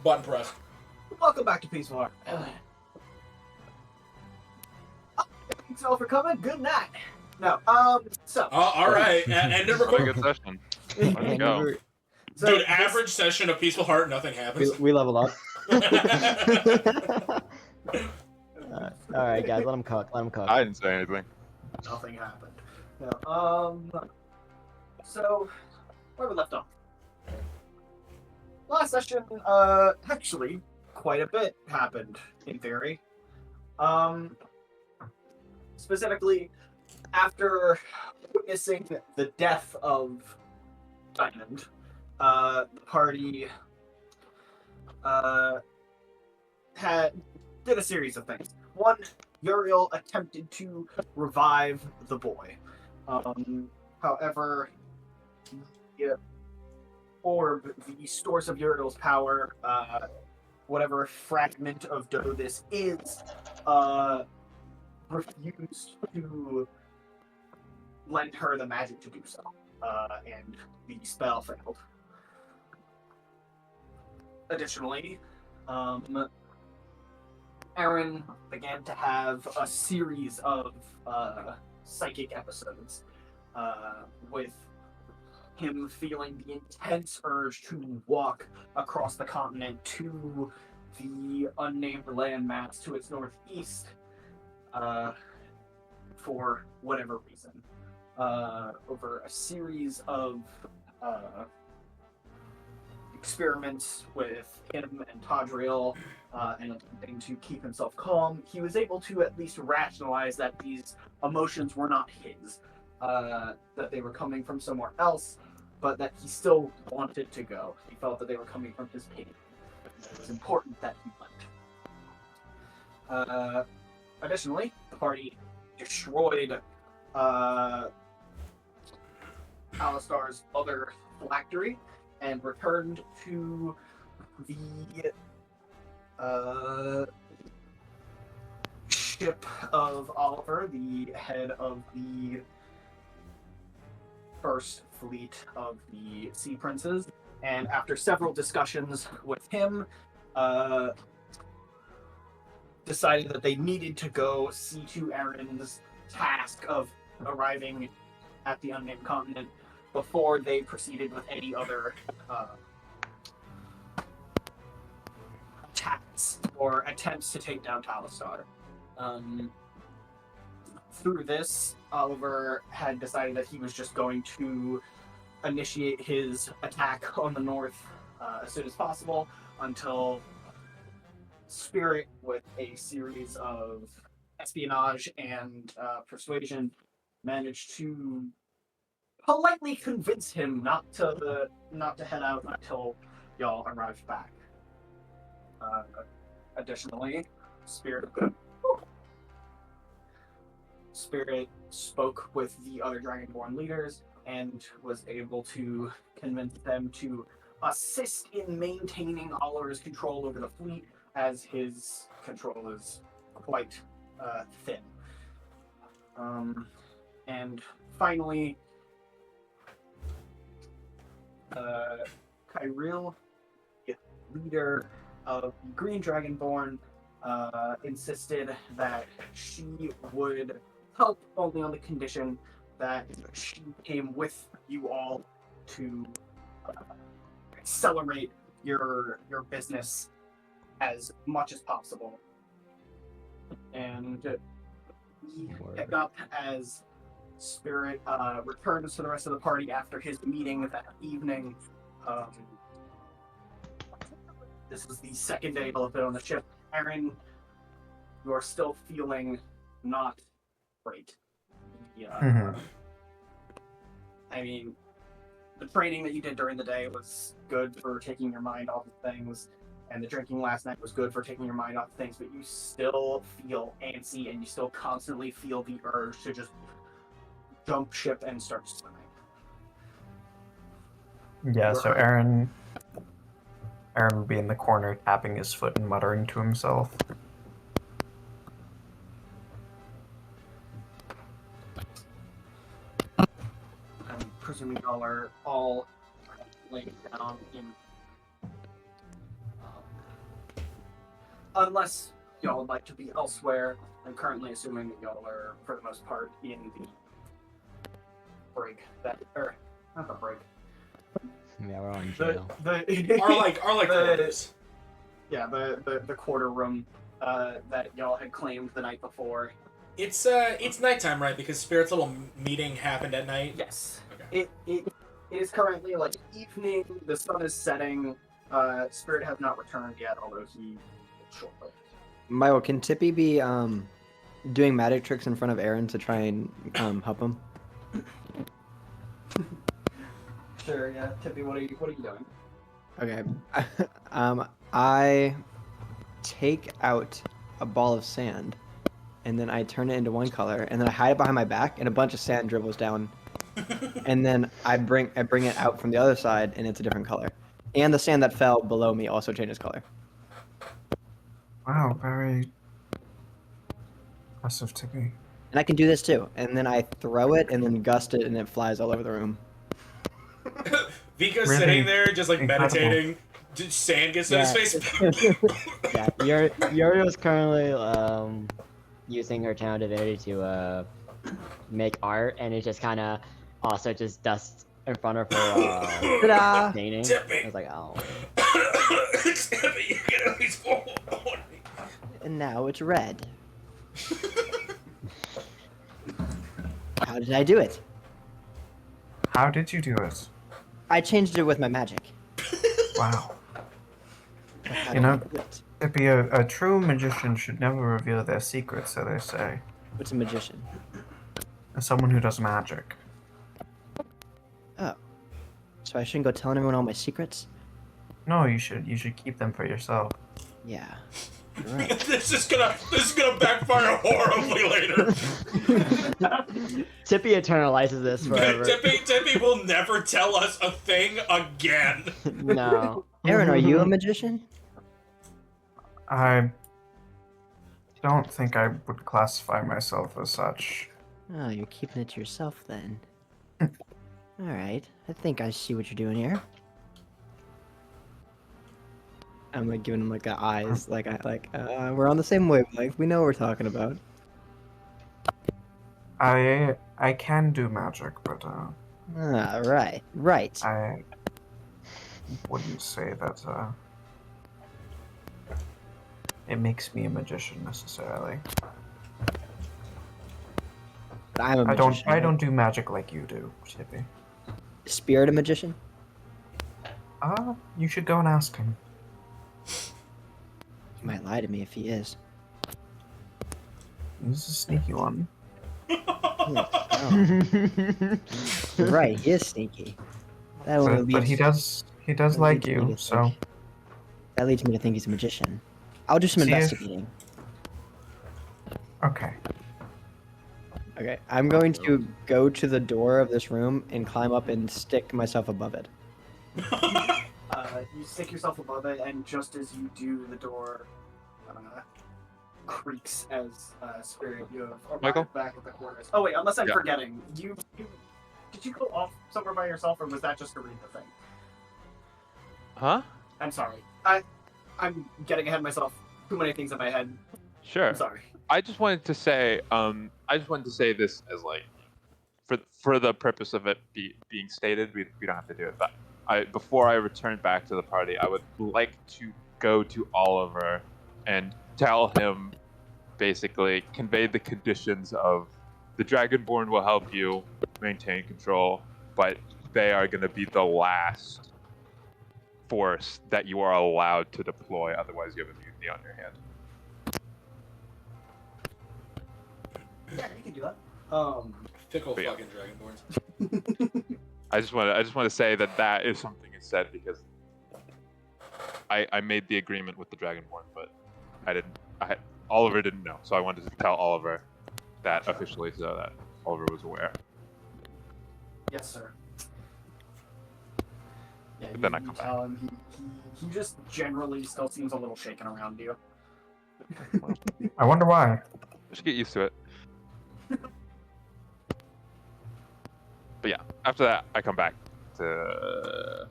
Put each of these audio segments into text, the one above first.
Button press. Welcome back to Peaceful Heart. Thanks all for coming. Good night. No, so. All right. End of What a recording. good session. Let's go. So Dude, average session of Peaceful Heart, nothing happens. We level up. Alright, guys, let him cook. I didn't say anything. Nothing happened. No, so, where we left off? Last session, actually, quite a bit happened, in theory. Specifically, after witnessing the death of Diamond, the party did a series of things. One, Uriel attempted to revive the boy. However, the orb, the source of Uriel's power, whatever fragment of dough this is, refused to lend her the magic to do so, and the spell failed. Additionally, Erin began to have a series of psychic episodes, with him feeling the intense urge to walk across the continent to the unnamed landmass to its northeast, for whatever reason. Over a series of experiments with him and Tadriel, and attempting to keep himself calm, he was able to at least rationalize that these emotions were not his, that they were coming from somewhere else, but that he still wanted to go. He felt that they were coming from his pain. It was important that he went. Additionally, the party destroyed Alistar's other phylactery and returned to the ship of Oliver, the head of the first fleet of the Sea Princes, and after several discussions with him, decided that they needed to go see to Erin's task of arriving at the unnamed continent before they proceeded with any other attacks or attempts to take down Talistar. Through this, Oliver had decided that he was just going to initiate his attack on the north as soon as possible until Spirit, with a series of espionage and persuasion, managed to politely convince him not to head out until y'all arrived back. Additionally, Spirit spoke with the other Dragonborn leaders and was able to convince them to assist in maintaining Oliver's control over the fleet, as his control is quite thin. And finally, Uriel, the leader of the Green Dragonborn, insisted that she would help only on the condition that she came with you all to accelerate your business as much as possible. And we pick up as Spirit returns to the rest of the party after his meeting that evening. This is the second day you'll have been on the ship. Erin, you are still feeling not great. I mean, the training that you did during the day was good for taking your mind off of things, and the drinking last night was good for taking your mind off of things, but you still feel antsy, and you still constantly feel the urge to just jump ship and start swimming. Yeah, so Aaron would be in the corner tapping his foot and muttering to himself. I'm presuming y'all are all laying down in unless y'all would like to be elsewhere, I'm currently assuming that y'all are, for the most part, in the break. Or not the break. Yeah, we're on The jail. Our quarters. Yeah, the quarter room that y'all had claimed the night before. It's nighttime, right? Because Spirit's little meeting happened at night. Yes. Okay. It is currently like evening. The sun is setting. Spirit has not returned yet, although he will shortly. Michael, can Tippy be doing magic tricks in front of Erin to try and help him? Sure. Yeah. Tippy, what are you doing? Okay. I take out a ball of sand, and then I turn it into one color, and then I hide it behind my back, and a bunch of sand dribbles down, and then I bring it out from the other side, and it's a different color. And the sand that fell below me also changes color. Wow, very impressive to me. And I can do this too. And then I throw it, and then gust it, and it flies all over the room. Vico's Really sitting there, just like incredible. meditating. Just sand gets in his Yeah. face. Yeah, Uriel's currently using her channel divinity to make art, and it just kind of also just dust in front of her Ta-da! painting. Tippy. I was like, oh. Tippy, you can at least fall on me. And now it's red. How did I do it? How did you do it? I changed it with my magic. Wow. How You did I know, do it? to be a true magician should never reveal their secrets, so they say. What's a magician? As someone who does magic. Oh. So I shouldn't go telling everyone all my secrets? No, you should keep them for yourself. Yeah. You're right. this is gonna backfire horribly later. Tippy internalizes this forever. Tippy will never tell us a thing again. No. Erin, are you a magician? I don't think I would classify myself as such. Oh, you're keeping it to yourself then. Alright, I think I see what you're doing here. I'm like giving him like the eyes, we're on the same wavelength. We know what we're talking about. I can do magic, but Right. I wouldn't say that it makes me a magician necessarily. But I'm a magician. I don't do magic like you do, Tippy. Spirit a magician? You should go and ask him. He might lie to me if he is. He's a sneaky one. Oh. You're right, he is sneaky. That only But he leads- does that like leads me you, to so think- That leads me to think he's a magician. I'll do some See if- investigating. okay. Okay, I'm going to go to the door of this room and climb up and stick myself above it. You stick yourself above it, and just as you do, the door creaks as Spirit, you have arrived Michael? back at the quarters. Oh wait, unless I'm Yeah. forgetting, you did you go off somewhere by yourself, or was that just to read the thing? Huh? I'm sorry. I'm getting ahead of myself. Too many things in my head. Sure. I'm sorry. I just wanted to say, this as like, for the purpose of it being stated, we don't have to do it. But before I return back to the party, I would like to go to Oliver and tell him, basically, convey the conditions of the Dragonborn will help you maintain control, but they are going to be the last force that you are allowed to deploy. Otherwise, you have immunity on your hand. Yeah, you can do that. Fickle But yeah. fucking dragonborns. I just want to say that is something is said because I made the agreement with the Dragonborn, but Oliver didn't know, so I wanted to tell Oliver that officially so that Oliver was aware. Yes, sir. Yeah, But then I come tell him he just generally still seems a little shaken around you. I wonder why. Just get used to it. But yeah, after that, I come back to,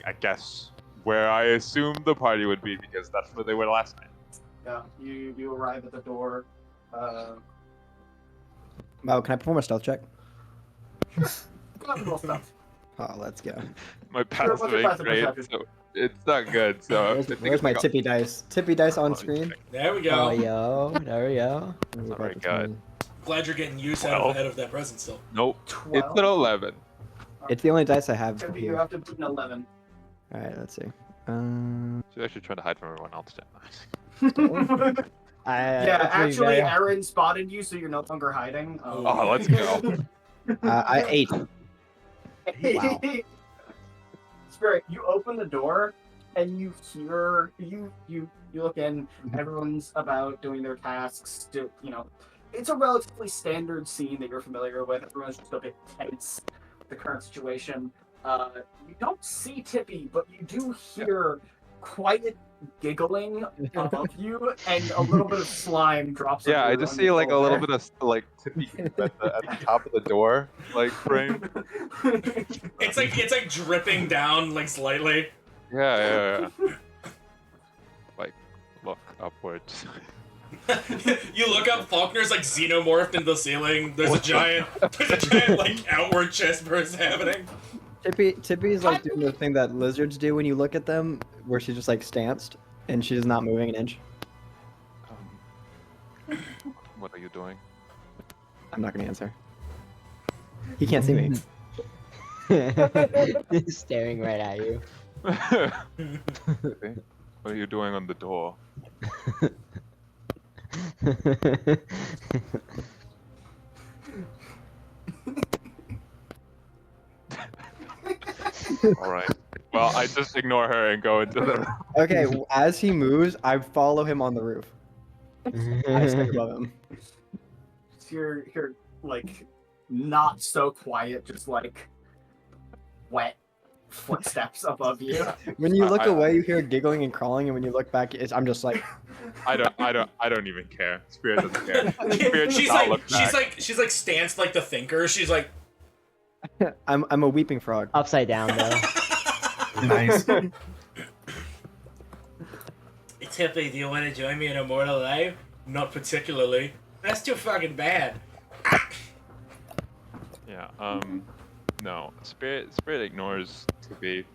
I guess, where I assumed the party would be, because that's where they were last night. Yeah, you arrive at the door. Wow, can I perform a stealth check? Got little stuff. Oh, let's go. My Sure, what's your passive ain't passive great, perception? so it's not good. So I think Where's it's my like tippy dice? Tippy dice on Oh, screen. There we Oh, go. yo, there we go. That's not very good. Glad you're getting use out 12. of that present still. Nope. 12. It's an 11. It's the only dice I have Tippy, you here. have to beat an 11. All right, let's see. She's actually trying to hide from everyone else. Yeah, that's what you actually, got. Erin spotted you, so you're no longer hiding. Oh, let's go. I 8. Wow. Spirit, you open the door and you hear you look in. Everyone's about doing their tasks. It's a relatively standard scene that you're familiar with. Everyone's just a bit tense with the current situation. You don't see Tippy, but you do hear quiet giggling above you, and a little bit of slime drops. Yeah, on I your- just on see your like a little shoulder. bit of like Tippy at the top of the door, like frame. It's like dripping down like slightly. Yeah. Like look upwards. You look up, Falkner's like xenomorphed in the ceiling. There's a giant like outward chest burst happening. Tippy's like doing the thing that lizards do when you look at them, where she's just like stanced and she's not moving an inch. What are you doing? I'm not gonna answer. He can't see me. Staring right at you. Okay. What are you doing on the door? All right. Well, I just ignore her and go into the. Okay, as he moves, I follow him on the roof. I stay above him. You're like not so quiet, just like wet footsteps above you. When you look I- away, you hear giggling and crawling, and when you look back, I'm just like, I don't even care. Spirit doesn't care. Spirit does she's not like look back. she's like stanced like the thinker. She's like I'm a weeping frog. Upside down, though. Nice. Tippy, do you want to join me in Immortal Life? Not particularly. That's too fucking bad. Yeah. No. Spirit ignores Tippy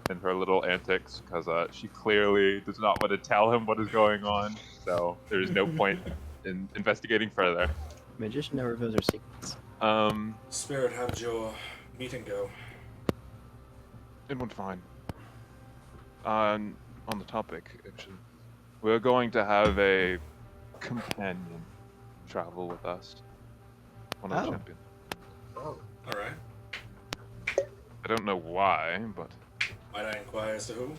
and her little antics because she clearly does not want to tell him what is going on. So there is no point in investigating further. Magician never reveals her secrets. Spirit, how did your meeting go? It went fine. On the topic, actually, we're going to have a companion travel with us. One of the Oh. champions. All right. I don't know why, but Might I inquire as to who?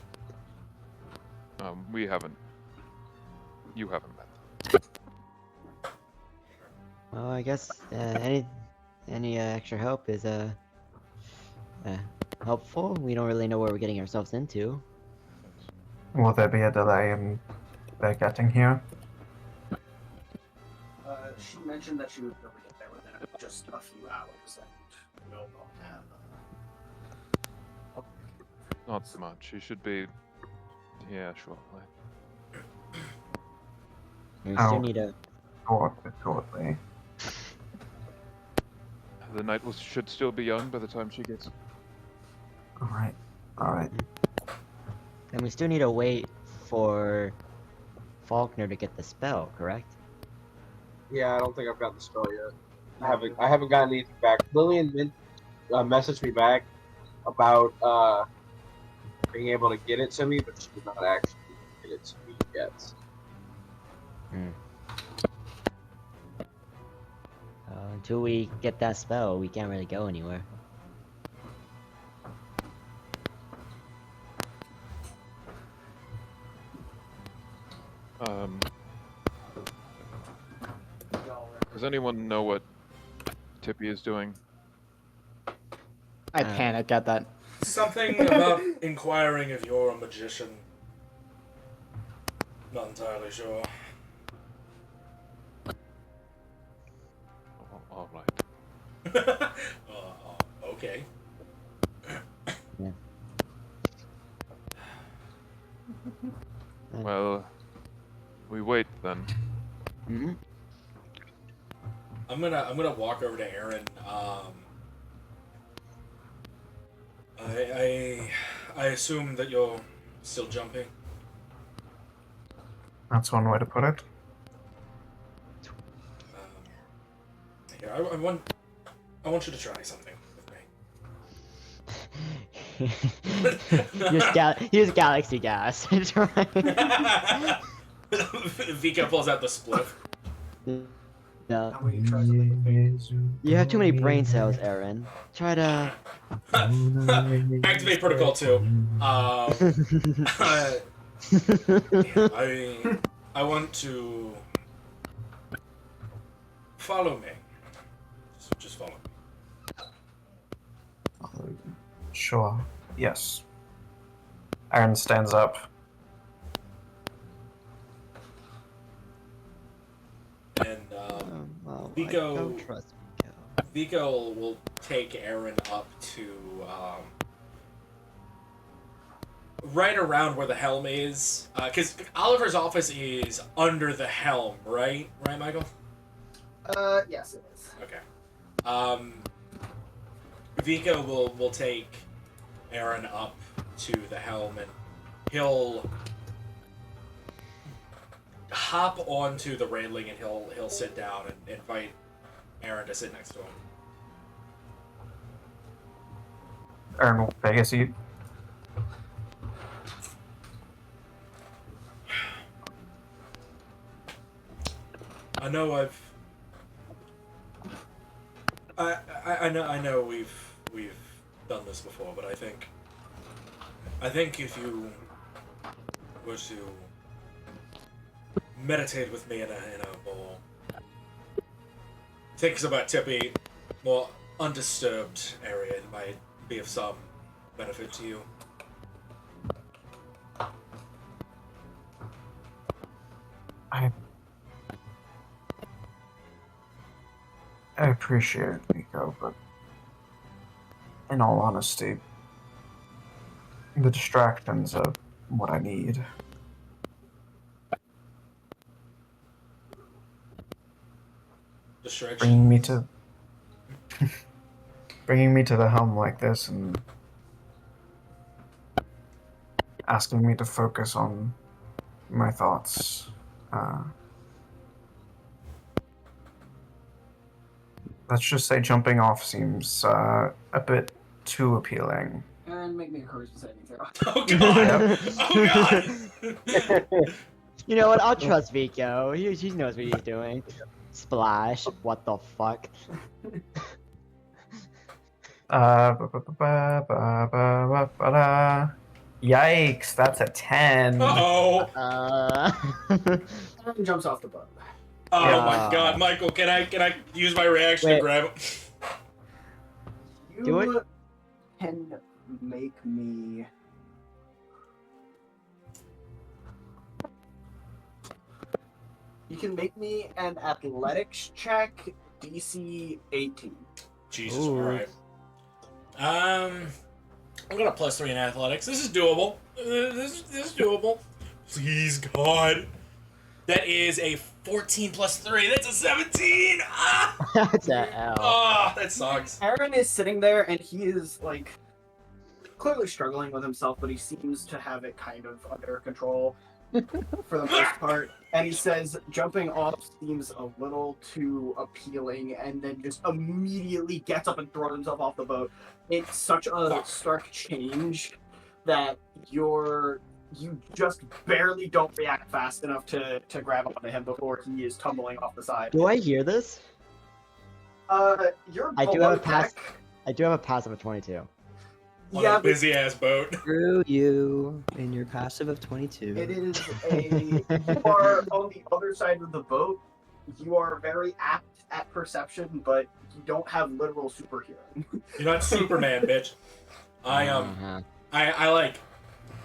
we haven't. You haven't met. Well, I guess any extra help is helpful. We don't really know what we're getting ourselves into. Will there be a delay in their getting here? She mentioned that she would be able to get there within just a few hours, and we'll not have. Not so much. She should be here shortly. We Oh. still need a. Shortly. The night should still be young by the time she gets. Alright. And we still need to wait for Falknir to get the spell, correct? Yeah, I don't think I've got the spell yet. I haven't gotten anything back. Lillian messaged me back about being able to get it to me, but she did not actually get it to me yet. Until we get that spell, we can't really go anywhere. Does anyone know what Tippy is doing? I panic at that. Something about inquiring if you're a magician. Not entirely sure. All right. Okay. Well, We wait then. Hmm. I'm gonna walk over to Erin. I assume that you're still jumping. That's one way to put it. Here, I want you to try something with me. Use galaxy gas. Vico pulls out the spliff. No. How will you try something with me? You have too many brain cells, Erin. Try to. Activate protocol 2. I want to follow me. Just follow me. Sure. Yes. Aaron stands up. And Well, Vico- I don't trust Vico. Vico will take Erin up to right around where the helm is, because Oliver's office is under the helm, right? Right, Michael? Yes, it is. Okay. Vico will take Erin up to the helm, and he'll hop onto the railing, and he'll sit down and invite Erin to sit next to him. Aaron will take a seat. I know I know we've done this before, but I think if you were to meditate with me in a more think about Tippy, more undisturbed area, it might be of some benefit to you. I appreciate it, Vico, but in all honesty, the distractions are what I need. Distraction. Bringing me to the helm like this and asking me to focus on my thoughts. Let's just say jumping off seems a bit too appealing. And make me a courage saving throw. Oh god! Oh god! You know what? I'll trust Vico. He knows what he's doing. Splash. What the fuck? Yikes, that's a 10. Uh-oh! Aaron jumps off the boat. Oh Yeah. my god, Michael, can I use my reaction to Wait. grab him? You Do it. can make me. You can make me an athletics check, DC 18. Jesus, Ooh. alright. I'm gonna +3 in athletics. This is doable. This is doable. Please, God. That is a 14 + 3. That's a 17! Ah! That's a L. Oh, that sucks. Aaron is sitting there and he is like clearly struggling with himself, but he seems to have it kind of under control for the most part. And he says jumping off seems a little too appealing, and then just immediately gets up and throws himself off the boat. It's such a stark change that you just barely don't react fast enough to grab onto him before he is tumbling off the side. Do I hear this? You're I do below have a pass. deck. I do have a passive of 22. On Yeah, a but busy ass boat. Screw you in your passive of 22. it is you are on the other side of the boat. You are very apt at perception, but you don't have literal super hearing. You're not Superman, bitch. I like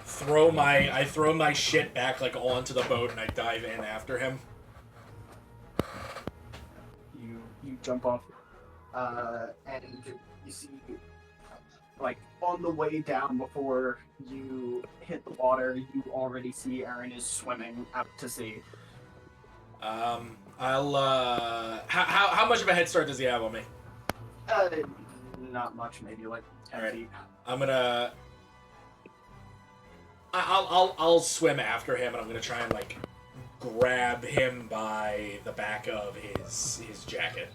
throw my shit back like onto the boat and I dive in after him. You jump off, and you see, like, on the way down before you hit the water, you already see Erin is swimming out to sea. How much of a head start does he have on me? Not much, maybe like 10 Alright. feet. I'm gonna. I'll swim after him, and I'm gonna try and like grab him by the back of his jacket.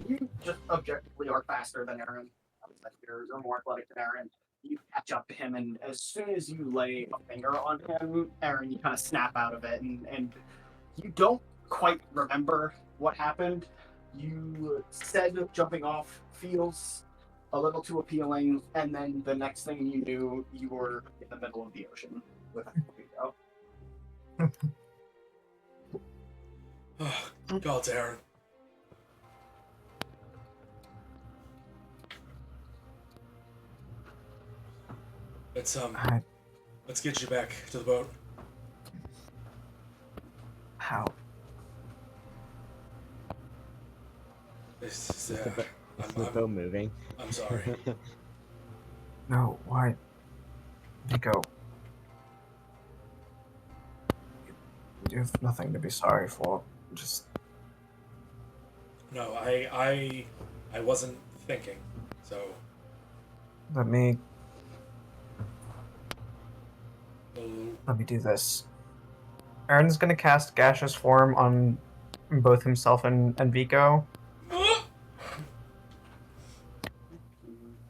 You just objectively are faster than Erin. You're more athletic than Erin. You catch up to him, and as soon as you lay a finger on him, Erin, you kind of snap out of it, and you don't quite remember what happened. You said jumping off feels a little too appealing, and then the next thing you knew, you were in the middle of the ocean with Vico. Oh, God, Aaron. Let's get you back to the boat. How? This is, Is the boat moving? I'm sorry. No, why? Vico. You have nothing to be sorry for. Just No, I wasn't thinking. So let me well, do this. Aaron's gonna cast gaseous form on both himself and Vico.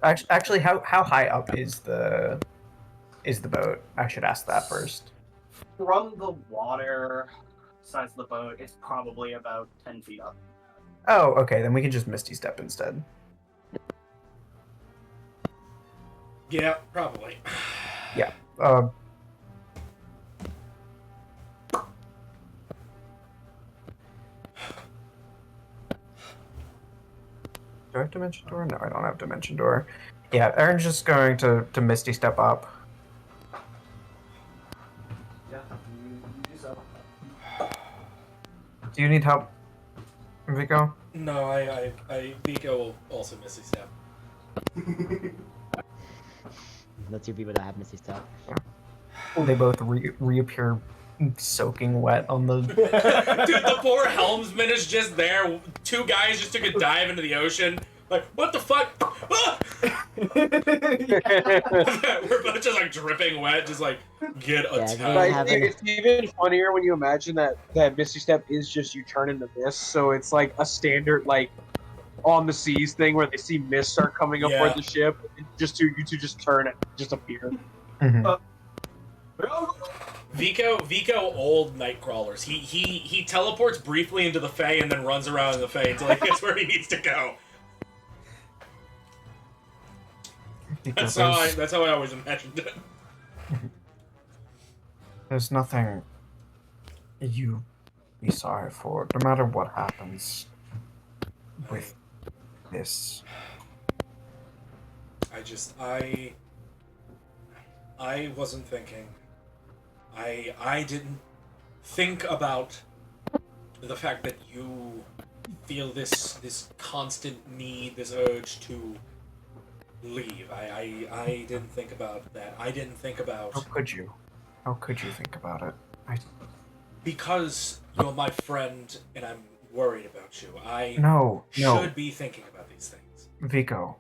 Actually, how high up is the boat? I should ask that first. From the water size of the boat, it's probably about 10 feet up. Oh, okay. Then we can just Misty Step instead. yeah, probably. Yeah. Do I have Dimension Door? No, I don't have Dimension Door. Yeah, Aaron's just going to Misty Step up. Yeah, you do so. Do you need help, Vico? No, Vico will also miss his step. The two people that have Misty Step. They both reappear soaking wet on the... Dude, the poor helmsman is just there. Two guys just took a dive into the ocean. Like, what the fuck? Ah! We're both just like dripping wet, just like get a Yeah, towel. they But have it's even funnier when you imagine that Misty Step is just you turn into mist, so it's like a standard like on the seas thing where they see mist start coming up Yeah. aboard the ship, and you two just turn and just appear. Mhm. Vico, old night crawlers. He teleports briefly into the Fae and then runs around in the Fae until he gets where he needs to go. That's how I always imagined it. There's nothing you be sorry for, no matter what happens with this. I wasn't thinking. I didn't think about the fact that you feel this constant need, this urge to leave. I didn't think about that. I didn't think about... How could you? How could you think about it? Because you're my friend and I'm worried about you. I No. should be thinking about these things. Vico.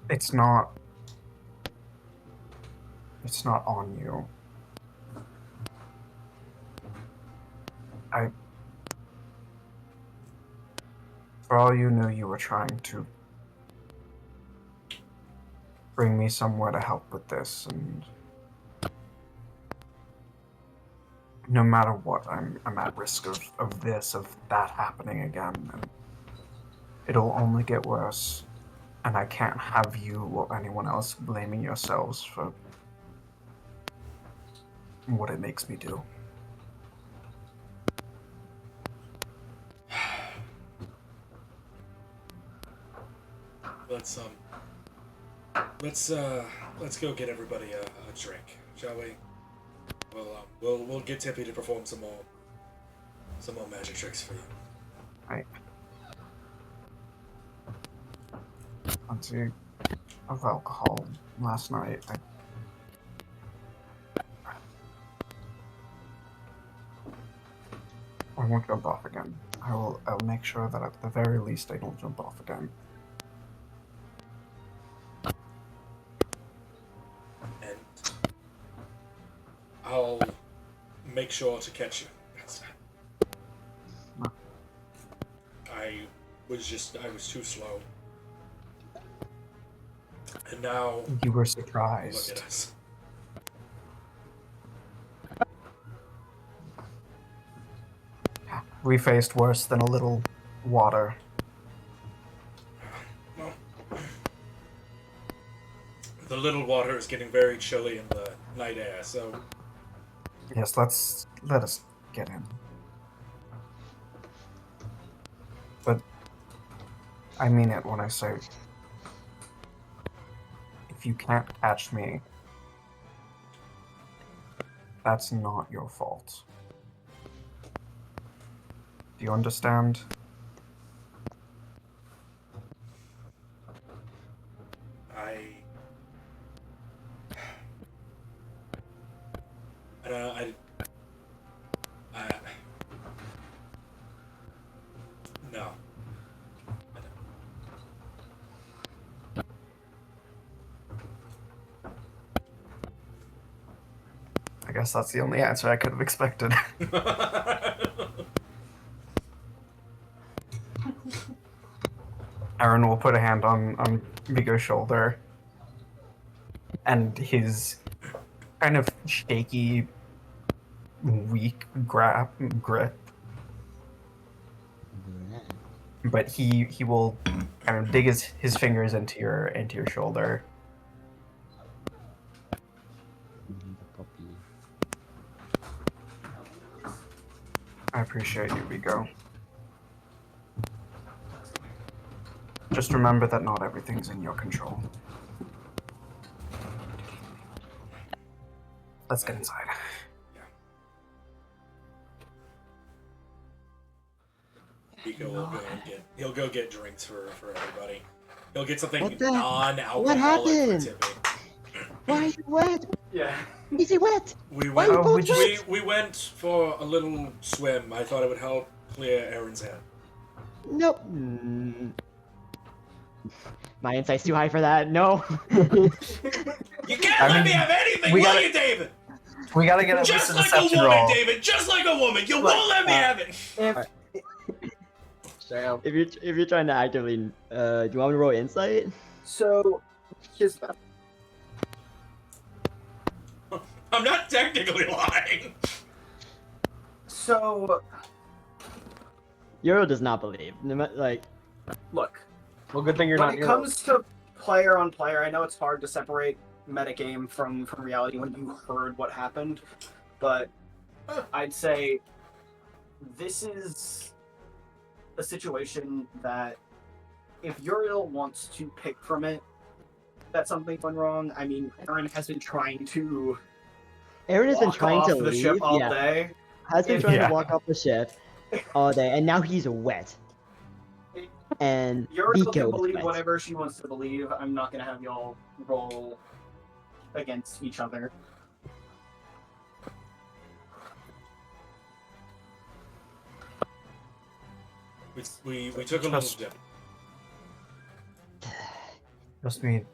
It's not on you. For all you knew, you were trying to bring me somewhere to help with this, and no matter what, I'm at risk of that happening again, and it'll only get worse, and I can't have you or anyone else blaming yourselves for what it makes me do. Let's go get everybody a drink, shall we? We'll get Tippy to perform some more magic tricks for you. Right. Once you of alcohol last night. I won't jump off again. I'll make sure that at the very least I don't jump off again. And I'll make sure to catch you next time. No. I was too slow. And now, You were look surprised. at us. We faced worse than a little water. Well, the little water is getting very chilly in the night air, so Yes, let us get in. But I mean it when I say, if you can't catch me, that's not your fault. Do you understand? No. I guess that's the only answer I could have expected. Erin will put a hand on Vigo's shoulder, and his kind of shaky, weak grip. But he will kind of dig his fingers into your shoulder. I appreciate you, Vico. Just remember that not everything's in your control. Let's get inside. Vico will he'll go get drinks for everybody. He'll get something What the- non-alcoholic what happened? for Tippy. Why are you wet? Yeah. Is he wet? We Why went, are you both we wet? we went for a little swim. I thought it would help clear Erin's head. Nope. My insight's too high for that. No. You can't let me have anything, we will gotta- you, David? We gotta get at least Just a like a deception woman, roll. David. Just like a woman. You won't let me have it. Sam. if you're trying to actively, do you want me to roll insight? So, here's the I'm not technically lying. So, Uriel does not believe. Like, look, Well, good thing you're when not it here. comes to player on player, I know it's hard to separate metagame from reality when you heard what happened, but I'd say this is a situation that if Uriel wants to pick from it, that something went wrong. I mean, Erin has been trying to Erin has been walk trying off to the leave. ship all Yeah, day. has been trying Yeah. to walk off the ship all day, and now he's wet. And Uriel Vico can is believe wet. whatever she wants to believe. I'm not gonna have y'all roll against each other. We took a little dip. Trust me,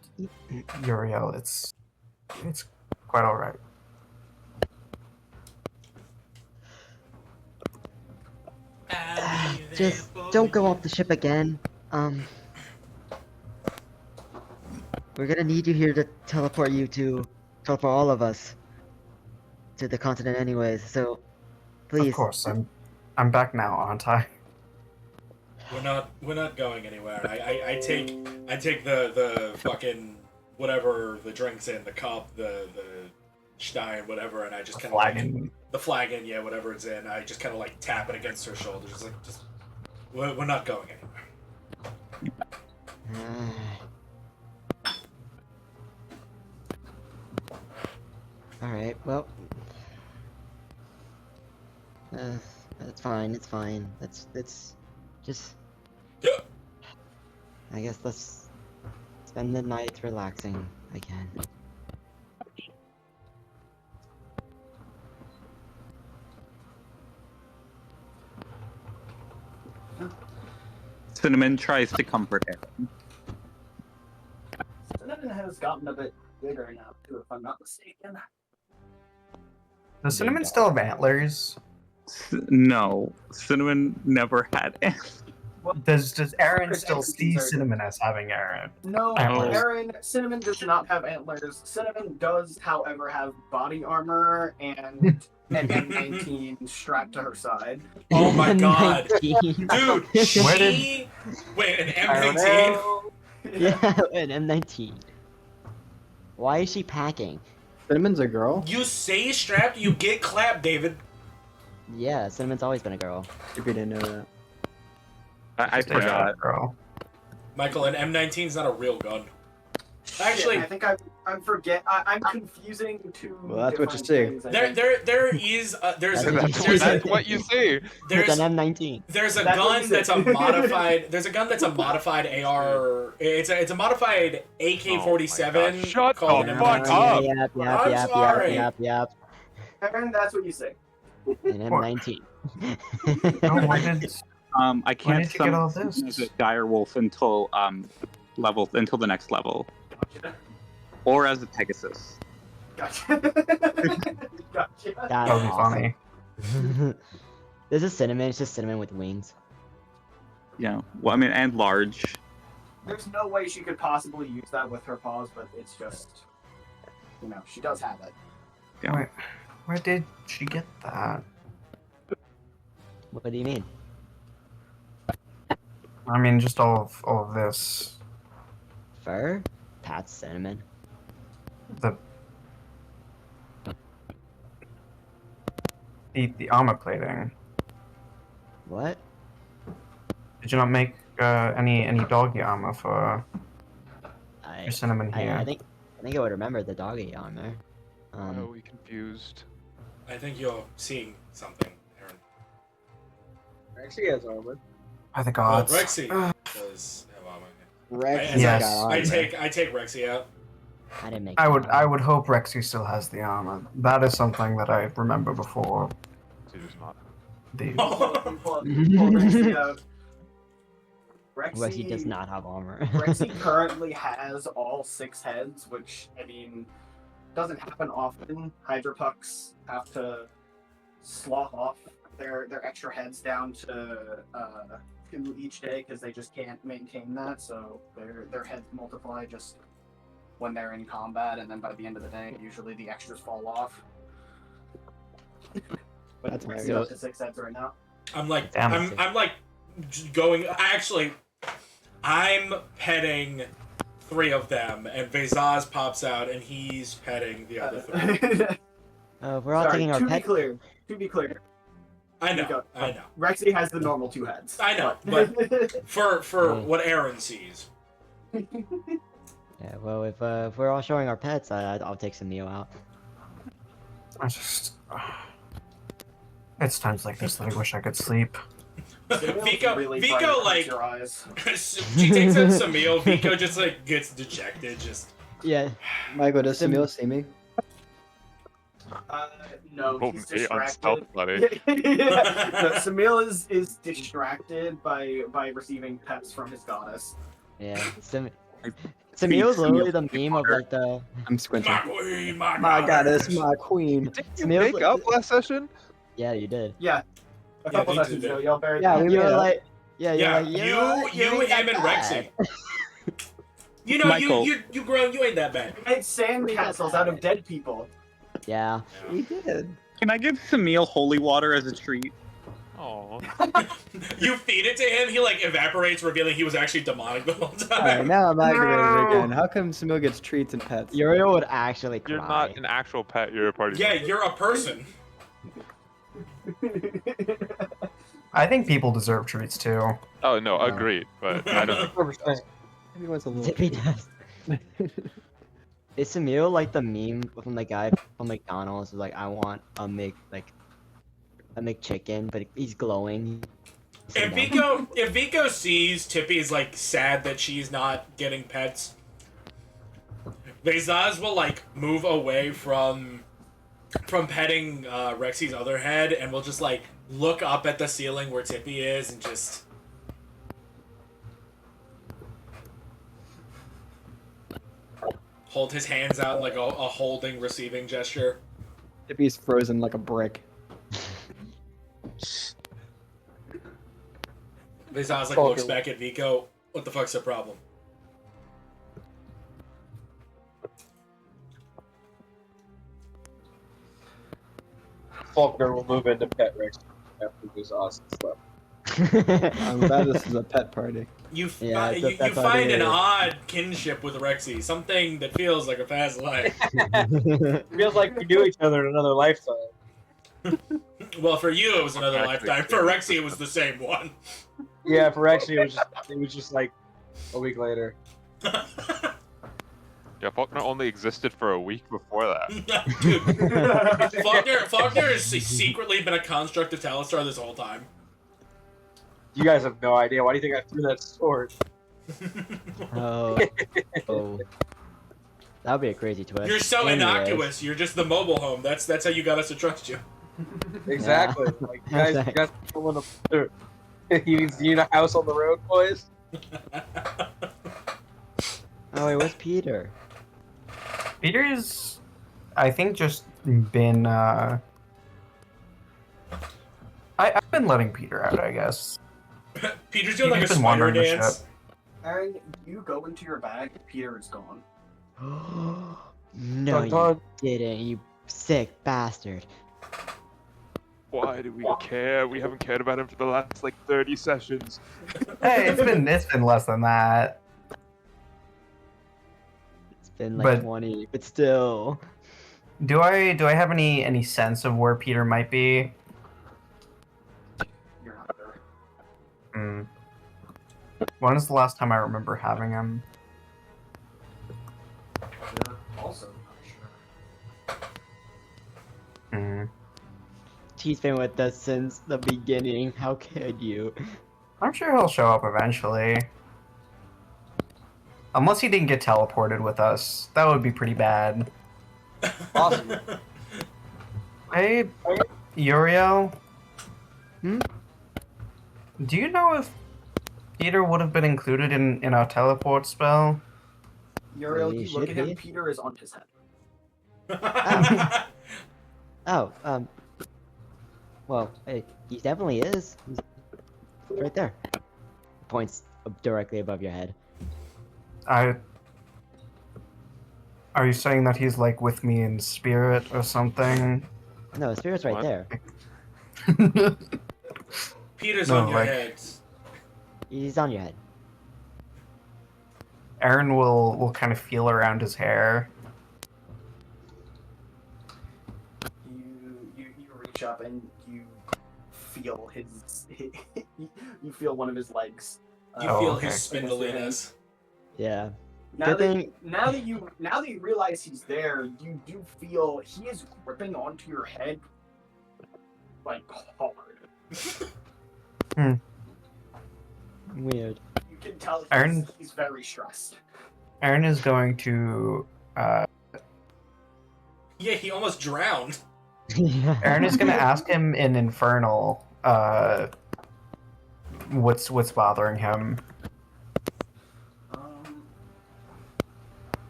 Uriel, it's quite alright. Just don't go off the ship again. We're gonna need you here to teleport all of us to the continent anyways, so please. Of course, I'm back now, aren't I? We're not going anywhere. I take the fucking whatever the drinks in, the cup, the stein, whatever, and I just kind of Flagon. the flagon, yeah, whatever it's in. I just kind of like tap it against her shoulder, just we're not going anywhere. Alright, well. It's fine, it's fine. Let's just. Yeah. I guess let's spend the night relaxing again. Cinnamon tries to comfort Erin. Cinnamon has gotten a bit bigger now, too, if I'm not mistaken. Does Cinnamon still have antlers? No, Cinnamon never had any. Does Erin Chris still Anderson's see are- Cinnamon as having Erin? No, Antlers. Erin, Cinnamon does not have antlers. Cinnamon does, however, have body armor and an M19 strapped to her side. Oh my god. 19. Dude, Where she... Wait, an M19? Yeah, an M19. Why is she packing? Cinnamon's a girl. You say strapped, you get clapped, David. Yeah, Cinnamon's always been a girl. If you didn't know that. I forgot. Girl. Michael, an M19 is not a real gun. Shit, Actually, I think I'm confusing two. Well, that's what you different see. things, I think. there is there's That's what you see. With there's an M19. there's a That's what gun you that's a said. modified there's a gun that's a modified AR. It's a modified AK-47 Oh my God. Shut called the an fuck M19. up. Yep, I'm yep, sorry. yep, yep, Erin, that's what you say. yep. An M19. Oh, why did I Why can't did you get all summon this? as a dire wolf until until the next level, Gotcha. or as a Pegasus. Gotcha. Gotcha. That's that would be awesome. funny? This is Cinnamon. It's just Cinnamon with wings. Yeah. Well, I mean, and large. There's no way she could possibly use that with her paws, but it's just, she does have it. Yeah. Wait, where did she get that? What do you mean? I mean, just all of this. Fur? Pat's Cinnamon. The armor plating. What? Did you not make any doggy armor for your Cinnamon here? I think I would remember the doggy armor. Why are we confused? I think you're seeing something, Aaron. Actually, has armor. By the Well, gods. Rexy does have armor. Rex. Yes. I take Rexy out. I didn't make. I would that. I would hope Rexy still has the armor. That is something that I remember before He does not. the. Pull Rexy out. Well, he does not have armor. Rexy currently has all 6 heads, which, I mean, doesn't happen often. Hydropucks have to slough off their extra heads down to 2 each day because they just can't maintain that, so their heads multiply just when they're in combat, and then by the end of the day, usually the extras fall off. But That's Rexy's hilarious. up to 6 heads right now. I'm like Damn. I'm like going. Actually, I'm petting 3 of them, and Vezaz pops out, and he's petting the other 3. We're all Sorry, taking our to pet. be clear, I Vico, know, I know. Rexy has the normal 2 heads. I know, but For Oh. what Aaron sees. Yeah, well, if we're all showing our pets, I'll take some Neo out. I just. It's times like this that I wish I could sleep. Vico, really Vico, bright like your eyes. she takes out Samil. Vico just like gets dejected. Just Yeah. Michael, does Samil see me? No, Roll he's me on distracted. stealth, buddy. No, Samil is distracted by receiving pets from his goddess. Yeah. Samil's literally the meme of like the. I'm squinting. my queen, my My goddess. goddess, my queen. Did you Samil's make up last session? Yeah, you did. Yeah. A Yeah, couple they sessions did. ago, y'all buried Yeah, that. we You made were up. like. Yeah, you're Yeah, like, you, him, and Rexy. You know, Michael. you grown. You ain't that bad. We made sand castles out of dead people. Yeah. We did. Can I give Samil holy water as a treat? Oh. You feed it to him, he like evaporates, revealing he was actually demonic the whole time. Alright, now I'm aggravated No. again. How come Samil gets treats and pets? Uriel would actually cry. You're not an actual pet. You're a party. Yeah, member. you're a person. I think people deserve treats too. Oh no, agreed. But I don't. 100%. Maybe wants a little. Tippy does. Is Samil like the meme from the guy from McDonald's? Who's like, I want a McChicken, but he's glowing. If Vico sees Tippy's like sad that she's not getting pets, Vezaz will like move away from petting Rexy's other head, and will just like look up at the ceiling where Tippy is, and just hold his hands out like a holding, receiving gesture. Tippy's frozen like a brick. Vezaz like looks back at Vico. What the fuck's the problem? Falknir will move into Pet Rex after this awesome stuff. I'm glad this is a pet party. You Yeah, you that's how find it an is. odd kinship with Rexy, something that feels like a past life. Feels like we knew each other in another lifetime. Well, for you it was another lifetime. For Rexy it was the same one. Yeah, for Rexy it was just like a week later. Yeah, Falkner only existed for a week before that. Dude, Falkner has secretly been a construct of Talistar this whole time. You guys have no idea. Why do you think I threw that sword? Oh. Oh. That would be a crazy twist. You're so Anyways. innocuous. You're just the mobile home. That's how you got us to trust you. Exactly. Yeah. Like you guys someone to you need a house on the road, boys? Oh wait, what's Peter? Peter's, I think, just been. I've been letting Peter out, I guess. Peter's doing like a Peter's been spider wandering the dance. ship. Aaron, you go into your bag. Peter is gone. No, Dun, dun. you didn't, you sick bastard. Why do we care? We haven't cared about him for the last like 30 sessions. Hey, it's been less than that. It's been like But- 20, but still. Do I have any sense of where Peter might be? You're not there. Hmm. When was the last time I remember having him? You're also not sure. Hmm. He's been with us since the beginning. How could you? I'm sure he'll show up eventually. Unless he didn't get teleported with us. That would be pretty bad. Awesome. Hey, Uriel? Hmm? Do you know if Peter would have been included in our teleport spell? Uriel, He you look should at him. be. Peter is on his head. Oh, well, hey, he definitely is. He's right there. Points directly above your head. Are you saying that he's like with me in spirit or something? No, the spirit's right What? there. Peter's No, on your like- head. He's on your head. Erin will kind of feel around his hair. You reach up and you feel you feel one of his legs. You Oh, feel okay. his spindliness. Yeah. Now Good that, thing- now that you realize he's there, you do feel he is gripping onto your head like hard. Weird. You can tell Aaron- he's very stressed. Erin is going to Yeah, he almost drowned. Yeah. Erin is going to ask him in Infernal what's bothering him.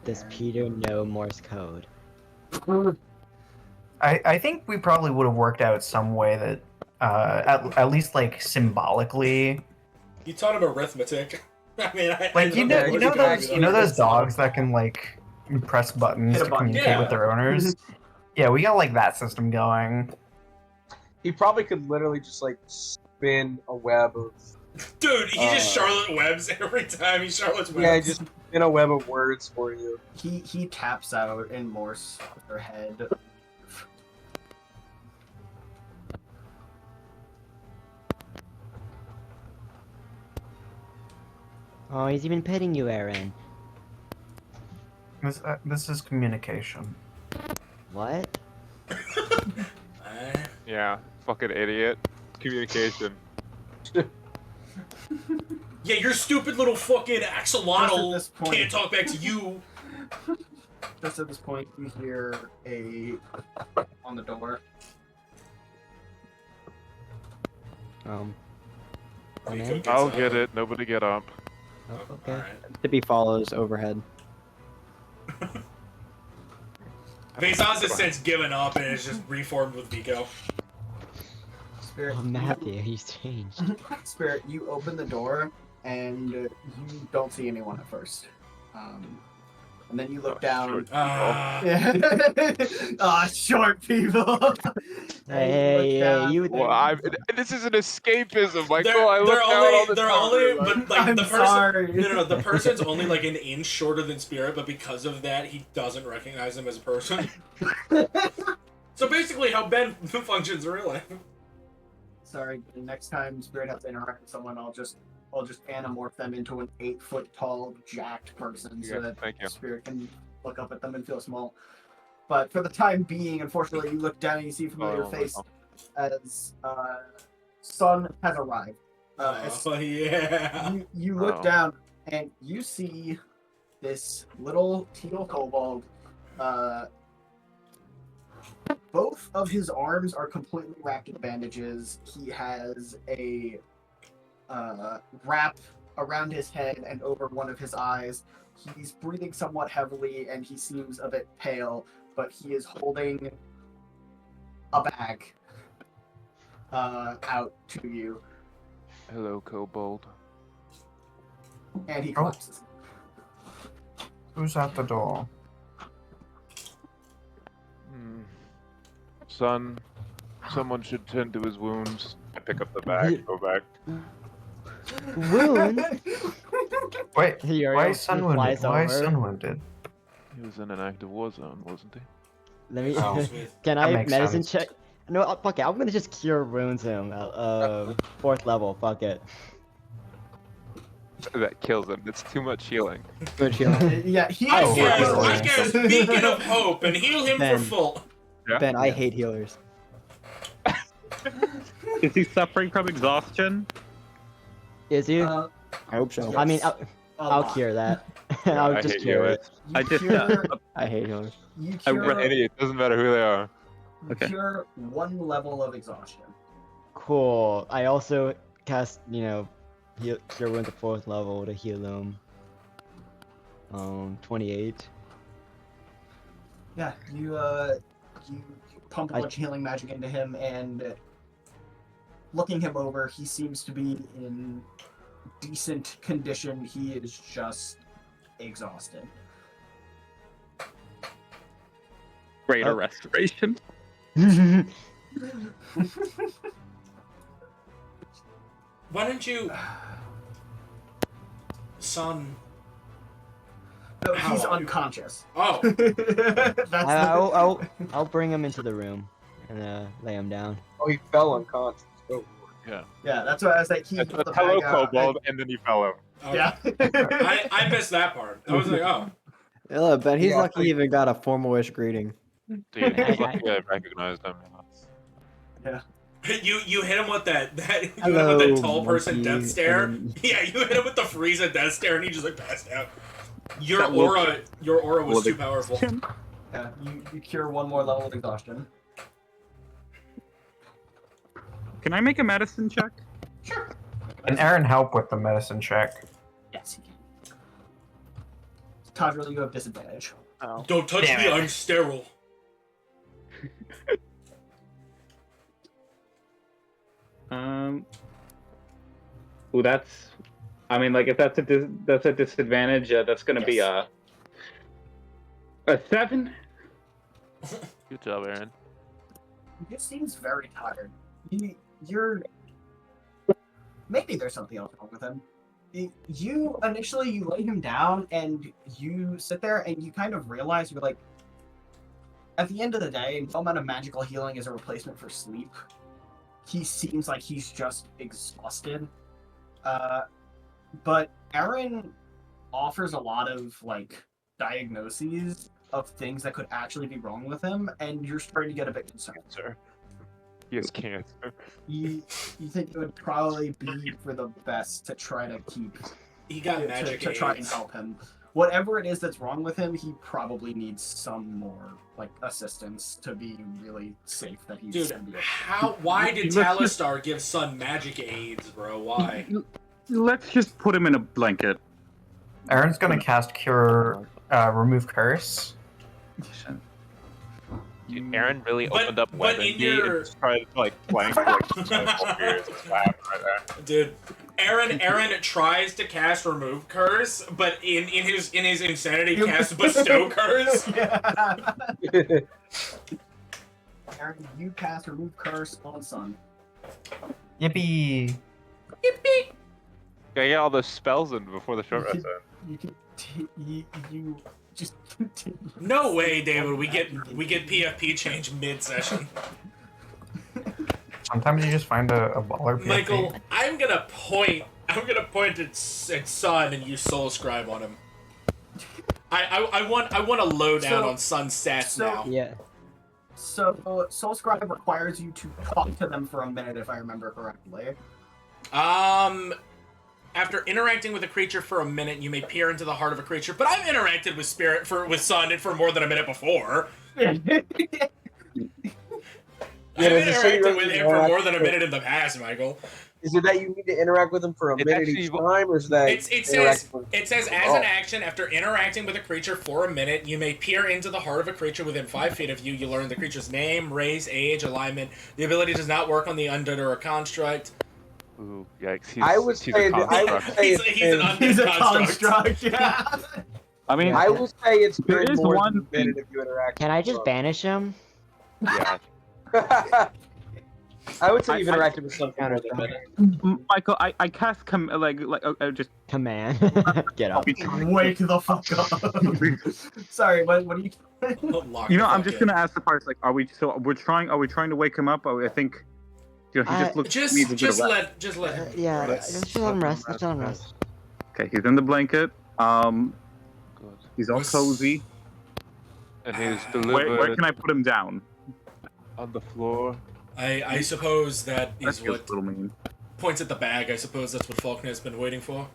Does Peter know Morse code? I think we probably would have worked out some way that at least like symbolically, You taught him arithmetic. I mean, like you know those dogs that can like press buttons Hit a to button. communicate Yeah. with their owners. Yeah, we got like that system going. He probably could literally just like spin a web of Dude, he just Charlotte Webbs every time he Charlotte's Webbs. yeah, just in a web of words for you. He taps out in Morse with her head. Oh, he's even petting you, Erin. This is communication. What? Yeah, fucking idiot. Communication. Yeah, your stupid little fucking axolotl At this point- can't talk back to you. Just at this point, you hear a on the door. Come Vico in. gets I'll up. get it. Nobody get up. Oh, okay. Alright. Tippy follows overhead. Faison's has since given up and is just reformed with Vico. Spirit, Oh, Matthew, he's changed. Spirit, you open the door and you don't see anyone at first. And then you look down. Short people. Hey, you. Well, this is an escapism, Michael. They're, I look they're down only, all the they're time. only, but like I'm the person, sorry. no, the person's only like an inch shorter than Spirit, but because of that, he doesn't recognize him as a person. So basically, how Ben functions in real life. Sorry, next time Spirit has to interact with someone, I'll just anamorph them into an 8-foot tall, jacked person so Yeah, that thank you. Spirit can look up at them and feel small. But for the time being, unfortunately, you look down and you see a familiar Oh, face wow. as Sun has arrived. Oh yeah. You look Oh. down and you see this little teal kobold. Both of his arms are completely wrapped in bandages. He has a wrap around his head and over one of his eyes. He's breathing somewhat heavily and he seems a bit pale, but he is holding a bag out to you, Hello, Kobold. and he collapses. Who's at the door? Son, someone should tend to his wounds. I pick up the bag, go back. Wound? Wait, Uriel why is Sun wounded? flies Why is over. Sun wounded? He was in an active war zone, wasn't he? Let me. Oh. Can That I makes medicine sense. check? No, fuck it. I'm gonna just cure wounds him. 4th level. Fuck it. That kills him. It's too much healing. Good healing. Yeah, he I Oh, guess, wow. I guess, beacon of hope and heal him Ben. for full. Yeah? Ben, I hate healers. Is he suffering from exhaustion? Is he? Uh, I hope so. I mean, yes. I'll lot. cure that. Yeah, I'll I just hate cure healers. it. You I just, cure, I hate healers. you I cure, read Any, it doesn't matter who they are. you Okay. cure 1 level of exhaustion. Cool. I also cast, heal cure wounds at 4th level to heal him. 28. Yeah, you pump a bunch of healing magic into him, and looking him over, he seems to be in decent condition. He is just exhausted. greater Oh. restoration. Why don't you, son? No, How he's are you? unconscious. Oh, That's I'll bring him into the room and lay him down. Oh, he fell unconscious. Oh, yeah, that's why I was like, he That's put the hello, bag out. Kobold, and then he fell over. okay. Yeah. I missed that part. I was like, oh. Yeah, look, Ben, he's Yeah, lucky he even got a formal-ish greeting. Dude, he's lucky I recognized him. You hit him with that you hit him Hello, with that tall person monkey, death stare. and Yeah, you hit him with the Frieza death stare, and he just like passed out. Your That will- aura was will too be- powerful. Yeah, you cure 1 more level of exhaustion. Can I make a medicine check? Sure. Can Erin help with the medicine check? Yes, you can. Tadriel, you have disadvantage. Don't touch Damn me, it. I'm sterile. Ooh, that's. I mean, like, if that's a disadvantage, that's gonna be Yes. a 7. Good job, Aaron. He just seems very tired. You're. Maybe there's something else wrong with him. You initially lay him down and you sit there and you kind of realize you're like, at the end of the day, no amount of magical healing is a replacement for sleep. He seems like he's just exhausted. But Erin offers a lot of like diagnoses of things that could actually be wrong with him, and you're starting to get a bit concerned. Cancer. He has cancer. You think it would probably be for the best to try to keep He got to magic try and AIDS. help him. whatever it is that's wrong with him, he probably needs some more like assistance to be really safe. That he's Dude, gonna be okay. why did Let's just- Talistar give Sun magic aids, bro? Why? Let's just put him in a blanket. Erin's gonna cast Cure, remove Curse. Dude, Aaron really But- opened up but weapon in key your- and just tried to like flank like Volknirs. It's bad right there. Dude, Aaron tries to cast remove curse, but in his insanity casts bestow curse. Yeah. Aaron, you cast remove curse on Sun. Yippee! Gotta get all those spells in before the short rest ends. You can you just No way, David. We get PFP change mid session. Sometimes you just find a baller PFP. Michael, I'm gonna point at Sun and use Soul Scribe on him. I want a lowdown on Sun's stats now. Yeah. So Soul Scribe requires you to talk to them for a minute, if I remember correctly. After interacting with a creature for a minute, you may peer into the heart of a creature. But I've interacted with Sun for more than a minute before. I've interacted with him for more than a minute in the past, Michael. Is it that you need to interact with them for a minute each time, or is that It says as an action, after interacting with a creature for a minute, you may peer into the heart of a creature within 5 feet of you. You learn the creature's name, race, age, alignment. The ability does not work on the undead or a construct. Ooh, yikes! He's an undead construct. Yeah. I mean, I will say it's there been is more one than a minute if you interact. Can I with just them. banish him? Yeah. I would say you've interacted with some for more than a minute. Michael, I cast just command. Get up. Wake the fuck up. Sorry, what are you? You know, I'm just gonna ask the parts like, are we trying to wake him up? I think, you know, he just looks. needs a bit of rest. Just let him. Yeah, just let him rest. Let's let him rest. Okay, he's in the blanket. He's all cozy. And he's delivered. Where can I put him down? On the floor. I suppose that is feels what a little mean. points at the bag. I suppose that's what Falknir has been waiting for.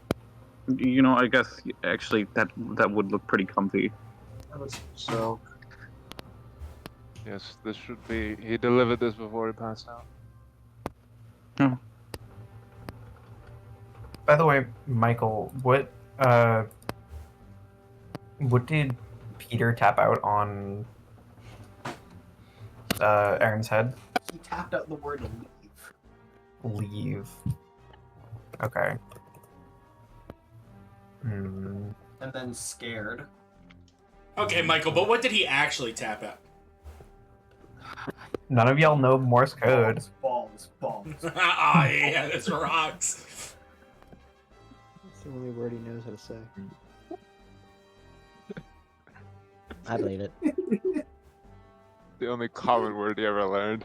You know, I guess actually that would look pretty comfy. So. Yes, this should be. He delivered this before he passed out. Oh. By the way, Michael, what did Peter tap out on Erin's head? He tapped out the word leave. Leave. Okay. And then scared. Okay, Michael, but what did he actually tap at? None of y'all know Morse code. Balls. Ah, yeah, that's rocks. That's the only word he knows how to say. I believe it. The only common word he ever learned.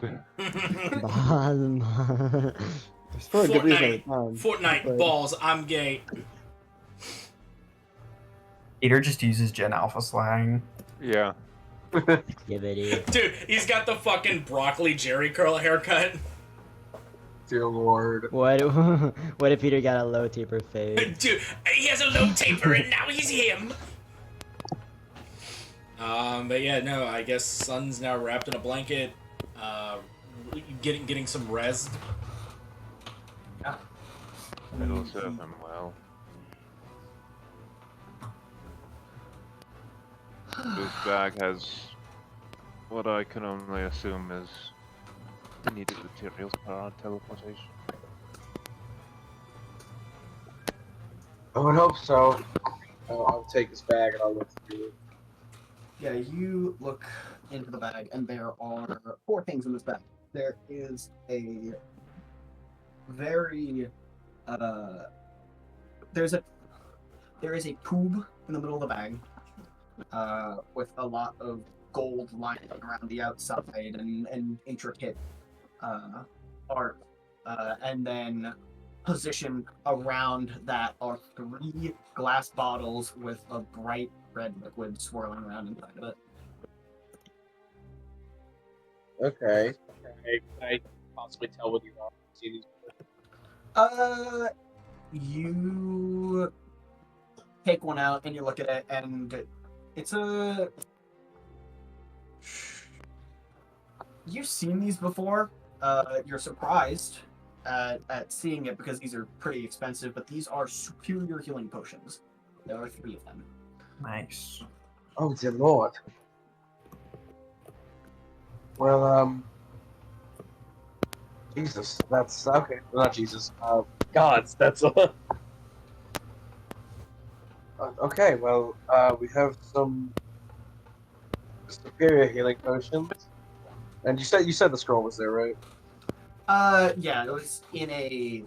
It's for a good reason at the time. Fortnite but- balls. I'm gay. Peter just uses Gen Alpha slang. Yeah. Skibbity. Dude, he's got the fucking broccoli Jerry curl haircut. Dear Lord. What if Peter got a low taper fade? Dude, he has a low taper and now he's him. But yeah, no, I guess Sun's now wrapped in a blanket, getting some rest. It'll serve him well. This bag has what I can only assume is needed materials for our teleportation. I would hope so. I'll take this bag and I'll look through it. Yeah, you look into the bag, and there are 4 things in this bag. There is a very there is a tube in the middle of the bag with a lot of gold lining around the outside and intricate art, and then positioned around that are 3 glass bottles with a bright red liquid swirling around inside of it. Okay. Can I possibly tell what these are? See these? take one out and you look at it, and it's a. You've seen these before. You're surprised at seeing it because these are pretty expensive, but these are superior healing potions. There are 3 of them. Nice. Oh dear lord. Well, Jesus, that's okay. Well, not Jesus. Gods, that's okay. Well, we have some superior healing potions, and you said the scroll was there, right? Yeah, it was in a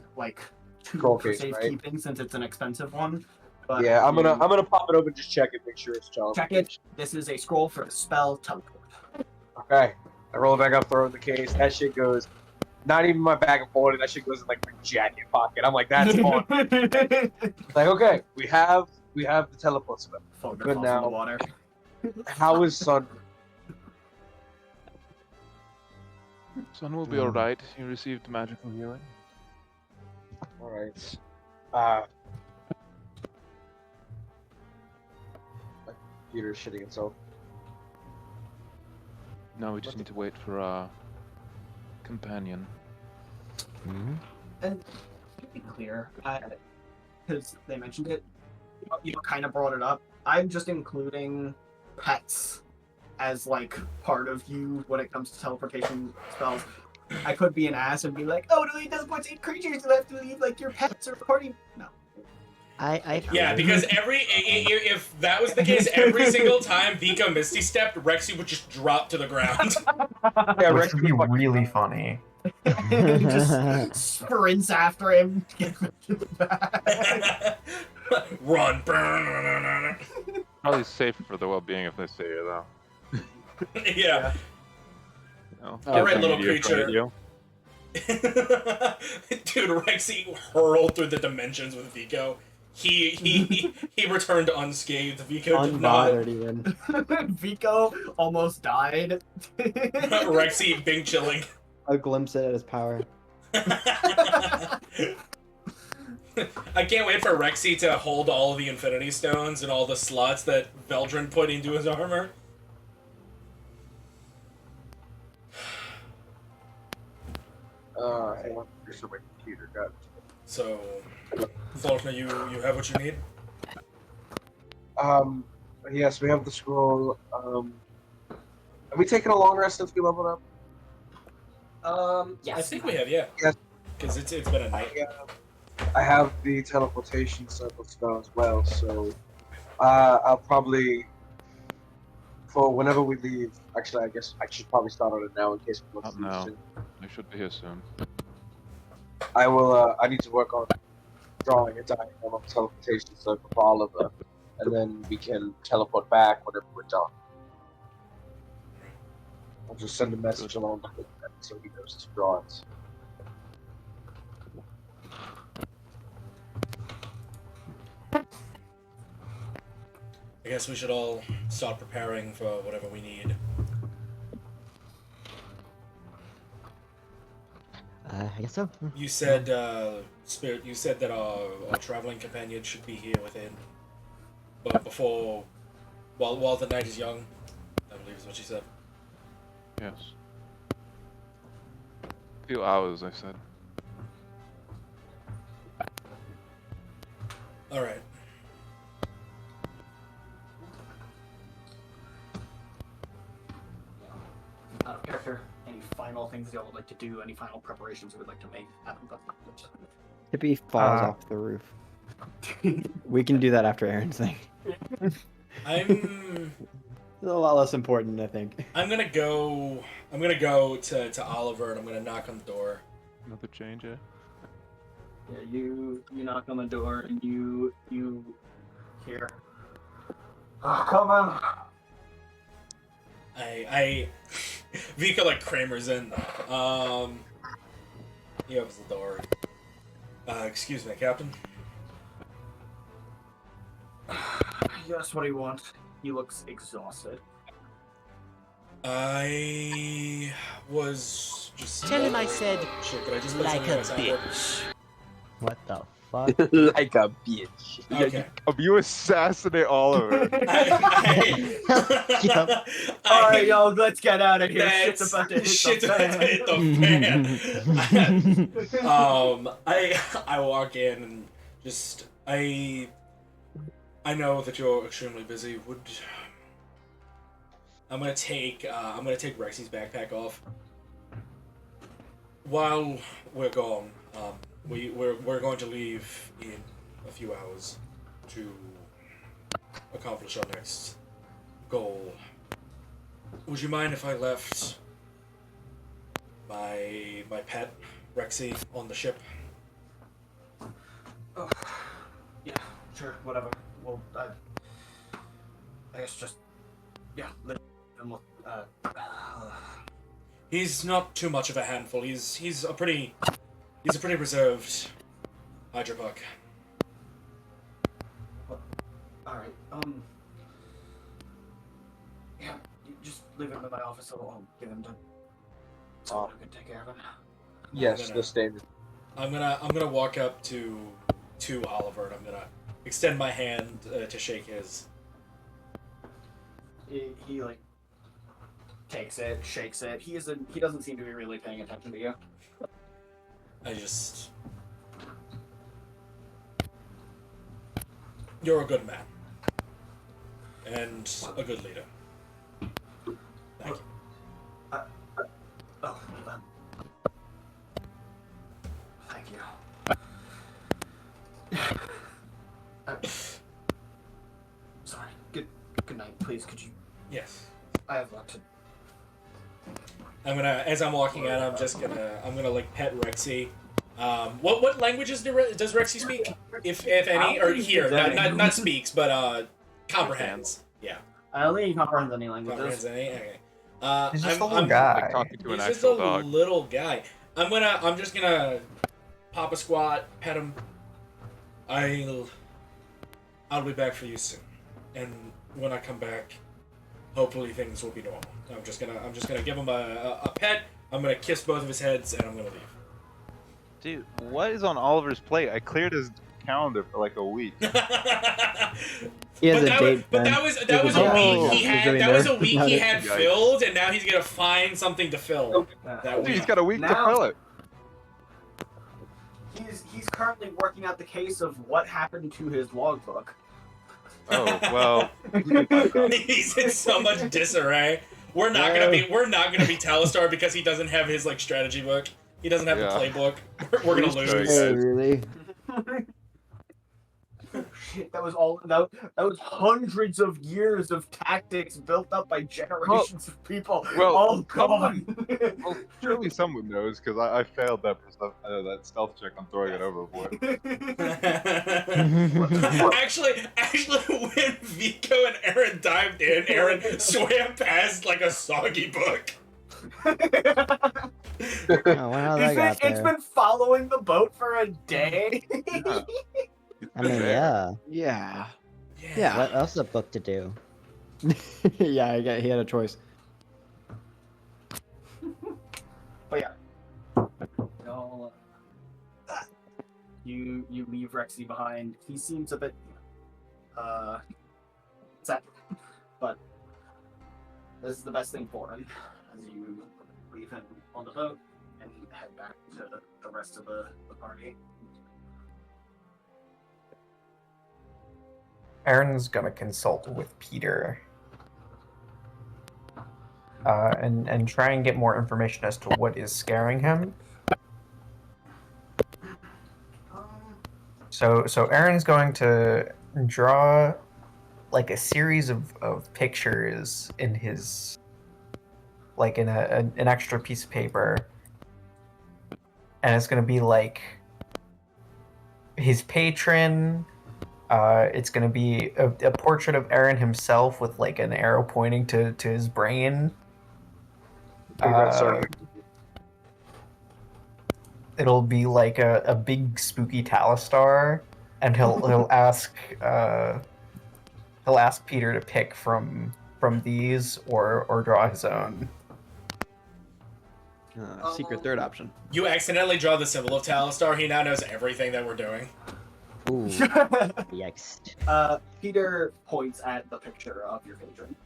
tube Scroll for case, safekeeping since it's an expensive one. But Yeah, I'm gonna pop it open, just check it, make sure it's child. check it. This is a scroll for a spell teleport. Okay, I roll it back up, throw it in the case. That shit goes. Not even my bag of holding. That shit goes in my jacket pocket. I'm like, that's on. Like, okay, we have the teleport spell. Falknir Good falls in the now. water. How is Sun? Son will be alright. He received magical healing. All right. My computer's shitting itself. Now we just need to wait for a companion. And to be clear, because they mentioned it, you kind of brought it up. I'm just including pets as part of you when it comes to teleportation spells. I could be an ass and be like, oh, no, it doesn't want 8 creatures. You have to leave your pets or party. No. Yeah, because if that was the case, every single time Vico Misty stepped, Rexy would just drop to the ground. Yeah, Rex would be really funny. Just sprints after him. Run. Probably safe for the well-being if they stay here, though. Yeah. You know, All right, give little them media creature. credit, Dude, Rexy hurled through the dimensions with Vico. He returned unscathed. Vico did not. Unbothered even. Vico almost died. Rexy, big chilling. A glimpse at his power. I can't wait for Rexy to hold all of the Infinity Stones and all the slots that Veldrin put into his armor. Hang on, here's my computer. Got So, Falknir, you have what you need? Yes, we have the scroll. Have we taken a long rest since we leveled up? Yes. I think we have, yeah. Yes. Because it's been a night. I have the teleportation circle spell as well, so I'll probably, for whenever we leave, actually I guess I should probably start on it now in case we Not want to now. leave soon. They should be here soon. I will, I need to work on drawing a diagram of teleportation circle for Oliver, and then we can teleport back whenever we're done. I'll just send a message along with that so he knows to draw it. I guess we should all start preparing for whatever we need. I guess so. You said, Spirit, you said that our traveling companion should be here within, but before, while the night is young, I believe is what she said. Yes. A few hours, I said. Alright. Out of character, any final things y'all would like to do, any final preparations you would like to make? Tippy falls off the roof. We can do that after Erin's thing. I'm It's a lot less important, I think. I'm gonna go to Oliver and I'm gonna knock on the door. Another change, eh? Yeah, you knock on the door and you hear. Oh, come on. I Vico Kramer's in. He opens the door. Excuse me, Captain. Yes, what do you want? He looks exhausted. I was just. Tell him I said, Shit, could I just put like something a on my soundboard? bitch. What the fuck? Like a bitch. Okay. You assassinate Oliver. Alright, yo, let's get out of here. That's- Shit's about to hit shit's the about to hit the fan. I walk in and just I know that you're extremely busy. I'm gonna take Rexy's backpack off. While we're gone, we're going to leave in a few hours to accomplish our next goal. Would you mind if I left my pet Rexy on the ship? Oh, yeah, sure, whatever. Well, I guess just He's not too much of a handful. He's a pretty reserved hydropuck. Alright, yeah, you just leave him in my office. I'll give him to someone who can take care of him. Yes, the standard. I'm gonna walk up to Oliver and I'm gonna extend my hand to shake his. He like takes it, shakes it. He doesn't seem to be really paying attention to you. You're a good man. And a good leader. Thank you. Thank you. Sorry. Good night. Please, could you? Yes. I have luck to. As I'm walking out, I'm gonna like pet Rexy. What languages does Rexy speak? If any, or here, not speaks, but comprehends. Yeah. I don't think he comprehends any languages. Comprehends any? Okay. He's just a little guy. Like talking to an He's just actual a dog. little guy. I'm just gonna pop a squat, pet him. I'll be back for you soon, and when I come back, hopefully things will be normal. I'm just gonna give him a pet. I'm gonna kiss both of his heads, and I'm gonna leave. Dude, what is on Oliver's plate? I cleared his calendar for like a week. He has a date. But that was a week he had. That was a week he had filled, and now he's gonna find something to fill. That Dude, week. he's got a week to Now- fill it. He's currently working out the case of what happened to his logbook. Oh well. He's in so much disarray. We're not gonna be Talistar because he doesn't have his like strategy book. He doesn't have the playbook. We're gonna lose. Oh, really? Shit, that was hundreds of years of tactics built up by generations of people. well, all gone. Well, surely someone knows because I failed that stealth check on throwing it overboard. actually, when Vico and Erin dived in, Erin swam past like a soggy book. Oh, well, I got It's there. been following the boat for a day. Yeah. I mean, yeah. Yeah. What else is a book to do? Yeah, he had a choice. But yeah, y'all, you leave Rexy behind. He seems a bit sad, but this is the best thing for him as you leave him on the boat and head back to the rest of the party. Erin's gonna consult with Peter and try and get more information as to what is scaring him. So Erin's going to draw like a series of pictures in his like in an extra piece of paper, and it's gonna be like his patron. It's going to be a portrait of Erin himself with like an arrow pointing to his brain. It'll be like a big spooky Talistar, and he'll ask Peter to pick from these or draw his own. Secret third option. You accidentally draw the symbol of Talistar. He now knows everything that we're doing. Ooh. Yikes. Peter points at the picture of your patron.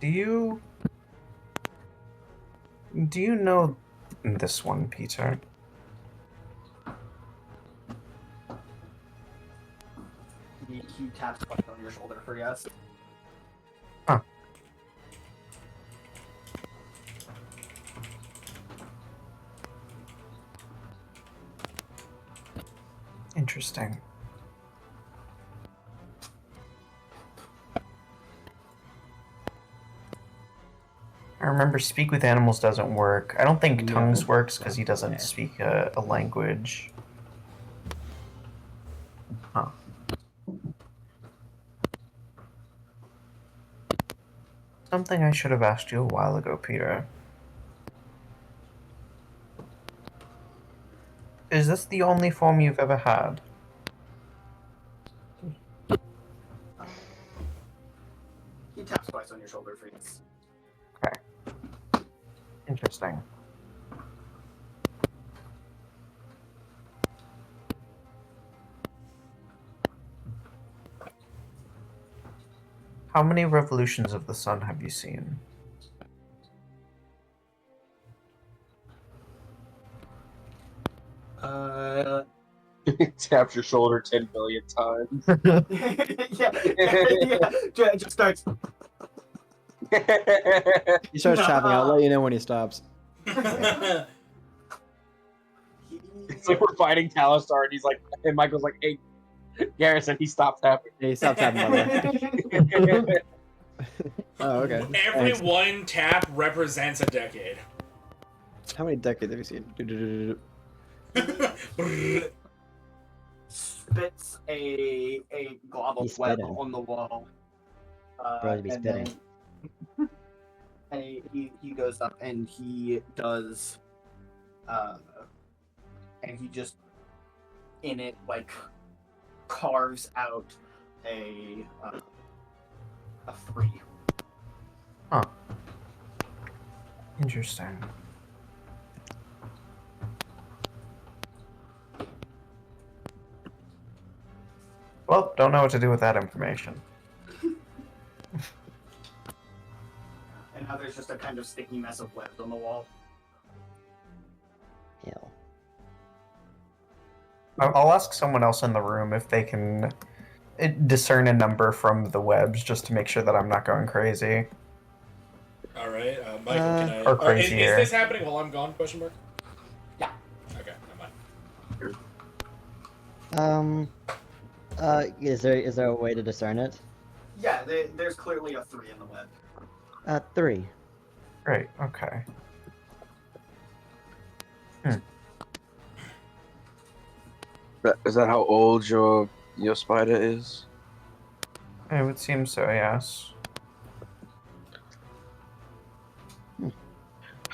Do you know this one, Peter? He taps on your shoulder for yes. Huh. Interesting. I remember speak with animals doesn't work. I don't think No. tongues works because he doesn't Okay. speak a language. Huh. Something I should have asked you a while ago, Peter. Is this the only form you've ever had? He taps twice on your shoulder for yes. Okay. Interesting. How many revolutions of the sun have you seen? Taps your shoulder 10 million times. yeah. Just starts. He starts tapping. I'll let you know when he stops. It's like we're fighting Talistar, and he's like, and Michael's like, "Hey, Garrison, he stopped tapping." Hey, stop tapping, by the way. Oh, okay. Every Thanks. one tap represents a decade. How many decades have you seen? Spits a glob He's of web spitting. on the wall. Bro, be And spitting. then and he goes up and he does and he just in it like carves out a 3. Huh. Interesting. Well, don't know what to do with that information. And now there's just a kind of sticky mess of webs on the wall. Hell. I'll ask someone else in the room if they can discern a number from the webs just to make sure that I'm not going crazy. All right, Michael, can I? Or Is crazier. this happening while I'm gone? Question mark. Yeah. Okay, never mind. Is there a way to discern it? Yeah, there's clearly a 3 in the web. 3. Great, okay. Is that how old your spider is? It would seem so, yes.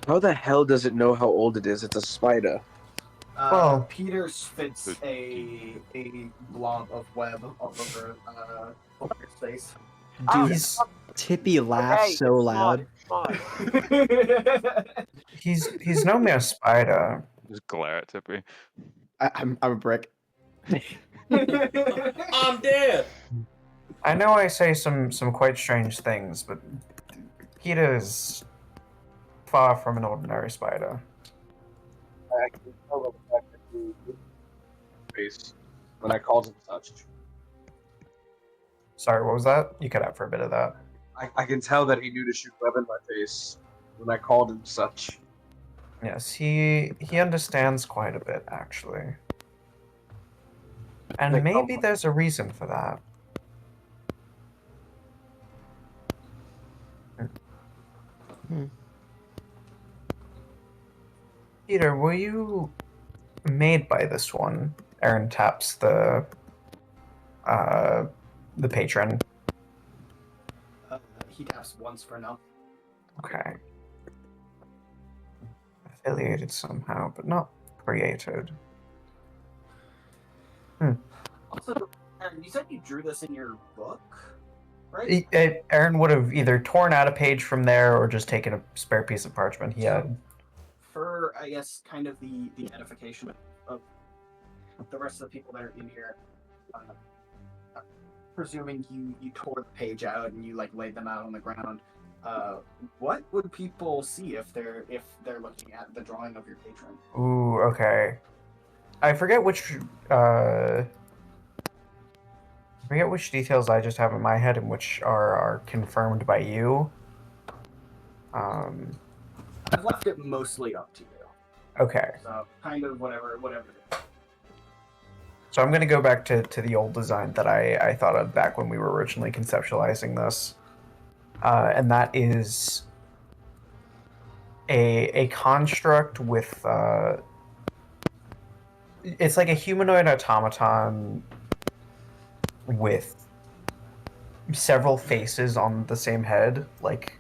How the hell does it know how old it is? It's a spider. Well- Peter spits a blob of web all over Falknir's face. Dude, Tippy laughs so loud. He's no mere spider. Just glare at Tippy. I'm a brick. I'm dead. I know I say some quite strange things, but Peter is far from an ordinary spider. I can tell the fact that he face when I called him such. Sorry, what was that? You cut out for a bit of that. I can tell that he knew to shoot web in my face when I called him such. Yes, he understands quite a bit, actually. And Like, maybe there's a reason for that. Peter, were you made by this one? Erin taps the patron. He taps once for no. Okay. Affiliated somehow, but not created. Also, Erin, you said you drew this in your book? right? Aaron would have either torn out a page from there or just taken a spare piece of parchment he had. For, I guess, kind of the edification of the rest of the people that are in here, presuming you tore the page out and you like laid them out on the ground, what would people see if they're looking at the drawing of your patron? Ooh, okay. I forget which details I just have in my head and which are confirmed by you. I've left it mostly up to you. Okay. So kind of whatever. So I'm going to go back to the old design that I thought of back when we were originally conceptualizing this. And that is a construct with... it's like a humanoid automaton with several faces on the same head. Like,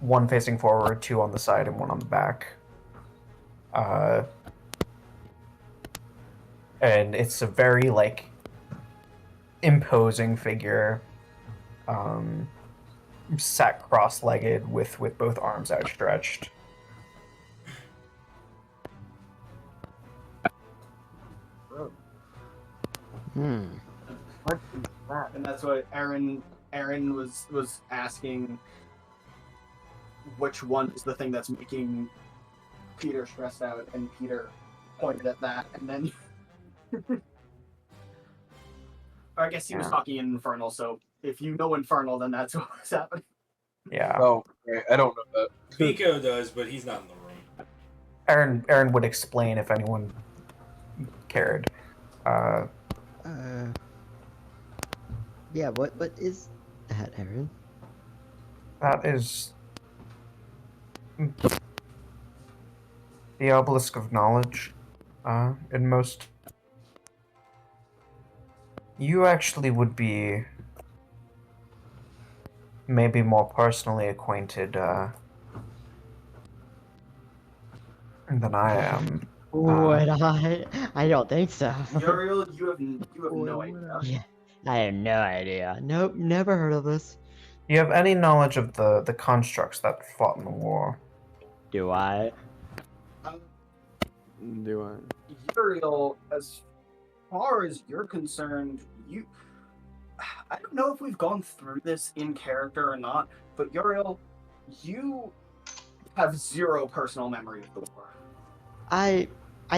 one facing forward, two on the side, and one on the back. And it's a very, like, imposing figure, sat cross-legged with both arms outstretched. What is that? And that's what Erin was asking. Which one is the thing that's making Peter stressed out? And Peter pointed at that, and then I guess he was talking in Infernal. So if you know Infernal, then that's what was happening. Yeah. Oh, okay. I don't know that. Vico does, but he's not in the room. Erin would explain if anyone cared. Yeah, what is that, Erin? That is the obelisk of knowledge. In most, you actually would be maybe more personally acquainted than I am. Would I don't think so. Uriel, you have no idea. Yeah, I have no idea. Nope, never heard of this. Do you have any knowledge of the constructs that fought in the war? Do I? Do I? Uriel, as far as you're concerned, I don't know if we've gone through this in character or not, but Uriel, you have zero personal memory of the war. I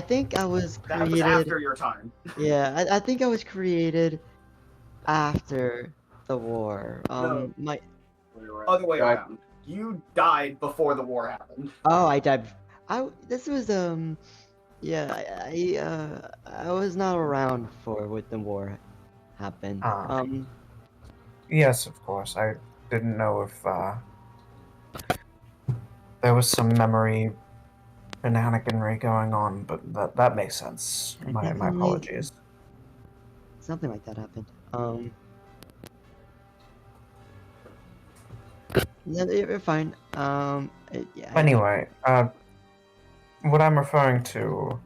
think I was created... That was after your time. Yeah, I think I was created after the war. No. My... Other way around. You died before the war happened. Oh, I died... This was, yeah, I was not around for when the war happened. Yes, of course. I didn't know if there was some memory shenaniganry going on, but that makes sense. My apologies. Something like that happened. No, you're fine. Yeah. Anyway, what I'm referring to,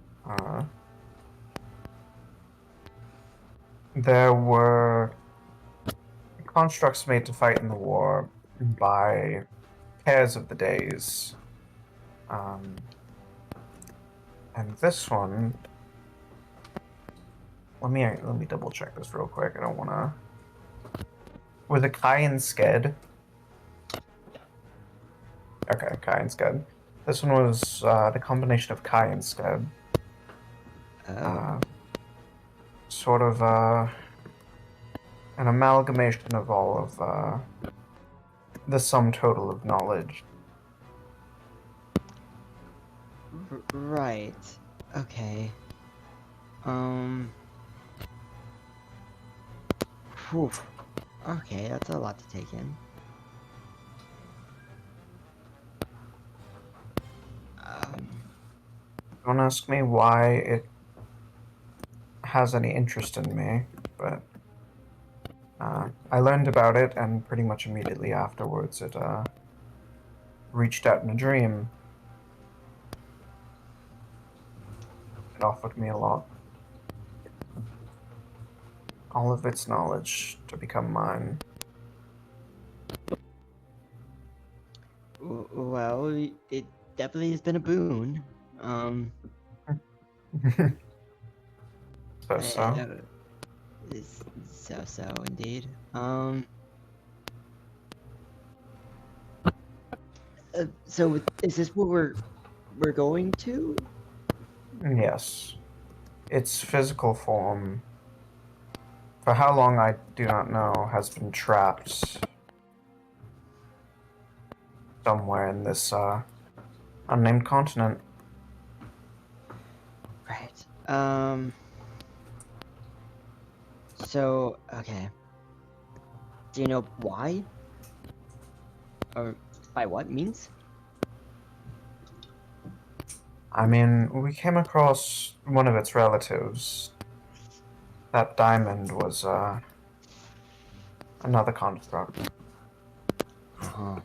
there were constructs made to fight in the war by pairs of the days. And this one, let me double check this real quick. I don't want to. Was it Kai and Sked? Okay, Kai and Sked. This one was the combination of Kai and Sked. Sort of an amalgamation of all of the sum total of knowledge. Right. Okay. Whew. Okay, that's a lot to take in. Don't ask me why it has any interest in me, but I learned about it, and pretty much immediately afterwards it reached out in a dream. It offered me a lot. All of its knowledge to become mine. Well, it definitely has been a boon. So. So indeed. So is this what we're going to? Yes. Its physical form, for how long I do not know, has been trapped somewhere in this unnamed continent. Right. So, okay. Do you know why? Or by what means? I mean, we came across one of its relatives. That diamond was another construct. Uh-huh.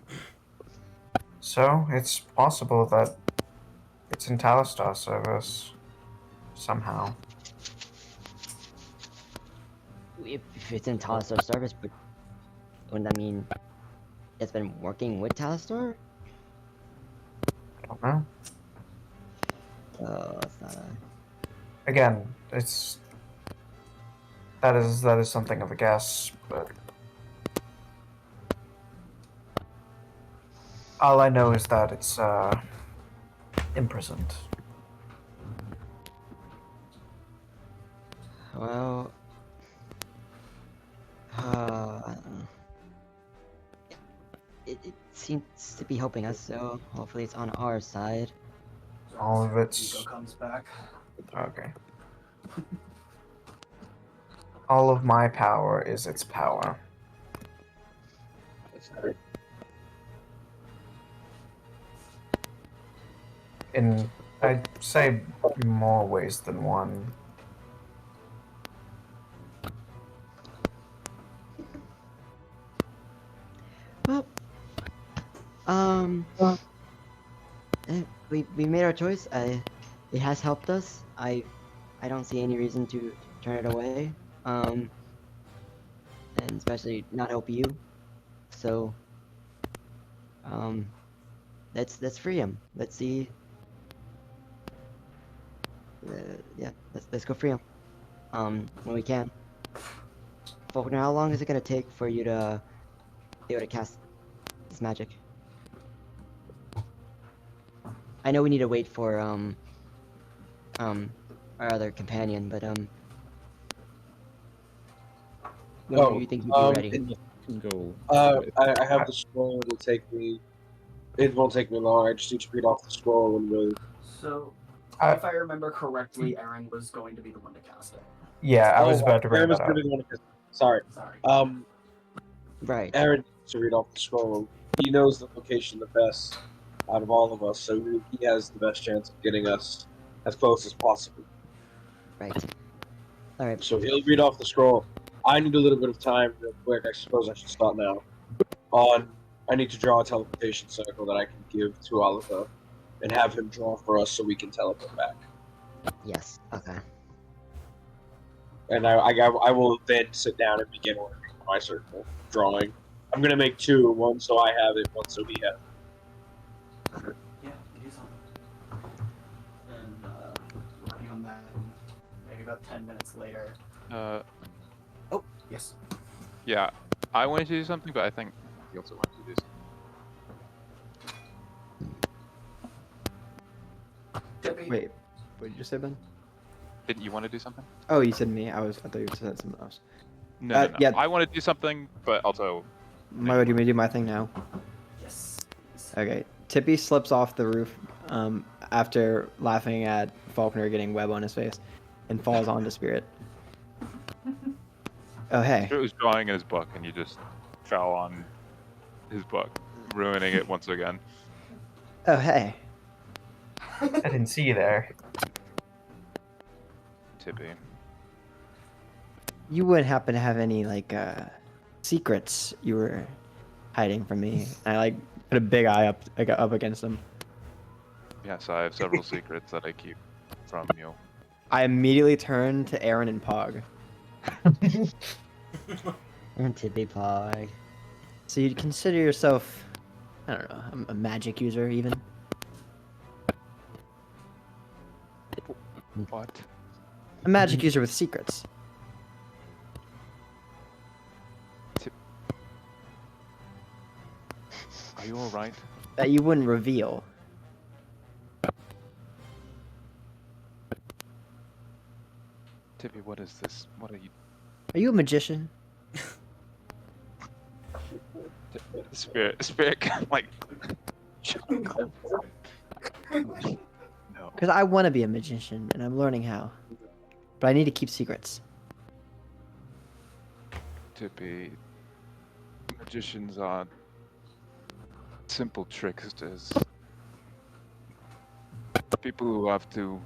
So, it's possible that it's in Talistar service somehow. If it's in Talistar service, but wouldn't that mean it's been working with Talistar? I don't know. It's not a... Again, that is something of a guess, but all I know is that it's imprisoned. Well... It seems to be helping us, so hopefully it's on our side. All of its... Vico comes back. Okay. All of my power is its power. In, I'd say, more ways than one. Well, we made our choice. It has helped us. I don't see any reason to turn it away. And especially not help you. So, let's free him. Let's see. Yeah, let's go free him. When we can. Falknir, how long is it gonna take for you to be able to cast this magic? I know we need to wait for our other companion, but when do you think you'll be ready? I have the scroll. It won't take me long. I just need to read off the scroll and move. So, if I remember correctly, Erin was going to be the one to cast it. Yeah, I was about to bring Aaron was that gonna up. be the one to cast it. Sorry. Right. Aaron needs to read off the scroll. He knows the location the best out of all of us, so he has the best chance of getting us as close as possible. Right. Alright. So he'll read off the scroll. I need a little bit of time real quick. I suppose I should start now. I need to draw a teleportation circle that I can give to Oliver and have him draw for us so we can teleport back. Yes. Okay. And I will then sit down and begin working on my circle drawing. I'm gonna make two, one so I have it, one so he has it. Yeah, do something. And working on that, maybe about 10 minutes later. Oh, yes. Yeah, I wanted to do something, but I think he also wanted to do something. Wait, what did you say, Ben? Didn't you want to do something? Oh, you said me. I thought you said something else. No. Yeah. I want to do something, but also. Do you want me to do my thing now? Yes. Okay. Tippy slips off the roof after laughing at Falknir getting web on his face and falls onto Spirit. Oh, hey. It was drawing in his book, and you just fell on his book, ruining it once again. Oh, hey. I didn't see you there. Tippy. You wouldn't happen to have any, secrets you were hiding from me? And I, put a big eye up against him. Yes, I have several secrets that I keep from you. I immediately turn to Erin and Pog. And Tippy Pog. So you'd consider yourself, I don't know, a magic user even? What? A magic user with secrets. Are you alright? That you wouldn't reveal. Tippy, what is this? What are you... Are you a magician? Spirit, like... No. Because I want to be a magician, and I'm learning how. But I need to keep secrets. Tippy, magicians are simple tricksters. People who have to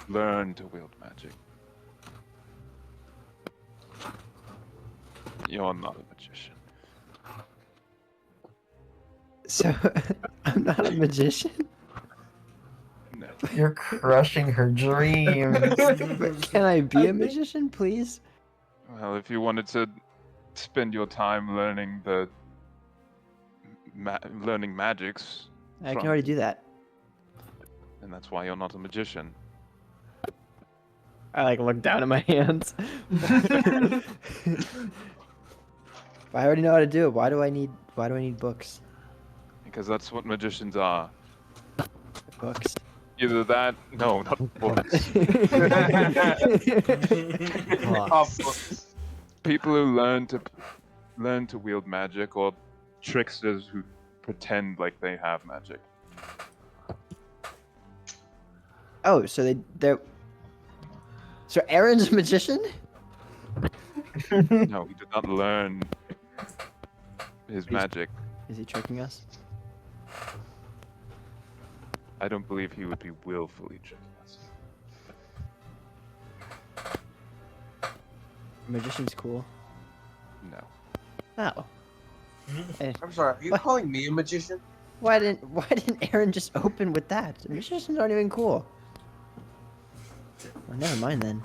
learn to wield magic. You're not a magician. So, I'm not a magician? No. You're crushing her dreams. Can I be a magician, please? Well, if you wanted to spend your time learning the learning magics, I can already do that. and that's why you're not a magician. I look down at my hands. If I already know how to do it, why do I need books? Because that's what magicians are. Books. Either that, no, not books. People who learn to wield magic, or tricksters who pretend like they have magic. Oh, so they're. So Erin's a magician? No, he did not learn his magic. Is he tricking us? I don't believe he would be willfully tricking us. Magician's cool. No. Oh. I'm sorry, are you calling me a magician? Why didn't Erin just open with that? Magicians aren't even cool. Well, never mind then.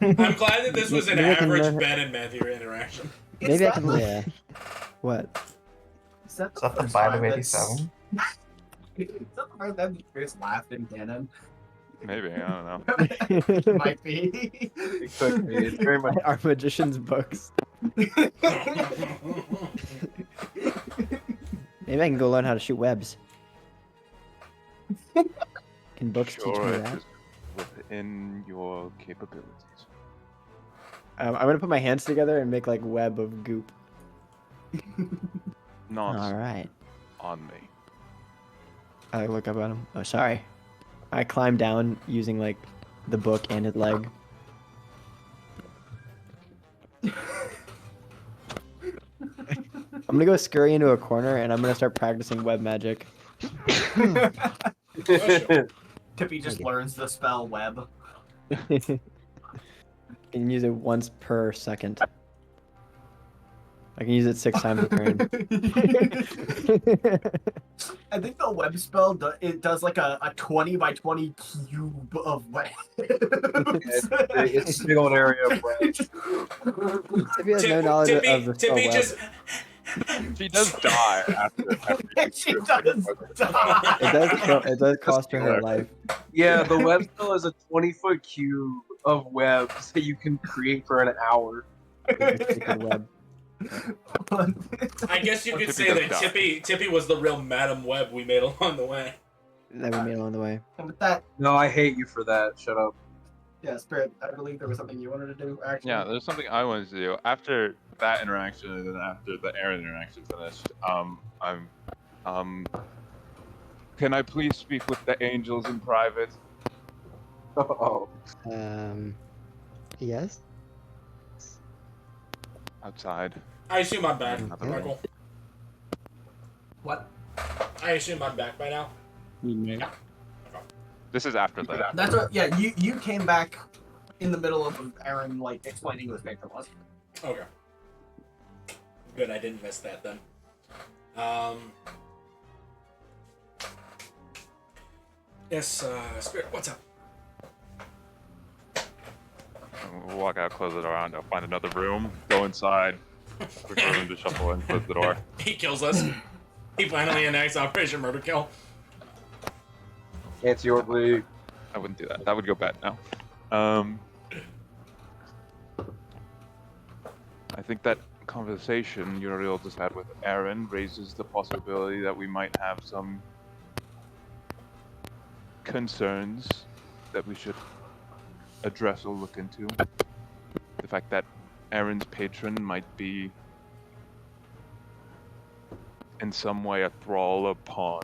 I'm glad that this was an Maybe I can average learn- Ben and Matthew interaction. Maybe I can. Yeah. What? Is that Is that the first bite time of that's- 87? Is that the first time Chris laughed in canon? Maybe, I don't know. It might be. It could be. It's very much. Our magician's books. Maybe I can go learn how to shoot webs. Can books teach me Sure, it that? is within your capabilities. I'm gonna put my hands together and make web of goop. Not All right. on me. I look up at him. Oh, sorry. I climb down using the book and his leg. I'm gonna go scurry into a corner and I'm gonna start practicing web magic. Tippy just learns the spell web. Can use it once per second. I can use it 6 times a turn. I think the web spell it does a 20 by 20 cube of web. It's a big old area of web. Tippy has no knowledge of the spell Tippy web. just. She does die after She does die. It does cost her her life. Yeah, the web spell is a 20-foot cube of webs that you can create for an hour. Web. I guess you could Tippy say does that die. Tippy was the real Madam Web we made along the way. That we made along the way. And with that, No, I hate you for that. Shut up. yeah, Spirit, I believe there was something you wanted to do, actually. Yeah, there's something I wanted to do after that interaction, and then after the Erin interaction finished. Can I please speak with the angels in private? Oh. Yes? Outside. I assume I'm back, Okay. Michael. What? I assume I'm back by now. Yeah. This is after that. That's what, yeah, you came back in the middle of Erin, explaining who the victim was. Okay. Good, I didn't miss that then. Yes, Spirit, what's up? We'll walk out, close it around, I'll find another room, go inside, Quickly learn to shuffle and close the door. He kills us. He finally enacts Operation Murder Kill. It's your league. I wouldn't do that. That would go bad now. I think that conversation Uriel just had with Erin raises the possibility that we might have some concerns that we should address or look into. The fact that Erin's patron might be in some way a thrall, a pawn,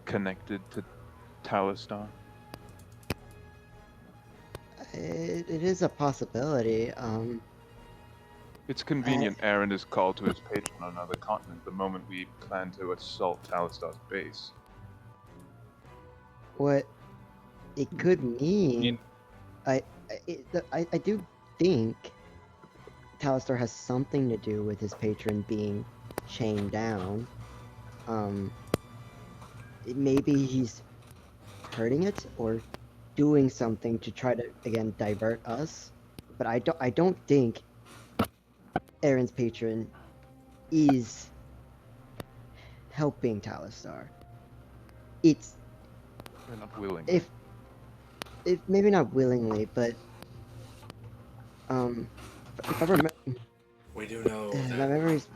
connected to Talistar. It is a possibility. It's convenient Erin is called to his patron on another continent the moment we plan to assault Talistar's base. What it could mean, I do think Talistar has something to do with his patron being chained down. Maybe he's hurting it or doing something to try to again divert us. But I don't think Erin's patron is helping Talistar. It's We're not willing. if maybe not willingly, but if I remember, We do know my that. memory's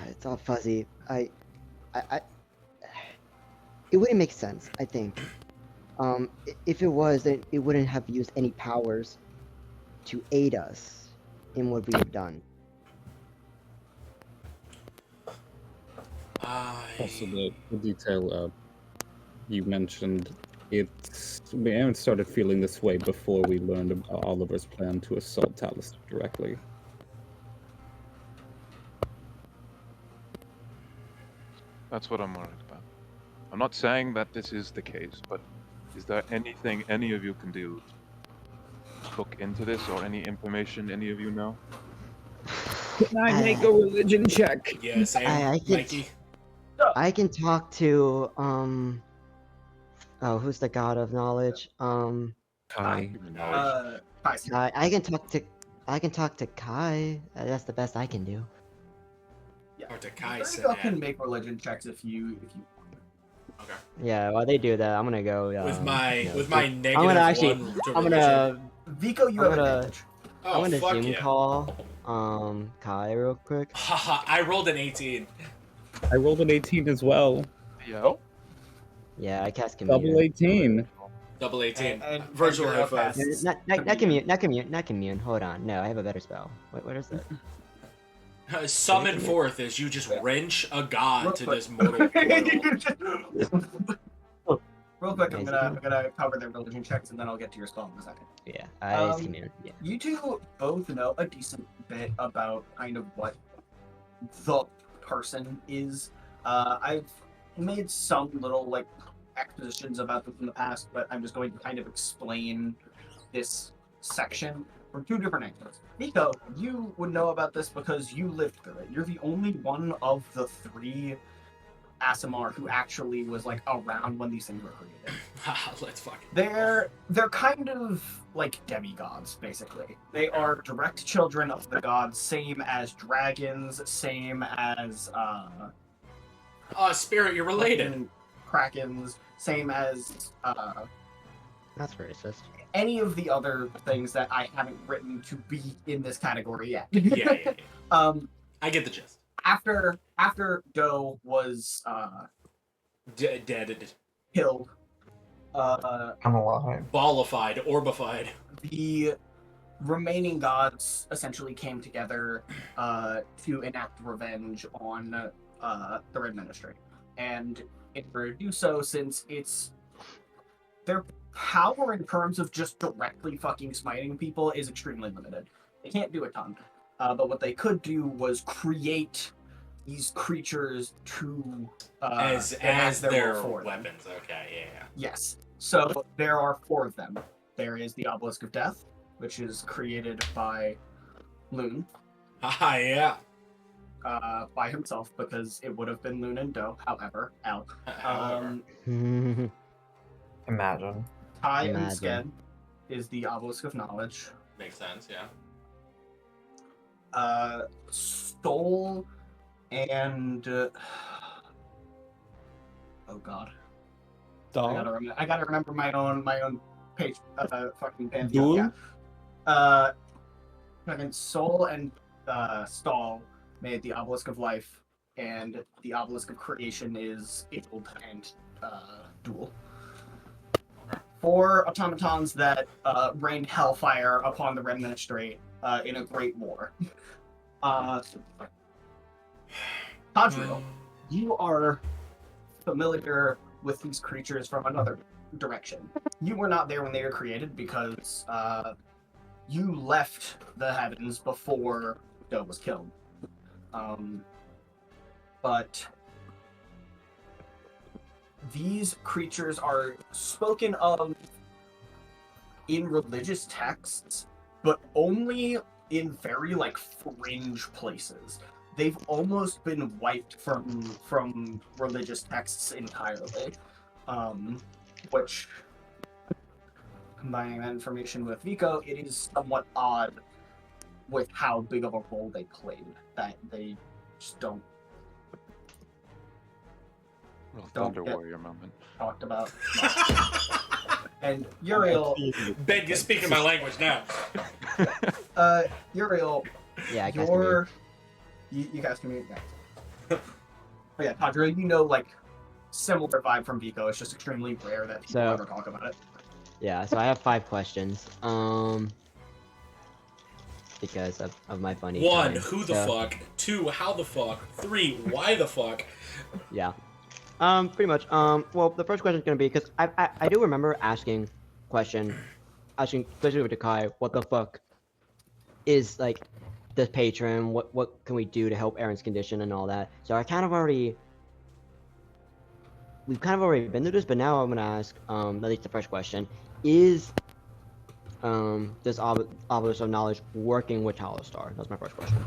it's all fuzzy. I it wouldn't make sense. I think. If it was, then it wouldn't have used any powers to aid us in what we have done. Also, the detail you mentioned, we haven't started feeling this way before we learned about Oliver's plan to assault Talistar directly. That's what I'm worried about. I'm not saying that this is the case, but is there anything any of you can do? Look into this, or any information any of you know? Can I make a religion check? Yeah, same. Mikey. I can talk to oh, who's the god of knowledge? Kai. I can talk to Kai. That's the best I can do. Or to Kai Y'all can make religion checks if you. Okay. Yeah, while they do that, I'm gonna go With my negative I'm gonna actually. one to I'm gonna. Vico, you I'm have gonna. advantage. Oh, I'm gonna fuck Zoom yeah. call Kai real quick. Haha, I rolled an 18. I rolled an 18 as well. Yo. Yeah, I cast commune. Double 18. Double 18. And Virtual Uriel high five. casts Not commune. Hold on. No, I have a better spell. What is that? Summon forth as you just wrench a god to this mortal portal. Real quick, I'm gonna cover their religion checks and then I'll get to your spell in a second. Yeah, I commune. Yeah. You two both know a decent bit about kind of what the person is. I've made some little like expositions about this in the past, but I'm just going to kind of explain this section from two different angles. Vico, you would know about this because you lived through it. You're the only one of the three Asimar who actually was like around when these things were created. Let's fucking. They're kind of like demigods, basically. They are direct children of the gods, same as dragons, same as Spirit, you're related. Krakens, same as That's racist. any of the other things that I haven't written to be in this category yet. Yeah. I get the gist. After Doe was Dead. killed, I'm alive. Ballified, orbified. the remaining gods essentially came together to enact revenge on the Red Ministry. And in order to do so, since it's their power in terms of just directly fucking smiting people is extremely limited. They can't do a ton. But what they could do was create these creatures to as their weapons. Okay, yeah. Yes. So there are four of them. There is the Obelisk of Death, which is created by Loon. Yeah. By himself, because it would have been Loon and Doe. However, L. Imagine. Tai and Sked is the Obelisk of Knowledge. Makes sense, yeah. Soul and oh god, I gotta remember my own page. Fucking pantheon. Duel? Yeah. Fucking Soul and Stall made the Obelisk of Life, and the Obelisk of Creation is Abled and Duel. 4 automatons that rained hellfire upon the Red Ministry in a great war. Tadriel, you are familiar with these creatures from another direction. You were not there when they were created because you left the heavens before Doe was killed. But these creatures are spoken of in religious texts, but only in very fringe places. They've almost been wiped from religious texts entirely, which, combining that information with Vico, it is somewhat odd with how big of a role they played that they just don't Thunder Warrior moment. Talked about. And Uriel, Ben, you're speaking my language now. Uriel, Yeah, I guess. you guys can mute. Oh yeah, Tadriel, similar vibe from Vico. It's just extremely rare that people ever talk about it. Yeah, so I have 5 questions. Because of my funny. 1, time. who the fuck? 2, how the fuck? 3, why the fuck? Yeah. Pretty much. Well, the first question is gonna be because I do remember asking especially with Kai, what the fuck is the patron? What can we do to help Erin's condition and all that? So we've kind of already been through this, but now I'm gonna ask at least the first question: is this Obelisk of Knowledge working with Talastar? That's my first question.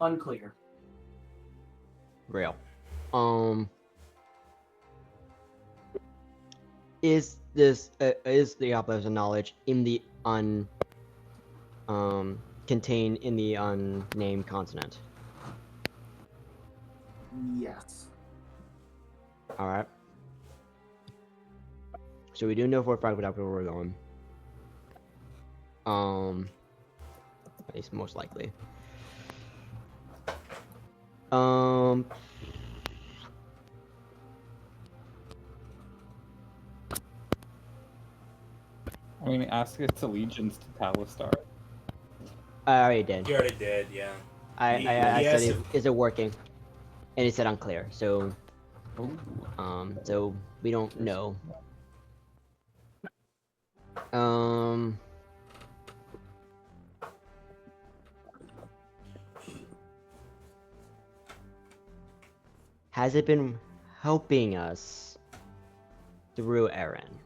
Unclear. Real. Is the Obelisk of Knowledge in the contained in the unnamed continent? Yes. All right. So we do know for a fact where we're going. At least most likely. I mean, ask its allegiance to Talastar. I already did. You already did, yeah. I said, is it working? And it said unclear. So, so we don't know. Has it been helping us through Erin?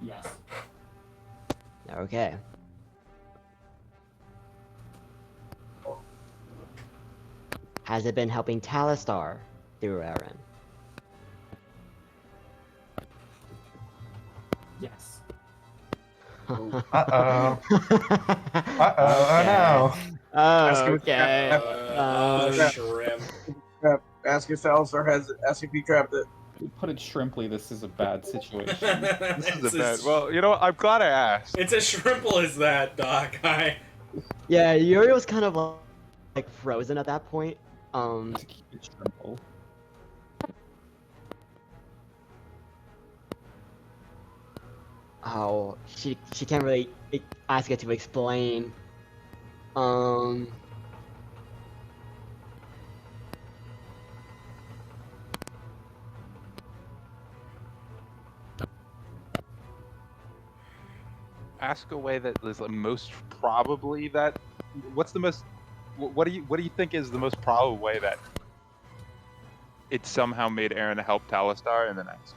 Yes. Okay. Has it been helping Talastar through Erin? Yes. Uh-oh. Uh-oh, no. Okay. Shrimp. Ask yourselves, or has SCP trapped it? To put it shrimply, this is a bad situation. This is a bad. Well, you know what? I'm glad I asked. It's as shrimple as that, Doc. Yeah, Uriel's kind of frozen at that point. To keep it shrimple. Oh, she can't really ask it to explain. Ask a way that is most probably that. What's the most? What do you think is the most probable way that it somehow made Erin help Talastar, and then ask.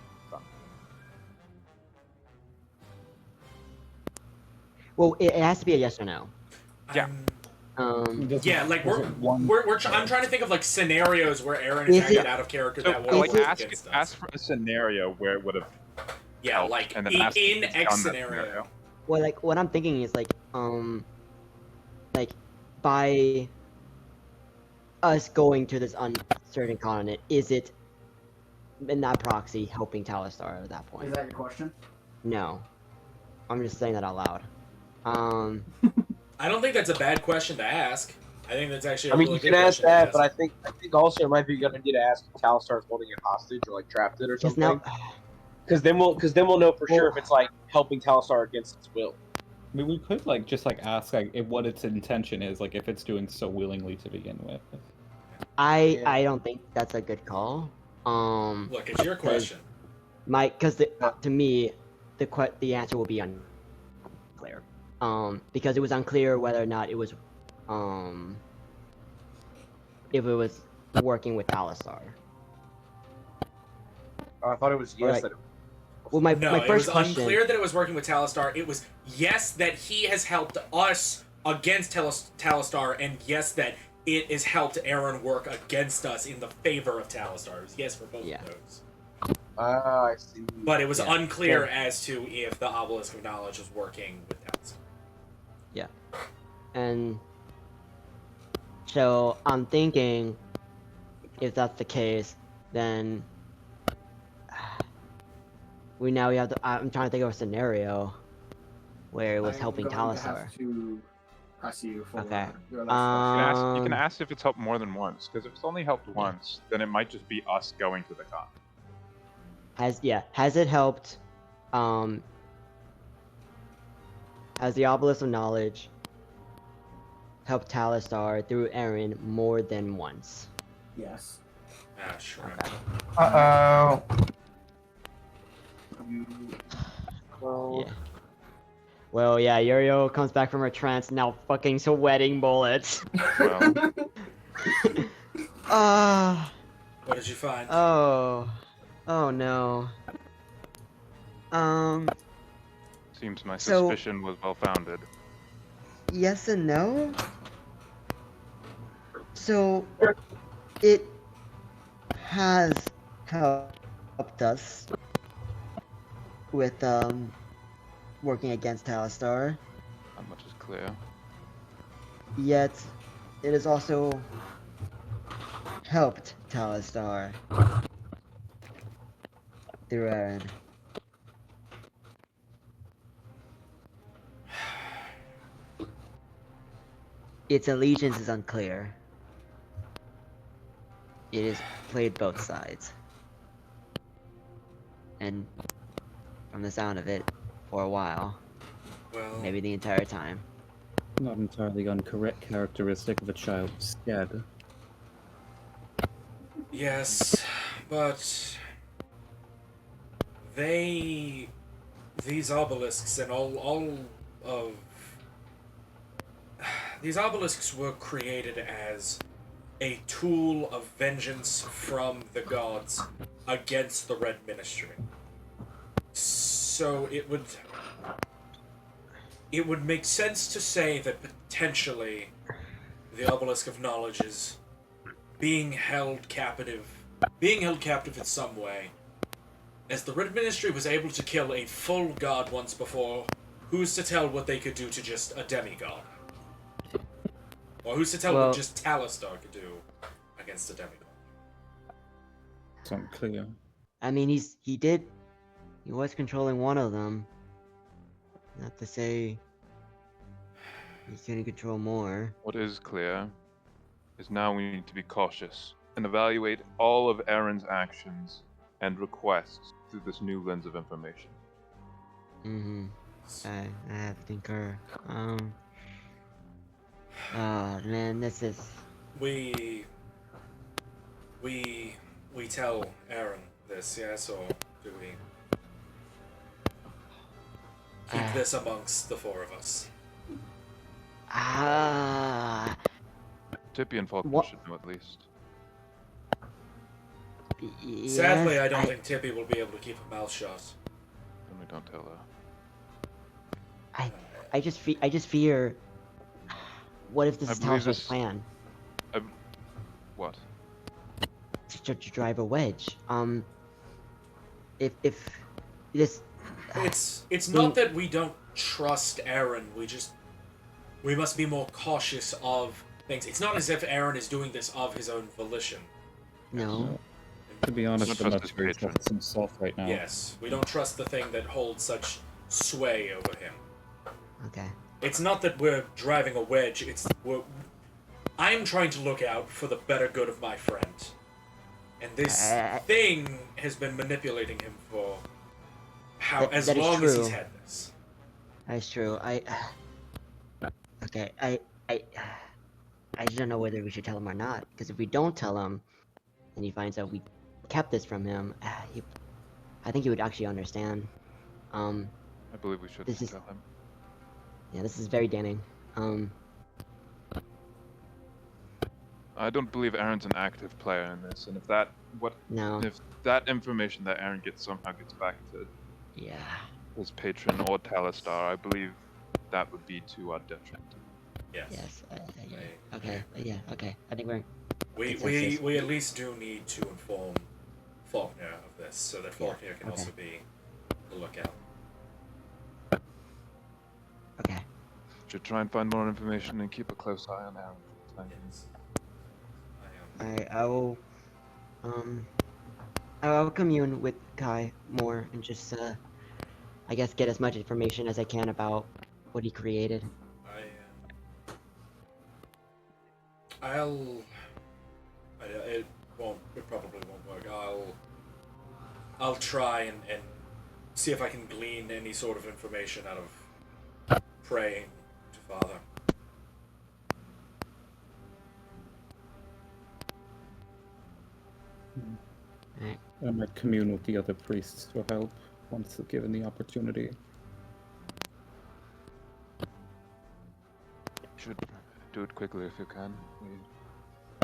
Well, it has to be a yes or no. Yeah. Yeah, I'm trying to think of scenarios where Erin is acting out of character that will ask for a scenario where it would have Yeah, helped, like and then in ask if it's X done that scenario. Well, like what I'm thinking is like by us going to this uncertain continent, is it in that proxy helping Talistar at that point? Is that your question? No, I'm just saying that out loud. I don't think that's a bad question to ask. I think that's actually. I mean, you really can good ask question to that, ask. but I think also it might be a good idea to ask if Talistar's holding it hostage or like trapped it or Because something. now, Because then we'll know for sure if it's like helping Talistar against its will. I mean, we could like just like ask like what its intention is, like if it's doing so willingly to begin with. I don't think that's a good call. Look, it's your question. To me, the answer will be unclear. Because it was unclear whether or not it was if it was working with Talistar. I thought it was yes Right. that. Well, my No, first it was question. unclear that it was working with Talistar. It was yes that he has helped us against Talistar, and yes that it has helped Erin work against us in the favor of Talistar. It was yes for both of those. Ah, I see. But it was unclear as to if the Obelisk of Knowledge was working with Talistar. Yeah. And so I'm thinking, if that's the case, then we have to. I'm trying to think of a scenario where it was helping I'm going to Talistar. have to press you for Okay. your last question. You can ask if it's helped more than once, because if it's only helped once, then it might just be us going to the con. Has it helped? Has the Obelisk of Knowledge helped Talistar through Erin more than once? Yes. Ah, sure. Okay. Uh-oh. Yeah. Well, yeah, Uriel comes back from her trance, now fucking sweating bullets. Well, What did you find? Oh no. seems my So- suspicion was well founded. Yes and no. So, it has helped us with working against Talistar. How much is clear? Yet, it has also helped Talistar through Erin. Its allegiance is unclear. It has played both sides. And from the sound of it, for a while. Well, Maybe the entire time. Not entirely incorrect characteristic of a child scared. yes, but these obelisks and all of these obelisks were created as a tool of vengeance from the gods against the Red Ministry. So it would make sense to say that potentially the Obelisk of Knowledge is being held captive in some way. As the Red Ministry was able to kill a full god once before, who's to tell what they could do to just a demigod? Or who's to tell what just Talistar could do against a demigod? It's unclear. I mean, he was controlling one of them. Not to say he's gonna control more. What is clear is now we need to be cautious and evaluate all of Erin's actions and requests through this new lens of information. Mm-hmm. I have to concur. Oh man, this is. We tell Erin this, yes, or do we keep this amongst the four of us? Tippy and Falknir should know at least. Yes, Sadly, I don't think Tippy will be able to keep her mouth shut. Then we don't tell her. I just fear. What if this I is believe Talistar's this- plan? What? To drive a wedge. If this It's not that we don't trust Erin. We must be more cautious of things. It's not as if Erin is doing this of his own volition. No. To be honest, Don't I'm trust not his sure he's patron. got some salt right now. Yes, we don't trust the thing that holds such sway over him. Okay. It's not that we're driving a wedge. I'm trying to look out for the better good of my friend, and this thing has been manipulating him for as that is long as true. he's had this. That's true. Okay. I just don't know whether we should tell him or not. Because if we don't tell him, and he finds out we kept this from him, I think he would actually understand. I believe we should This is- tell him. Yeah, this is very damning. I don't believe Erin's an active player in this, and if that information that Erin gets somehow gets back to his patron or Talistar, I believe that would be to our detriment. Yes. Okay. Yeah. Okay. I think we're. We at least do need to inform Falknir of this, so that Falknir can also be on the lookout. Okay. Should try and find more information and keep a close eye on Erin. Yes. I will commune with Kai more and just, I guess, get as much information as I can about what he created. It probably won't work. I'll try and see if I can glean any sort of information out of praying to Father. I might commune with the other priests for help once given the opportunity. Should do it quickly if you can. We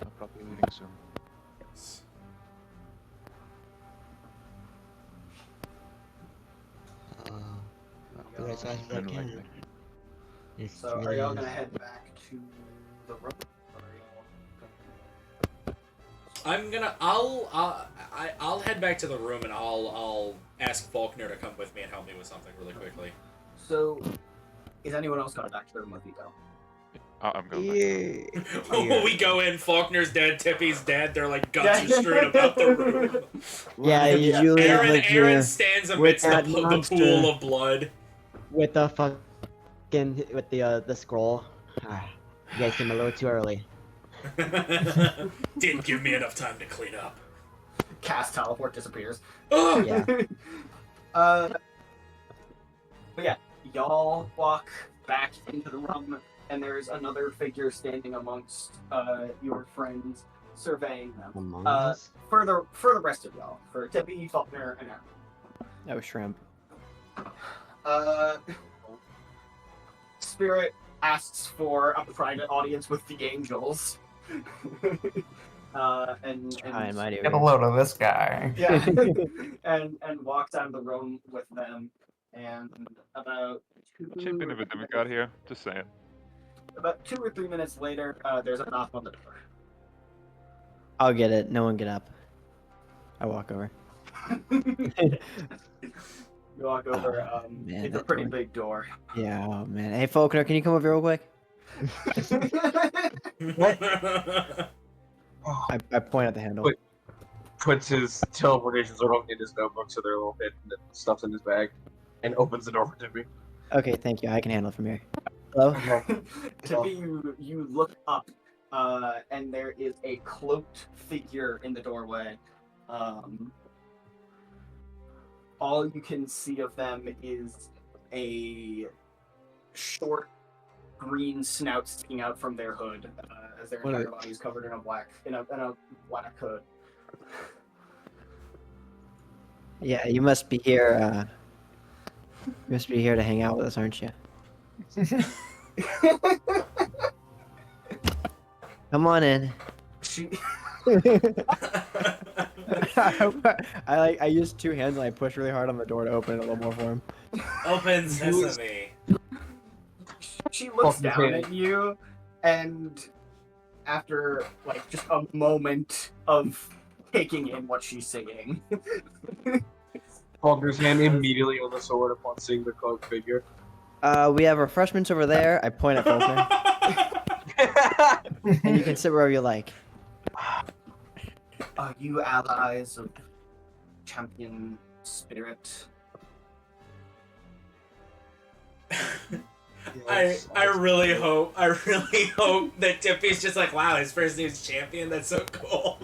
are probably leaving soon. Yes. Do as fast as I can. So are y'all gonna head back to the room? I'll head back to the room and I'll ask Falknir to come with me and help me with something really quickly. So, is anyone else going back to the room with Vico? I'm going back. We go in, Falkner's dead, Tippy's dead, they're like guts are strewn about the room. Erin stands amidst the pool of blood. With the the scroll. You guys came a little too early. Didn't give me enough time to clean up. Cast teleport disappears. Oh! Yeah. But yeah, y'all walk back into the room, and there's another figure standing amongst your friends, surveying them. Among us? For the rest of y'all, for Tippy, Falknir, and Erin. That was shrimp. Spirit asks for a private audience with the angels. And get a load of this guy. Yeah, and walks out of the room with them. And about champion of a demigod here. Just saying. About 2 or 3 minutes later, there's a knock on the door. I'll get it. No one get up. I walk over. You walk over. Man, it's a pretty big door. Yeah, oh man. Hey, Falkner, can you come over real quick? I point at the handle. Puts his teleportation sword in his notebook so they're a little bit and stuffs in his bag, and opens the door for Tippy. Okay, thank you. I can handle it from here. Hello? Tippy, you look up, and there is a cloaked figure in the doorway. All you can see of them is a short green snout sticking out from their hood, as their entire body is covered in a black hood. Yeah, you must be here. You must be here to hang out with us, aren't you? Come on in. I use 2 hands and I push really hard on the door to open it a little more for him. Open sesame. She looks down at you, and after like just a moment of taking in what she's saying, Falkner's hand immediately on the sword upon seeing the cloaked figure. We have refreshments over there. I point at Falkner. And you can sit wherever you like. Are you allies of Champion Spirit? Yes, I really hope that Tippy's just like, wow, his first name's Champion. That's so cool.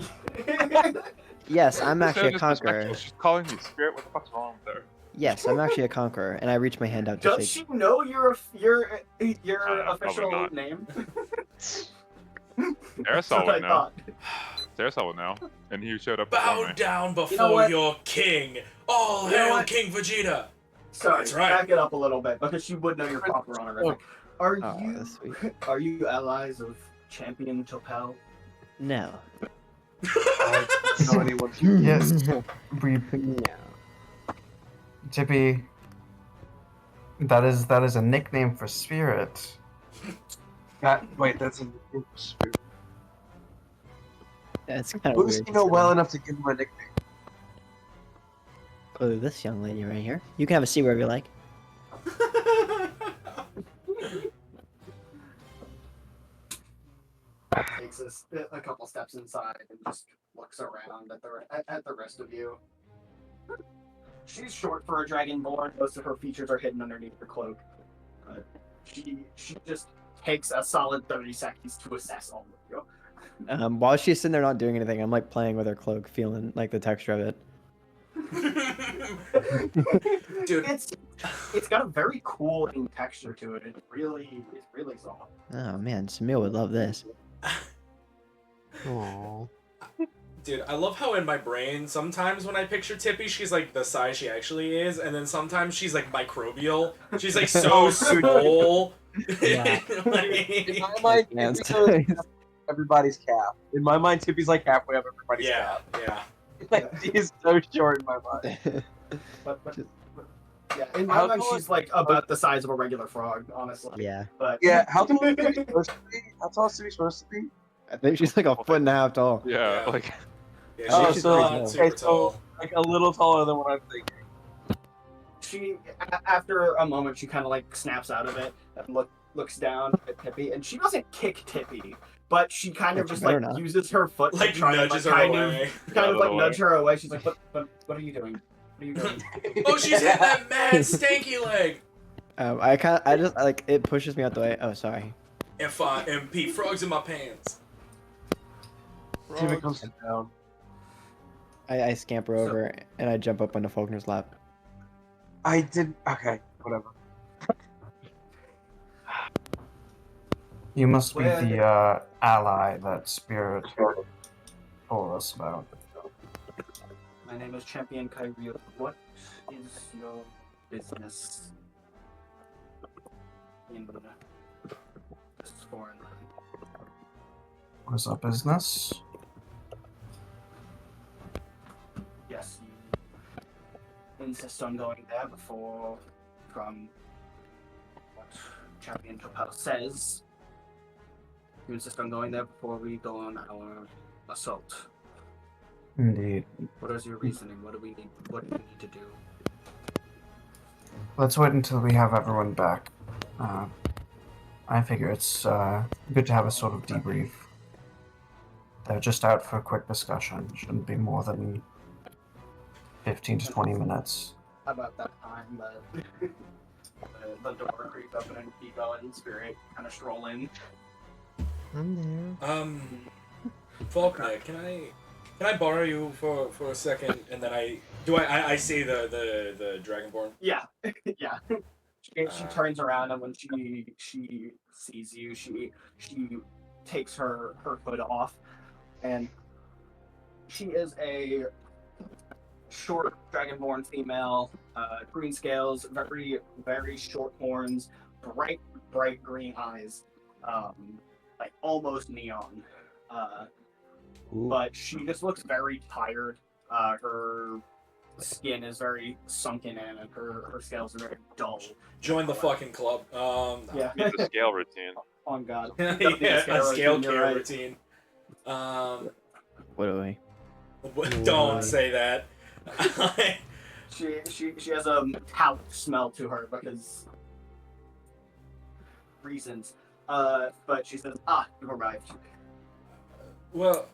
Yes, I'm actually a So conqueror. disrespectful. She's calling me spirit. What the fuck's wrong with her? Yes, I'm actually a conqueror, and I reach my hand out to Does shake. she know your Probably official not. name? Aerosol would know. thought. Aerosol would know. And he showed up Bow before me. down before know what? your king. All You know hail what? King Vegeta. Sorry, That's right. back it up a little bit because she would know your proper honorific. Are Oh, you that's sweet. are you allies of Champion Topel? No. I don't know anyone. Yes. We, No. Tippy. That is a nickname for spirit. Wait, that's a spirit. That's kind of Who weird. does he to know say. well enough to give him a nickname? Oh, this young lady right here. You can have a seat wherever you like. Takes a couple steps inside and just looks around at the rest of you. She's short for a dragonborn. Most of her features are hidden underneath her cloak. But she just takes a solid 30 seconds to assess all of you. While she's sitting there not doing anything, I'm like playing with her cloak, feeling like the texture of it. Dude, It's got a very cooling texture to it. It's really soft. Oh man, Samir would love this. Aww. dude, I love how in my brain, sometimes when I picture Tippy, she's like the size she actually is, and then sometimes she's like microbial. She's like so small. Yeah. In my mind, Yeah, Tippy's like everybody's calf. In my mind, Tippy's like halfway up everybody's yeah, calf. yeah. Like, he is so short in my mind. But yeah, in my How mind, tall she's like about the size of a regular frog, honestly. Yeah. But Yeah, how tall is Tippy supposed to be? How tall is Tippy supposed to be? I think she's like a foot and a half tall. Yeah, Yeah. like Yeah, Oh, she's so, not super okay, so tall. like a little taller than what I'm thinking. after a moment, she kind of like snaps out of it and looks down at Tippy, and she doesn't kick Tippy, but she kind of But you just better like not. uses her foot Like to try and nudges like, her kind away. of Out of the way. nudge her away. She's like, but what are you doing? What are you doing? Oh, she's hitting that mad stanky leg. I just like it pushes me out the way. Oh, sorry. F-I-M-P, frogs in my pants. Tippy comes down. I scamper So- over and I jump up onto Falkner's lap. I did. Okay, whatever. You must be Where- the ally that spirit told us about. My name is Champion Kyriel. What is your business in this foreign land? What is our business? Yes, you insist on going there before, from what Champion Topel says, you insist on going there before we go on our assault. Indeed. What is your reasoning? What do we need? What do we need to do? Let's wait until we have everyone back. I figure it's good to have a sort of debrief. They're just out for a quick discussion. Shouldn't be more than 15 to 20 minutes. About that time, the door creaks open and Vico and Spirit kind of stroll in. I'm there. Falkner, can I borrow you for a second, and then I see the Dragonborn? Yeah, yeah. She turns around, and when she sees you, she takes her hood off, and she is a short dragonborn female, green scales, very very short horns, bright green eyes, like almost neon. But she just looks very tired. Her skin is very sunken in, and her scales are very dull. Join the fucking club. Yeah. meet the scale routine. On God. Yeah, a scale routine, you're care right. routine. What do I? Don't say that. She has a talc smell to her because reasons. But she says, you've arrived. Well,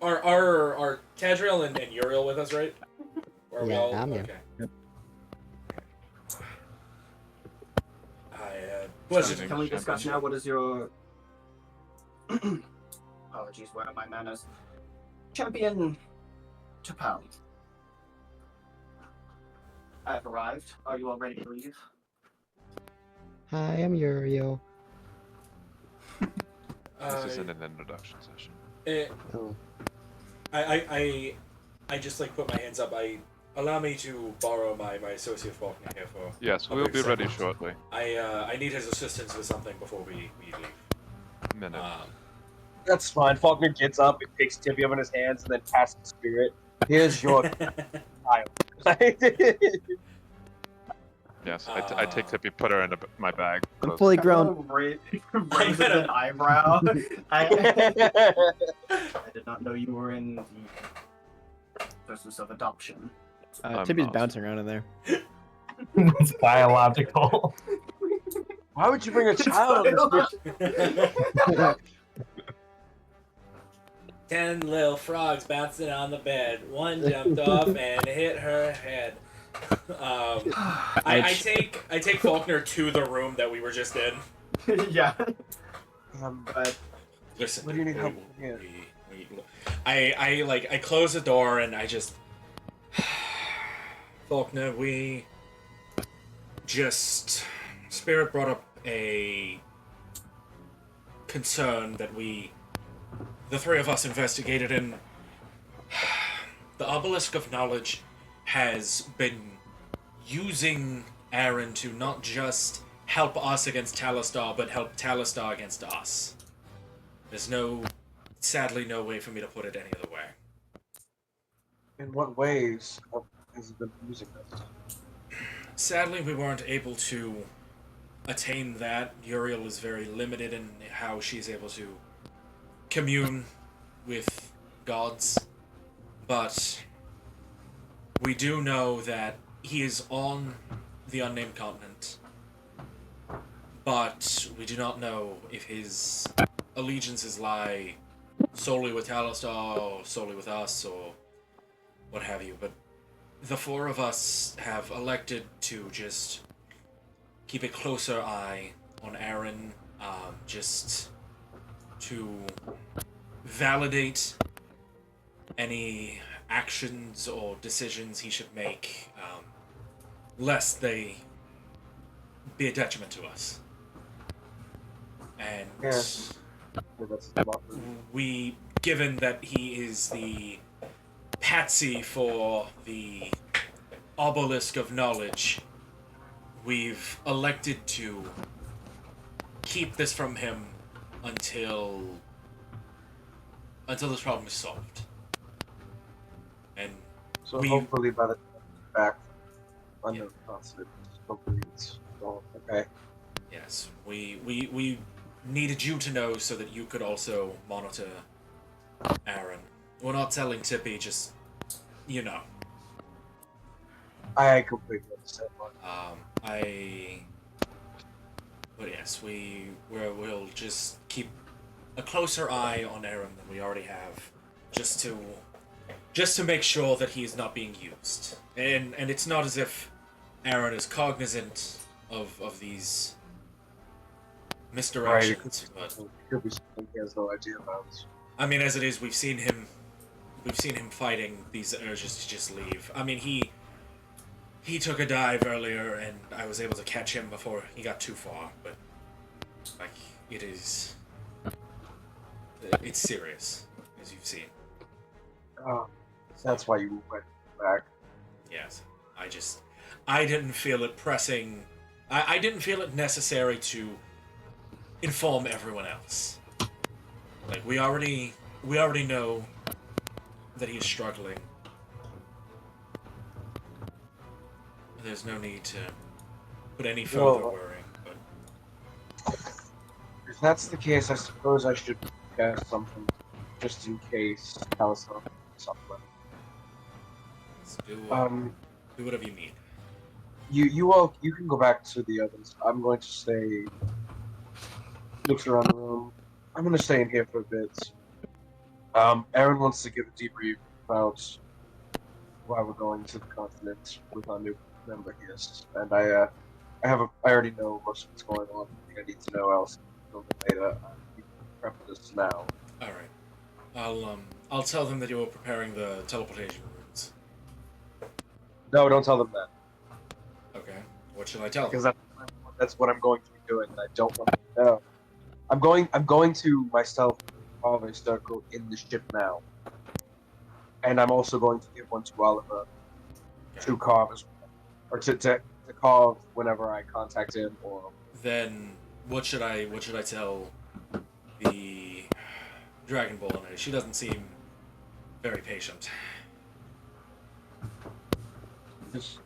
are Tadriel and Uriel with us, right? Or are we Yeah, all I'm here. okay? Pleasure. Can we discuss now? What is your apologies? Where are my manners? Champion T'Pau. I have arrived. Are you all ready to leave? Hi, I'm Uriel. This isn't an introduction session. Oh. I just like put my hands up. Allow me to borrow my associate Falknir here for. Yes, we'll be ready shortly. I need his assistance with something before we leave. Minute. That's fine. Falknir gets up and takes Tippy up in his hands and then casts the spirit. Here's your child. Yes, I take Tippy, put her in my bag. I'm fully grown. Raises an eyebrow. I did not know you were in the process of adoption. Tippy's bouncing around in there. It's biological. Why would you bring a child on this mission? 10 little frogs bouncing on the bed. One jumped off and hit her head. I take Falknir to the room that we were just in. Yeah. But Listen, what do you need help with? I close the door and I just Falknir, Spirit brought up a concern that the three of us investigated, and the Obelisk of Knowledge has been using Erin to not just help us against Talistar, but help Talistar against us. There's sadly no way for me to put it any other way. In what ways has it been using us? Sadly, we weren't able to attain that. Uriel is very limited in how she's able to commune with gods, but we do know that he is on the unnamed continent, but we do not know if his allegiances lie solely with Talistar or solely with us or what have you, but the four of us have elected to just keep a closer eye on Erin, just to validate any actions or decisions he should make, lest they be a detriment to us. And Yes. given that he is the patsy for the Obelisk of Knowledge, we've elected to keep this from him until this problem is solved. And So hopefully by the time we're back from the concert, hopefully it's all okay. Yes, we needed you to know so that you could also monitor Erin. We're not telling Tippy, just, you know. I completely understand. But yes, we'll just keep a closer eye on Erin than we already have, just to make sure that he's not being used. And it's not as if Erin is cognizant of these misdirections, but could be something he has no idea about. I mean, as it is, we've seen him fighting these urges to just leave. I mean, he took a dive earlier, and I was able to catch him before he got too far. But like, it's serious, as you've seen. Oh, that's why you went back. Yes, I didn't feel it pressing. I didn't feel it necessary to inform everyone else. Like, we already know that he's struggling. There's no need to put any further worrying. But if that's the case, I suppose I should cast something just in case. Tell us something. do Do whatever you need. You all can go back to the others. I'm going to stay. Looks around the room. I'm going to stay in here for a bit. Erin wants to give a debrief about why we're going to the continent with our new member here, and I already know most of what's going on. I need to know else a little bit later. You can prep this now. All right. I'll tell them that you were preparing the teleportation routes. No, don't tell them that. Okay. What should I tell them? Because that's what I'm going to be doing. I don't want to know. I'm going to myself carve a circle in the ship now, and I'm also going to give one to Oliver to carve as well, or to carve whenever I contact him. Or then what should I tell the Dragon Ball? She doesn't seem very patient. just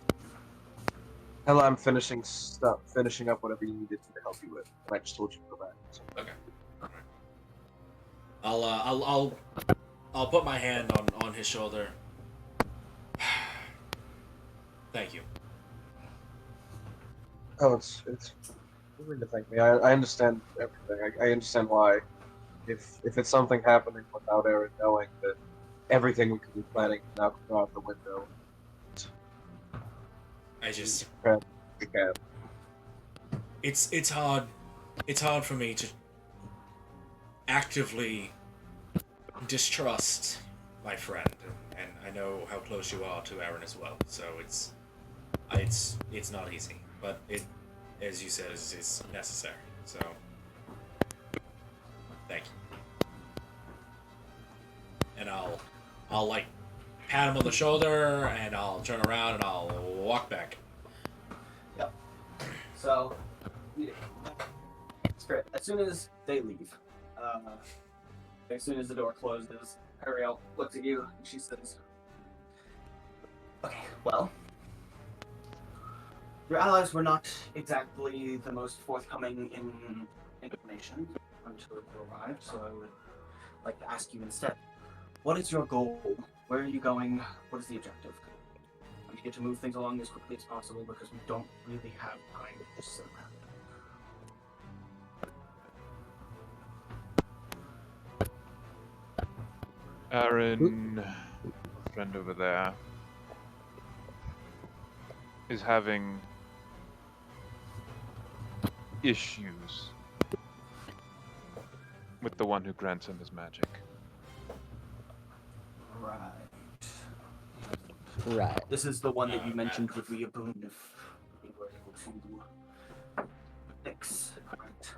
tell her I'm finishing up whatever you needed to help you with. And I just told you to go back. So. Okay. I'll put my hand on his shoulder. Thank you. Oh, it's you need to thank me. I understand everything. I understand why. If it's something happening without Erin knowing, that everything we could be planning now could go out the window. We can. It's hard. It's hard for me to actively distrust my friend, and I know how close you are to Erin as well. So it's not easy, but it, as you said, is necessary. So thank you. And I'll like pat him on the shoulder, and I'll turn around and I'll walk back. Yep. So, it's great. As soon as they leave, as soon as the door closes, Uriel looks at you and she says, "Okay, well, your allies were not exactly the most forthcoming in information until you arrived, so I would like to ask you instead, what is your goal? Where are you going? What is the objective? I'm here to move things along as quickly as possible because we don't really have time to just sit around." Erin, friend over there, is having issues with the one who grants him his magic. Right. Right. This is the one that you mentioned would be a boon if we were able to fix. Right.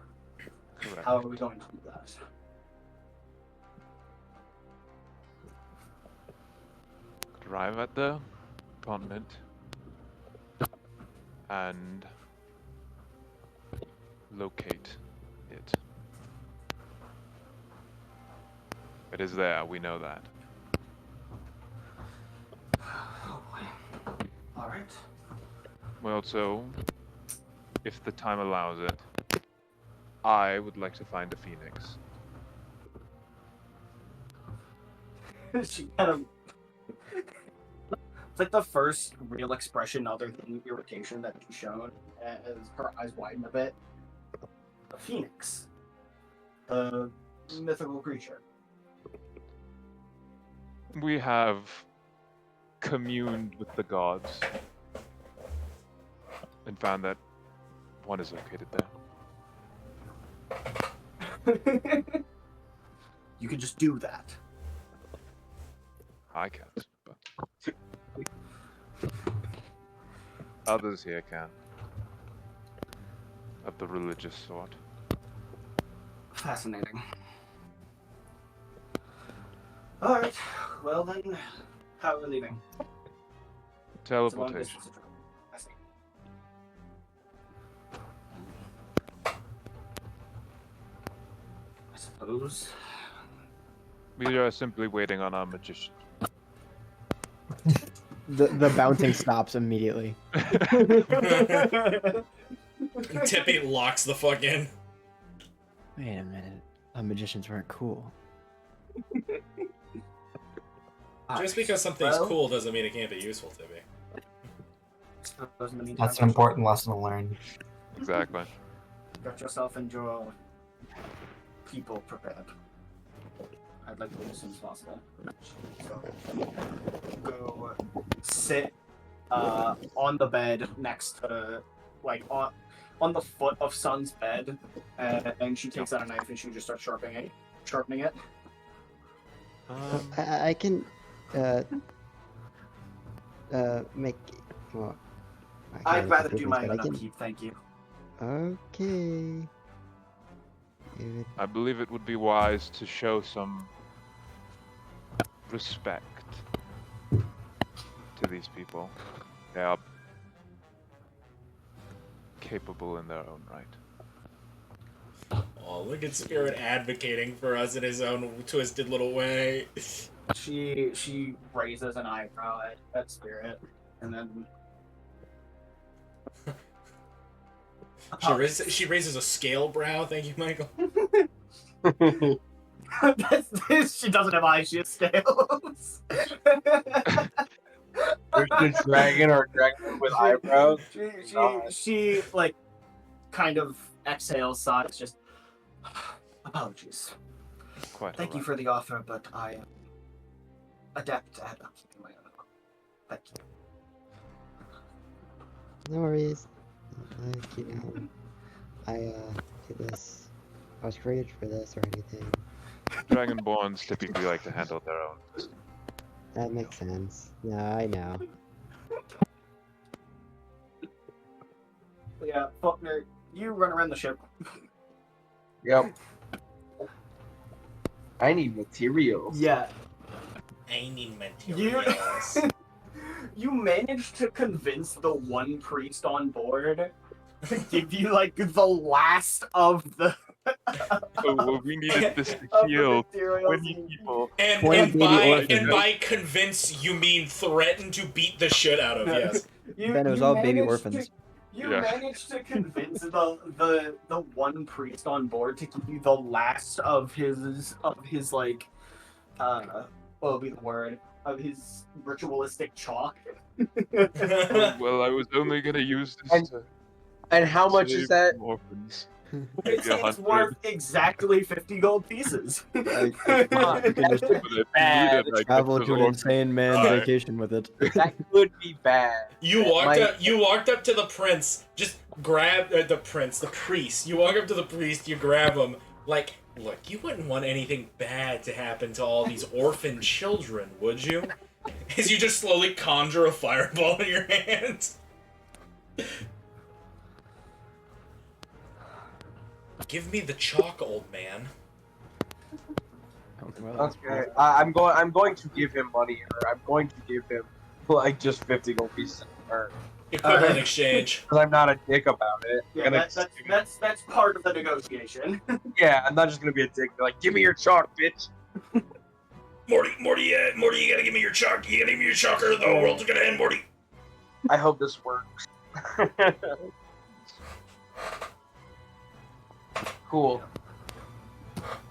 Correct. How are we going to do that? Arrive at the continent and locate it. It is there, we know that. Oh boy. Alright. We also, if the time allows it, I would like to find a phoenix. She kind of... It's like the first real expression other than irritation that she's shown as her eyes widen a bit. A phoenix. A mythical creature. We have communed with the gods and found that one is located there. You can just do that. I can't, but others here can. Of the religious sort. Fascinating. Alright, well then, how are we leaving? It's a long Teleportation. distance to travel. I see. I suppose. We are simply waiting on our magician. The bouncing stops immediately. Tippy locks the fuck in. Wait a minute. Magicians weren't cool. Just because something's cool doesn't mean it can't be useful, Tippy. Those in the meantime, That's an important lesson to learn. Exactly. Got yourself and your people prepared. I'd like to do as soon as possible. So, go sit on the bed next to, like, on the foot of Sun's bed, and she takes out a knife and she just starts sharpening it. I can make. Well, I'd rather do my own upkeep, thank you. Okay. I believe it would be wise to show some respect to these people. They are capable in their own right. Oh, look at Spirit advocating for us in his own twisted little way. She raises an eyebrow at Spirit, and then she raises a scale brow. Thank you, Michael. She doesn't have eyes; she has scales. There's the dragon or dragon with eyebrows. She like kind of exhales, sighs, just apologies. Quite Thank you alright. for the offer, but I am adept at upkeeping my own. Thank you. No worries. I do this. I was created for this or anything. Dragonborns typically like to handle their own business. That makes sense. No, I know. Yeah, Falknir, you run around the ship. Yep. I need materials. Yeah. I need materials. You managed to convince the one priest on board to give you like the last of the. Oh, well, we needed this to of the heal materials 20 people. And by convince you mean threaten to beat the shit out of, yes. Ben, it was all baby orphans. You managed to convince the one priest on board to give you the last of his like what would be the word? Of his ritualistic chalk. Well, I was only gonna use this to And how much is save that? some orphans. It's Maybe 100. worth exactly 50 gold pieces. Bad. Travel to an insane man Alright. vacation with it. That could be bad. You walked up to the prince, just grab the priest. You walk up to the priest, you grab him, like, look, you wouldn't want anything bad to happen to all these orphan children, would you? As you just slowly conjure a fireball in your hands. Give me the chalk, old man. Okay, I'm going to give him money, or I'm going to give him like just 50 gold pieces in return. Equivalent exchange. Because I'm not a dick about it. Yeah, that's part of the negotiation. Yeah, I'm not just gonna be a dick. Be like, give me your chalk, bitch. Morty, you gotta give me your chalk. You gotta give me your chalk, or the whole world's gonna end, Morty. I hope this works. Cool.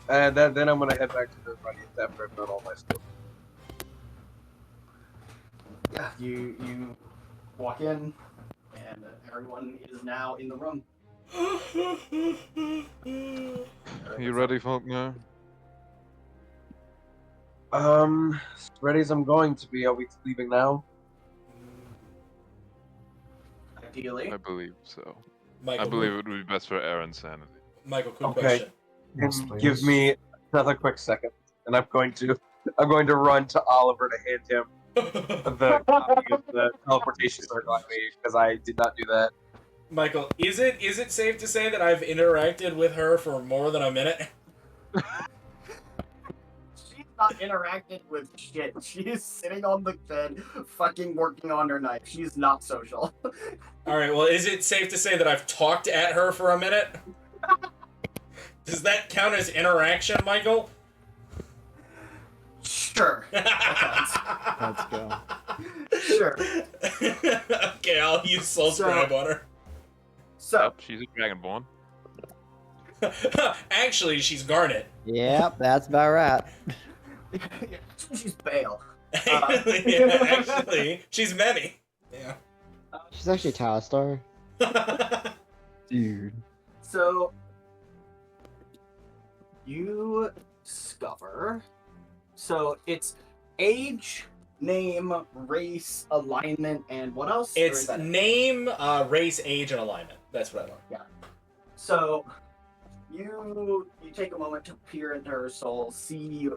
And then I'm gonna head back to everybody after I've done all my stuff. Yeah, you walk in, and everyone is now in the room. You ready, Falknir? As ready as I'm going to be. Are we leaving now? Ideally. I believe so. Michael, I believe it would be best for Erin's sanity. Michael, quick Okay. question. Yes, And please. give me another quick second, and I'm going to run to Oliver to hand him the copy of the teleportation circle I made, because I did not do that. Michael, is it safe to say that I've interacted with her for more than a minute? She's not interacted with shit. She is sitting on the bed, fucking working on her knife. She's not social. Alright, well, is it safe to say that I've talked at her for a minute? Does that count as interaction, Michael? Sure. Let's go. Sure. Okay, I'll use soul scribe on her. So, Yep, she's a dragonborn. Actually, she's Garnet. Yep, that's about right. she's Bale. Yeah, actually, she's Memi. Yeah. She's actually Talastar. Dude. So you discover. So it's age, name, race, alignment, and what else? Or is It's that it? name, race, age, and alignment. That's what I want. Yeah. So you take a moment to peer into her soul, see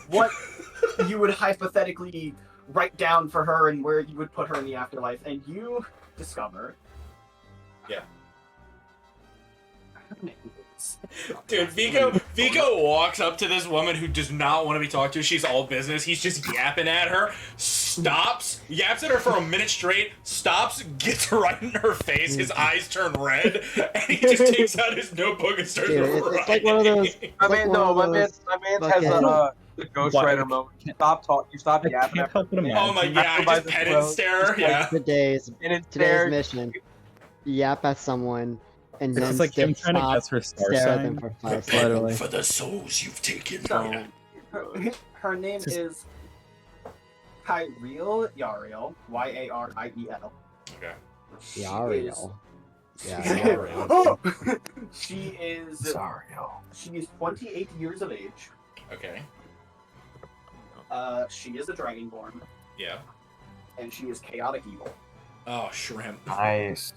what you would hypothetically write down for her and where you would put her in the afterlife, and you discover. Yeah. Dude, Vico walks up to this woman who does not want to be talked to. She's all business. He's just yapping at her. Stops, yaps at her for a minute straight. Stops, gets right in her face. His eyes turn red, and he just takes out his notebook and starts Dude, writing. it's like one of those. My man, my man has a ghostwriter moment. You stop yapping can't help but after. Oh my imagine. god, just pet and stare. Yeah. Today's stare. mission. Yap at someone and It's then like him trying to stop, guess her star stare at them sign. for 5 seconds. Literally. For the souls you've taken. So her name is Uriel, Uriel, Yariel. Okay. Uriel. Oh! She is Zario. 28 years of age. Okay. She is a dragonborn, Yeah. and she is chaotic evil. Oh, shrimp. Nice.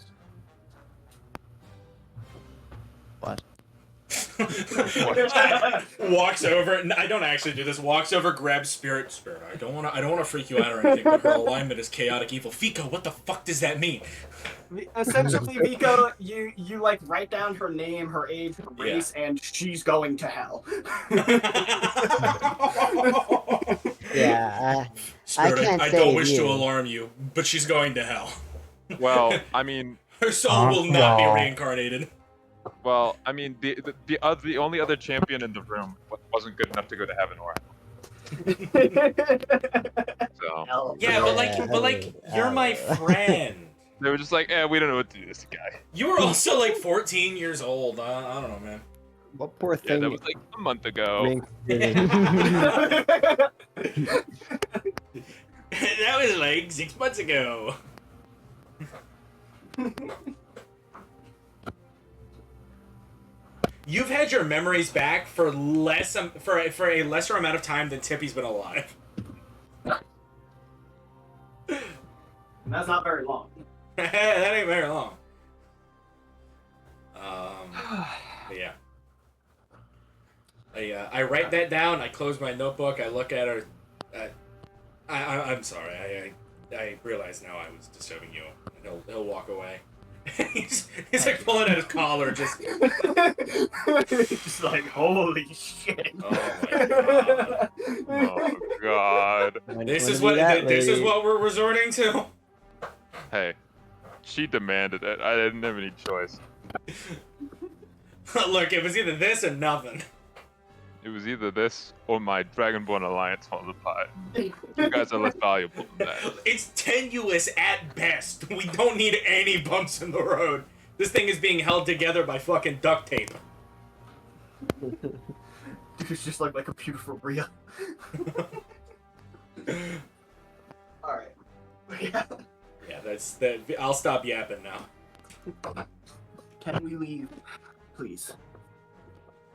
What? Walks over. I don't actually do this. Walks over, grabs Spirit. I don't want to freak you out or anything. But her alignment is chaotic evil. Vico, what the fuck does that mean? Essentially, Vico, you like write down her name, her age, her race, and she's going to hell. Yeah, Spirit, can't I don't save wish you. to alarm you, but she's going to hell. Well, I mean, Her soul will not be no. reincarnated. well, I mean, the only other champion in the room wasn't good enough to go to heaven or hell. So Yeah, but like, you're my friend. they were just like, we don't know what to do with this guy. You were also like 14 years old. I don't know, man. What poor Yeah, thing? that was like a month ago. That was like 6 months ago. You've had your memories back for for a lesser amount of time than Tippy's been alive. That's not very long. That ain't very long. But yeah. I write that down. I close my notebook. I look at her. I'm sorry. I realize now I was disturbing you. And he'll walk away. he's like pulling at his collar, just like holy shit. Oh my god. Oh god. This is what we're resorting to. Hey, she demanded it. I didn't have any choice. Look, it was either this or nothing. It was either this or my Dragonborn alliance falls apart. You guys are less valuable than that. It's tenuous at best. We don't need any bumps in the road. This thing is being held together by fucking duct tape. It's just like my computer for real. Alright. Yeah. Yeah, that's that. I'll stop yapping now. Can we leave, please?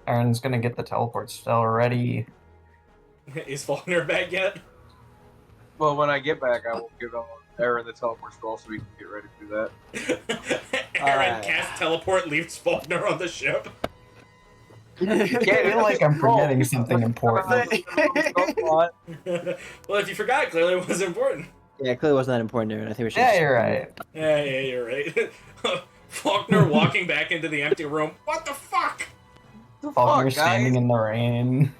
Erin's gonna get the teleport spell ready. Is Falknir back yet? Well, when I get back, I will give Erin the teleport scroll so we can get ready to do that. Erin cast teleport, leaves Falknir on the ship. I feel like I'm forgetting something important. Well, if you forgot, clearly it was important. Yeah, clearly wasn't that important, Aaron. I think we should. Yeah, you're right. Yeah, you're right. Faulkner walking back into the empty room. What the fuck? Falkner standing in the rain.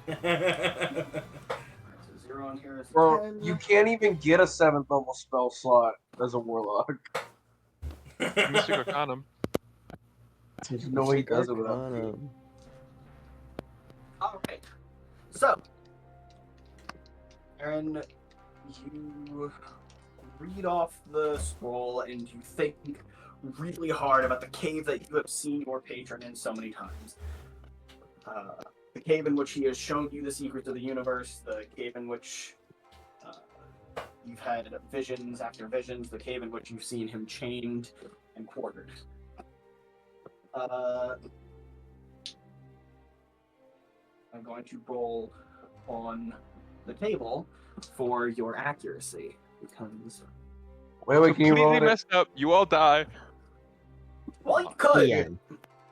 Zero on here is Bro, 10. you can't even get a 7th level spell slot as a warlock. Mystic Arcanum. There's no way he does it without me. Alright. So, Erin, you read off the scroll and you think really hard about the cave that you have seen your patron in so many times. The cave in which he has shown you the secrets of the universe, the cave in which You've had visions after visions, the cave in which you've seen him chained and quartered. I'm going to roll on the table for your accuracy because. Wait, can you roll Completely it? messed up. You all die. Well, you could. Yeah.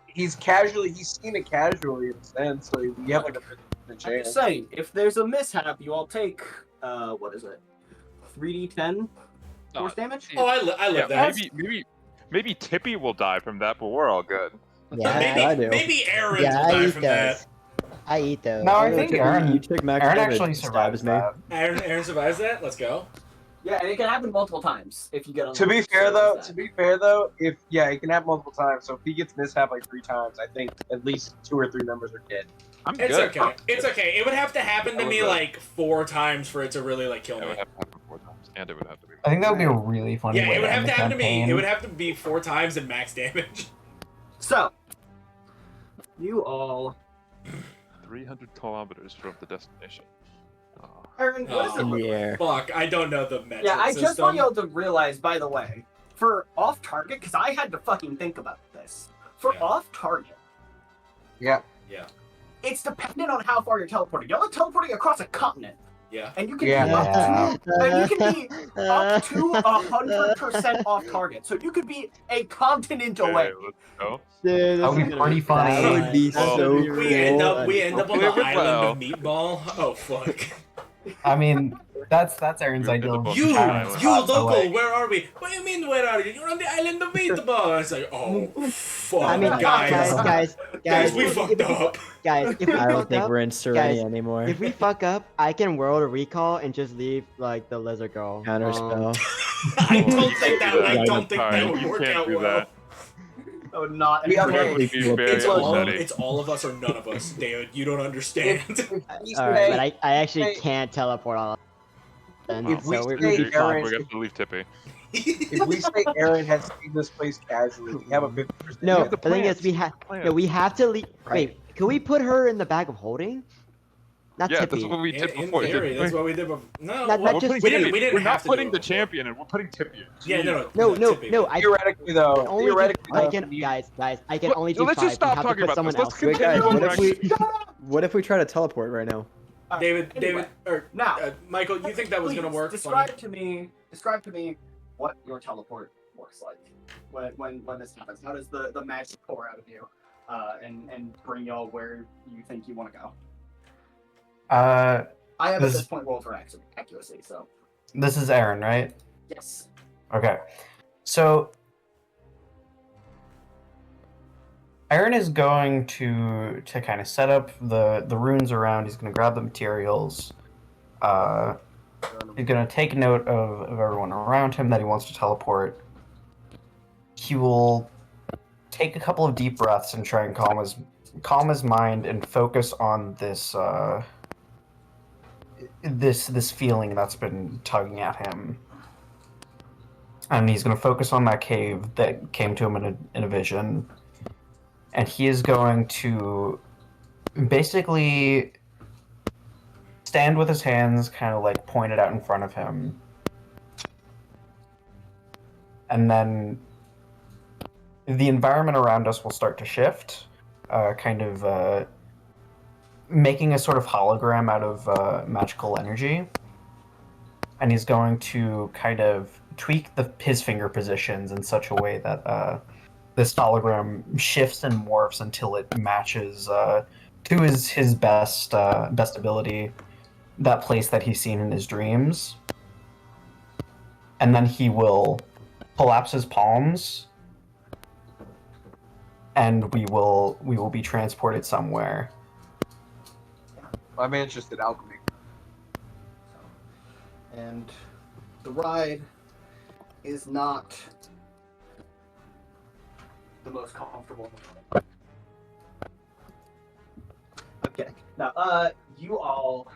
He's seen it casually in a sense, so you have like a 50% I'm chance. just saying, if there's a mishap, you all take, what is it? 3d10 force damage? Oh, I live Yeah, that. maybe Tippy will die from that, but we're all good. Yeah, I do. Maybe Erin yeah, will I die eat from those. that. I eat those. No, I Oh, think Tippy, Aaron. you took max Aaron damage. actually Stabs survives me. that. Aaron survives that. Let's go. Yeah, and it can happen multiple times if you get on. To be fair though, if it can happen multiple times. So if he gets mishap like 3 times, I think at least 2 or 3 members are dead. I'm It's good. okay. It's okay. It would have to happen to I me would, like 4 times for it to really like kill It me. would have to happen 4 times, and it would have to be. I think that would be a really funny Yeah, way it would to have end to the happen to me. campaign. It would have to be 4 times and max damage. So, you all. 300 kilometers from the destination. Oh. Aaron, what is it Oh, look like? Yeah. Fuck, I don't know the metric Yeah, I system. just want y'all to realize, by the way, for off target, because I had to fucking think about this. For Yeah. off target, Yeah. Yeah, it's dependent on how far you're teleporting. Y'all are teleporting across a continent, yeah. and you can Yeah. be up to, and you can be up to 100% off target. So you could be a continent away. Okay, let's go. Dude, That would be pretty funny. That would be Well, so We cool. end up on the Live it island well. of Meatball. Oh fuck. I mean, that's Aaron's You're ideal. the of You retirement local, spot, so, like, where are we? What do you mean, where are you? You're on the island of Meatball. It's like, oh fuck, I mean, guys, guys, we fucked up. Guys, if we I don't fuck think up, we're in Serenity guys, anymore. if we fuck up, I can world a recall and just leave like the lizard girl. Counterspell. I don't think that. I Yeah, don't think that sorry, would you work can't out do well. that. That would not. We have okay. It would be very It's all, upsetting. it's all of us or none of us, David. You don't understand. All right, but I actually can't teleport all. Then, If we so we're, say we'd be We're Aaron- fucked. gonna have to leave Tippy. If we say Aaron has seen this place casually, we have a 50%. No, Leave the the thing is, plants. we have Plants. no, we have to leave. Right. Wait, can we put her in the bag of holding? Not Yeah, Tippy. that's what we did in before. theory, didn't that's we? what we did before. No, Not well, just we Tippy. didn't. We didn't We're have not to putting do the it. champion in. We're putting Tippy in. Yeah, no, No, Tippy. no. I Theoretically, though, only do, theoretically, I though, can, you- guys. I can Look, only do let's 5. just stop we have talking to put about someone this. Let's else. Wait, guys, continue what on if track. what if we try to teleport right now? David, Anyway, or now, Michael, you think that was gonna please, work? Describe to me what your teleport works like when this happens. How does the magic pour out of you, and bring y'all where you think you want to go? I have at This- this point rolled for accuracy, so this is Aaron, right? yes. Okay. So Aaron is going to kind of set up the runes around. He's going to grab the materials. He's going to take note of everyone around him that he wants to teleport. He will take a couple of deep breaths and try and calm his mind and focus on this this feeling that's been tugging at him. And he's going to focus on that cave that came to him in a vision. And he is going to basically stand with his hands kind of like pointed out in front of him. And then the environment around us will start to shift, making a sort of hologram out of magical energy. And he's going to kind of tweak his finger positions in such a way that this hologram shifts and morphs until it matches to his best ability, that place that he's seen in his dreams. And then he will collapse his palms, and we will be transported somewhere. My man's just an alchemy. And the ride is not the most comfortable. Okay, now you all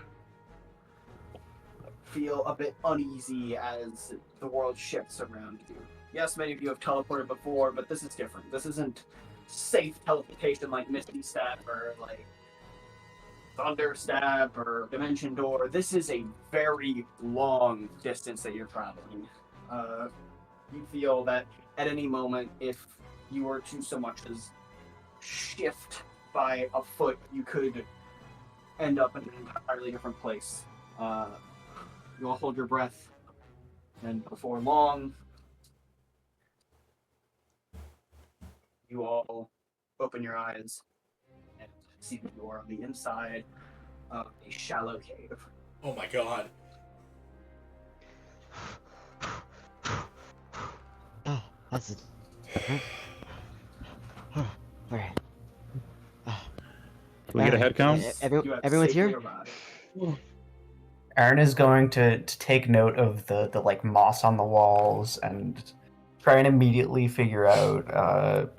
feel a bit uneasy as the world shifts around you. Yes, many of you have teleported before, but this is different. This isn't safe teleportation like Misty Step or like Thunderstab or Dimension Door. This is a very long distance that you're traveling. You feel that at any moment, if you were to so much as shift by a foot, you could end up in an entirely different place. You'll hold your breath, and before long, you all open your eyes and see that you are on the inside of a shallow cave. Oh my god. Oh, that's it. Alright. Can we get a head count? Everyone's here? Erin is going to take note of the like moss on the walls and try and immediately figure out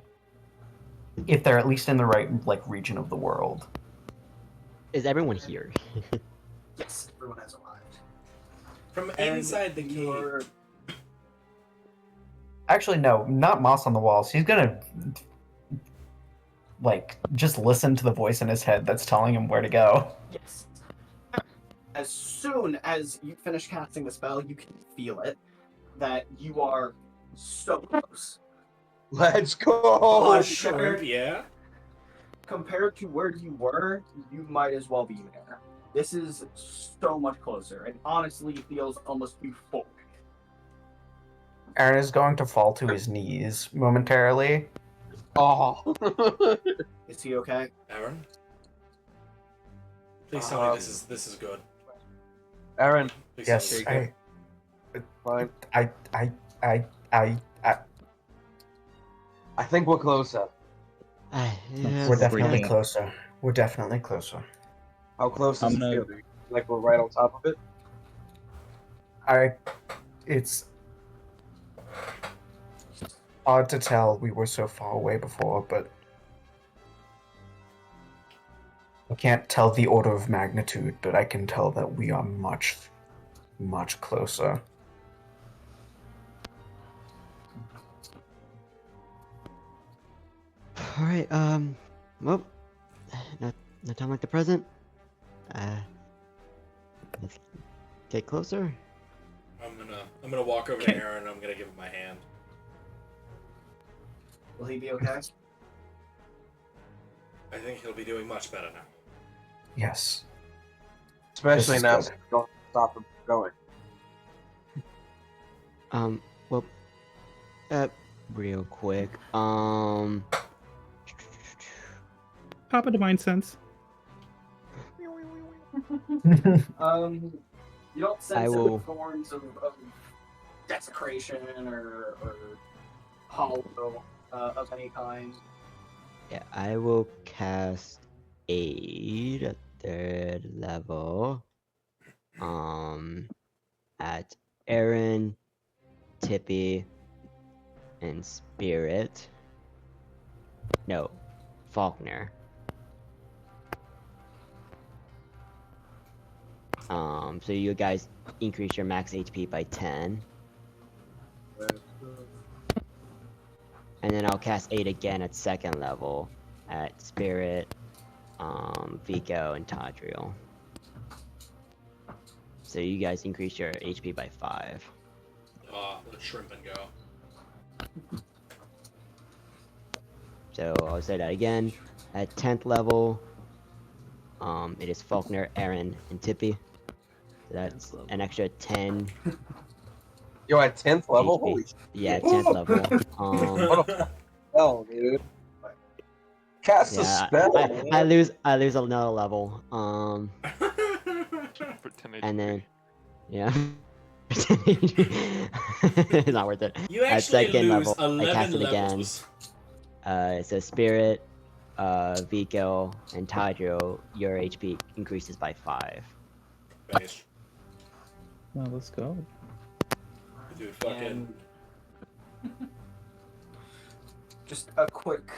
if they're at least in the right like region of the world. Is everyone here? Yes, everyone has arrived. From inside the cave. Actually, no, not moss on the walls. He's gonna like just listen to the voice in his head that's telling him where to go. Yes. As soon as you finish casting the spell, you can feel it, that you are so close. Let's go! Oh, shrimp, yeah? Compared to where you were, you might as well be there. This is so much closer, and honestly feels almost euphoric. Erin is going to fall to his knees momentarily. Oh. Is he okay? Erin? Please tell me this is good. Erin. Please Yes, tell me Fine. I think we're closer. Yes. We're definitely Breathing. closer. We're definitely closer. How close I'm does it gonna- feel? Like we're right on top of it? It's hard to tell. We were so far away before, but I can't tell the order of magnitude, but I can tell that we are much, much closer. Alright, well, no time like the present. Let's get closer. I'm gonna walk over to Erin and I'm gonna give him my hand. Will he be okay? I think he'll be doing much better now. Yes. Especially This is now good. since we don't stop him from going. Well, real quick, Pop a divine sense. You don't sense I any will- forms of desecration or hollow of any kind. yeah, I will cast Aid at 3rd level, at Erin, Tippy, and Spirit. No, Falknir. So you guys increase your max HP by 10. And then I'll cast 8 again at 2nd level at Spirit, Vico, and Tadriel. So you guys increase your HP by 5. Let shrimp and go. So I'll say that again. At 10th level, it is Falknir, Erin, and Tippy. So that's an extra 10. You're at 10th level? HP. Holy shit. Yeah, 10th level. What a spell, dude. Cast a Yeah, spell. I lose another level. For 10 And then, HP. yeah. It's not worth it. You At actually 2nd lose level, I 11 cast it again. levels. So Spirit, Vico, and Tadriel, your HP increases by 5. Nice. Well, let's go. Dude, fucking. And just a quick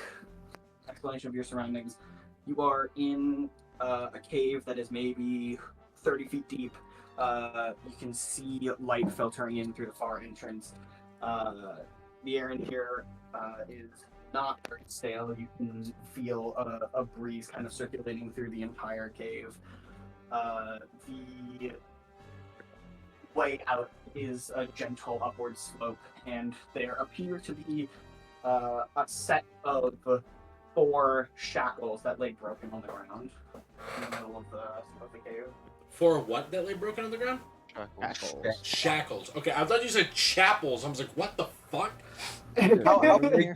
explanation of your surroundings. You are in a cave that is maybe 30 feet deep. You can see light filtering in through the far entrance. The Erin here is not very stale. You can feel a breeze kind of circulating through the entire cave. The way out is a gentle upward slope, and there appear to be a set of 4 shackles that lay broken on the ground in the middle of the cave. 4 what that lay broken on the ground? Shackles. Okay, I thought you said chapels. I was like, what the fuck? How big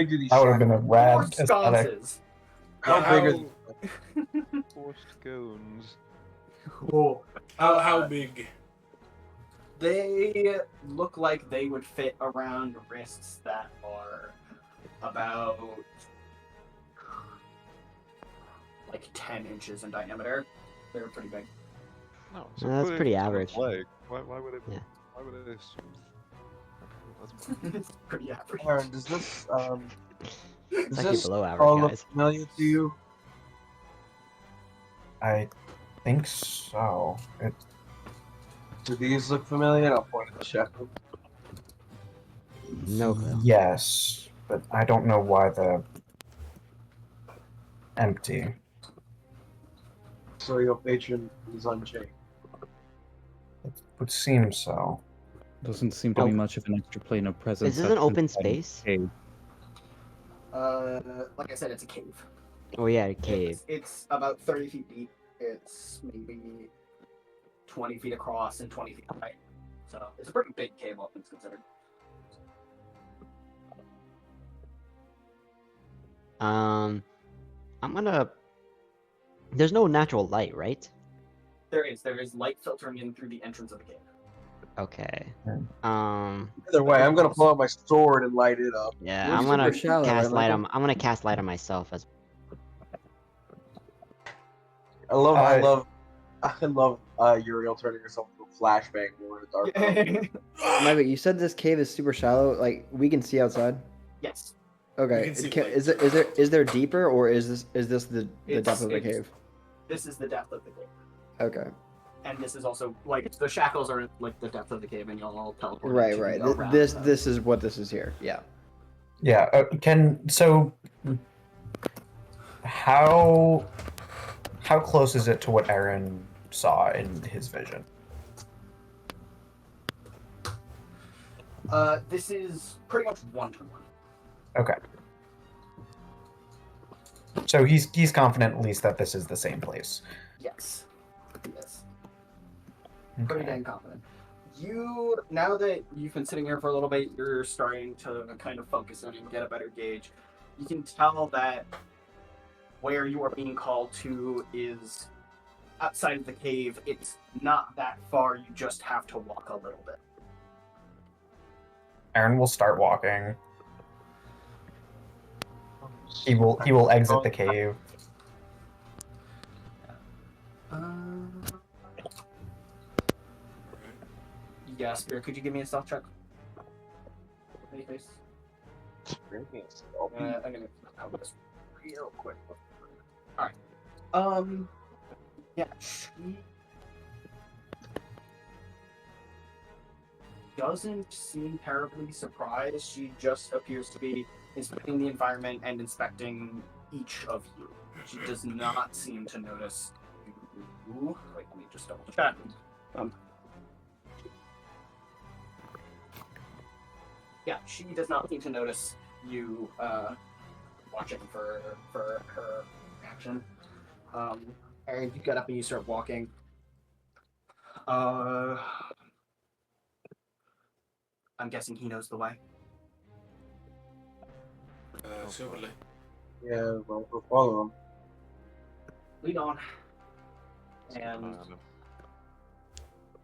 do these That would have been a shackles? rad 4 aesthetic. sconces. How big are these? 4 scones. Cool. How big? They look like they would fit around wrists that are about like 10 inches in diameter. They're pretty big. No, That's put it pretty on average. its leg. Why would it? Yeah. Why would it assume? Okay, that's It's pretty average. Aaron, does this It's does actually this below all average, look guys. familiar to you? I think so. Do these look familiar? I'll point at the shackle. No clue. Yes, but I don't know why the empty. So your patron is unchained. It would seem so. Doesn't seem to be much of an extra plane of presence. Is this an open outside of the space? cave. Like I said, it's a cave. Oh yeah, a cave. It's about 30 feet deep. It's maybe 20 feet across and 20 feet high. So it's a pretty big cave, all things considered. I'm gonna. There's no natural light, right? There is light filtering in through the entrance of the cave. Okay. Either way, I'm gonna pull out my sword and light it up. Yeah, We're I'm gonna super shallow, cast right, light Michael? on. I'm gonna cast light on myself as. I love Uriel turning herself into a flashbang more in a dark room. Michael, you said this cave is super shallow. Like we can see outside. Yes. Okay. can see Is there deeper, or is this the It's- depth of the it's- cave? This is the depth of the cave. Okay. And this is also, like, the shackles are like the depth of the cave, and you'll all teleport. Right. to Right. around This them. this is what this is here. Yeah. Yeah. How close is it to what Erin saw in his vision? This is pretty much 1-to-1. Okay. So he's confident at least that this is the same place. Yes. Yes. Pretty Okay. dang confident. Now that you've been sitting here for a little bit, you're starting to kind of focus in and get a better gauge. You can tell that where you are being called to is outside of the cave. It's not that far. You just have to walk a little bit. Erin will start walking. He will exit the cave. Yeah, Spirit, could you give me a stealth check? Anyways, I'm gonna cover this real quick. Alright. Yeah, she doesn't seem terribly surprised. She just appears to be inspecting the environment and inspecting each of you. She does not seem to notice you. Wait, let me just double check. Yeah, she does not seem to notice you watching for her action. Erin, you get up and you start walking. I'm guessing he knows the way. Certainly. Yeah, well, we'll follow him. Lead on.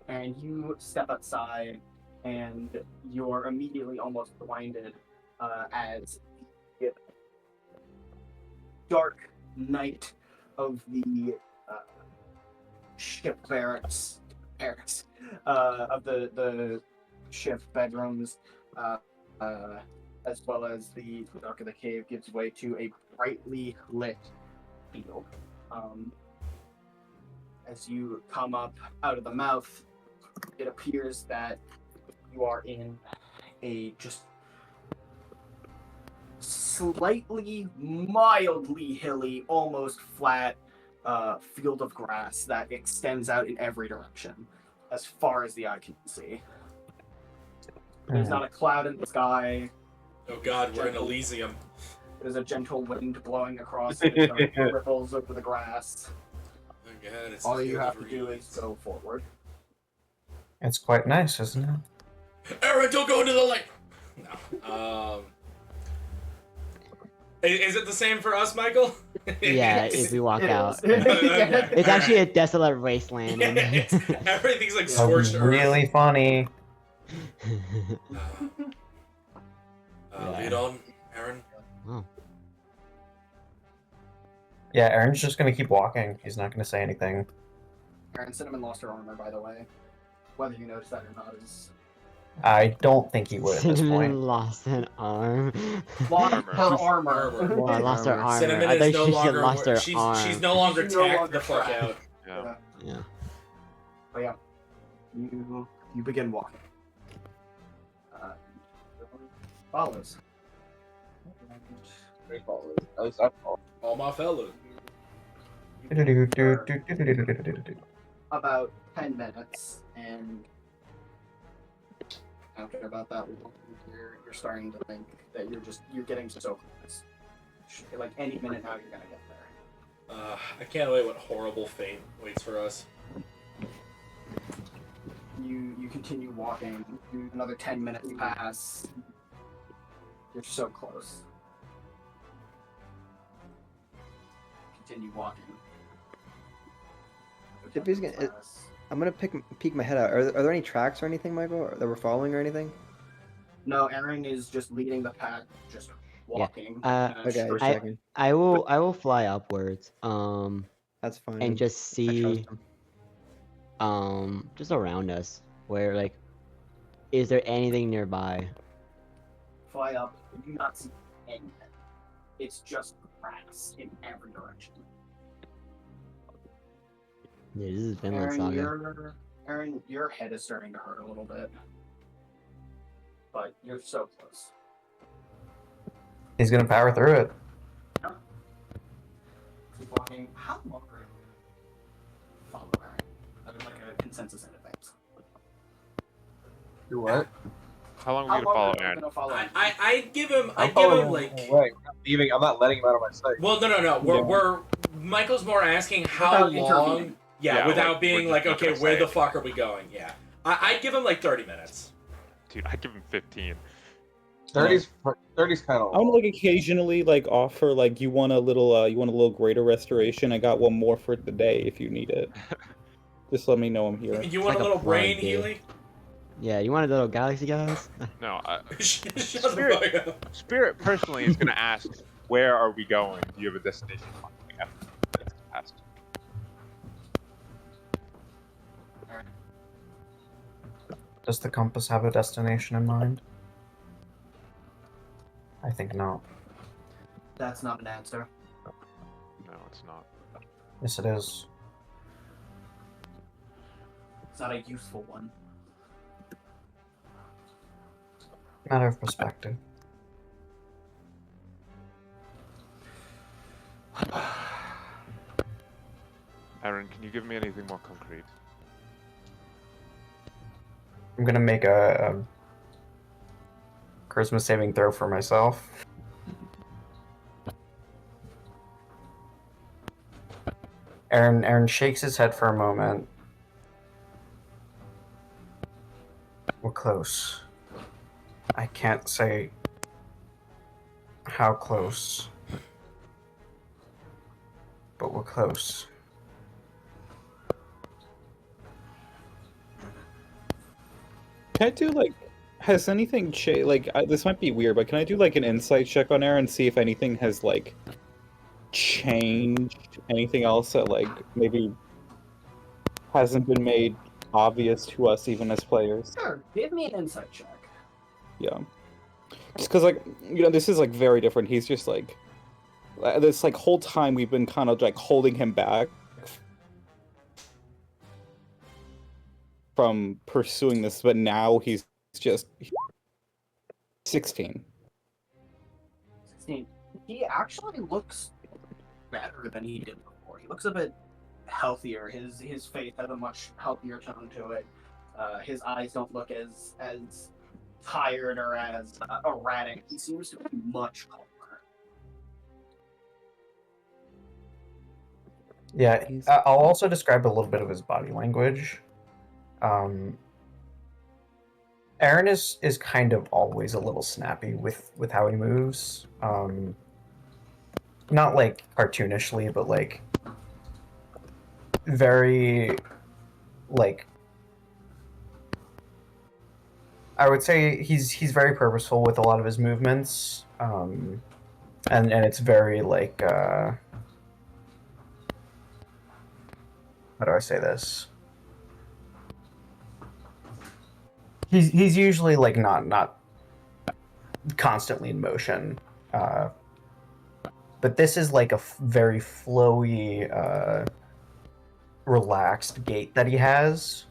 And you step outside, and you're immediately almost blinded as the dark night of the ship barracks, of the ship bedrooms, as well as the dark of the cave, gives way to a brightly lit field. As you come up out of the mouth, it appears that you are in a just slightly, mildly hilly, almost flat field of grass that extends out in every direction, as far as the eye can see. There's not a cloud in the sky. Oh god, we're in Elysium. There's a gentle wind blowing across it, it ripples over the grass. Oh god, it's All you have to do is go forward. It's quite nice, isn't it? Erin, don't go into the light! No. Is it the same for us, Michael? Yeah, if we walk out. Okay. It's actually a desolate wasteland. Yeah, everything's like scorched earth. Really funny. Lead on, Erin. Oh. Yeah, Erin's just gonna keep walking. He's not gonna say anything. Erin, Cinnamon lost her armor, by the way. Whether you notice that or not is... I don't think he would at this point. Lost an arm. Lost her armor. Well, I lost her armor. Cinnamon I is thought no she longer. lost her She's arm. no longer She's no tacked longer the fuck trapped. out. Yeah. Yeah. But yeah, you begin walking. Follows. All my fellas. About 10 minutes, and after about that, you're starting to think that you're getting so close. Like any minute now, you're gonna get there. I can't wait what horrible fate waits for us. You continue walking. Another 10 minutes pass. You're so close. Continue walking. Tippy's gonna. I'm gonna peek my head out. Are there any tracks or anything, Michael, that we're following or anything? No, Erin is just leading the pack, just walking. Okay, just checking. I will fly upwards. That's fine. And just I trust see him. just around us. Where like is there anything nearby? Fly up, you do not see anything. It's just grass in every direction. Yeah, this is Vinland Saga. Erin, your head is starting to hurt a little bit. But you're so close. He's gonna power through it. Yeah. Keep walking. How long are you follow Erin? I would like a consensus in advance. Do what? How long are we gonna follow Erin? I'd give him like. Wait, I'm leaving. I'm not letting him out of my sight. Well, no. We're Michael's more asking how Without long. intervening. Yeah, without being we're like, just okay, gonna where say the it. fuck are we going? Yeah, I'd give him like 30 minutes. Dude, I'd give him 15. 30's kind of. I want to like occasionally like offer like you want a little greater restoration. I got one more for the day if you need it. Just let me know I'm here. You want like a a little brain plug, dude. healing? Yeah, you want a little galaxy guys? No, Shut the fuck up. Spirit personally is gonna ask, where are we going? Do you have a destination? Past. Does the compass have a destination in mind? I think not. That's not an answer. No, it's not. Yes, it is. It's not a useful one. Matter of perspective. Erin, can you give me anything more concrete? I'm gonna make a charisma saving throw for myself. Aaron shakes his head for a moment. We're close. I can't say how close, but we're close. Can I do like, has anything changed? Like, this might be weird, but can I do like an insight check on Erin and see if anything has like changed? Anything else that like maybe hasn't been made obvious to us even as players? Sure, give me an insight check. Yeah. Just because like, you know, this is like very different. He's just like, this like whole time we've been kind of like holding him back from pursuing this, but now he's just 16. 16. He actually looks better than he did before. He looks a bit healthier. His face has a much healthier tone to it. His eyes don't look as tired or as erratic. He seems to be much calmer. Yeah, I'll also describe a little bit of his body language. Erin is kind of always a little snappy with how he moves. Not like cartoonishly, but like very like I would say he's very purposeful with a lot of his movements. And it's very like how do I say this? He's usually like not constantly in motion, but this is like a very flowy, relaxed gait that he has.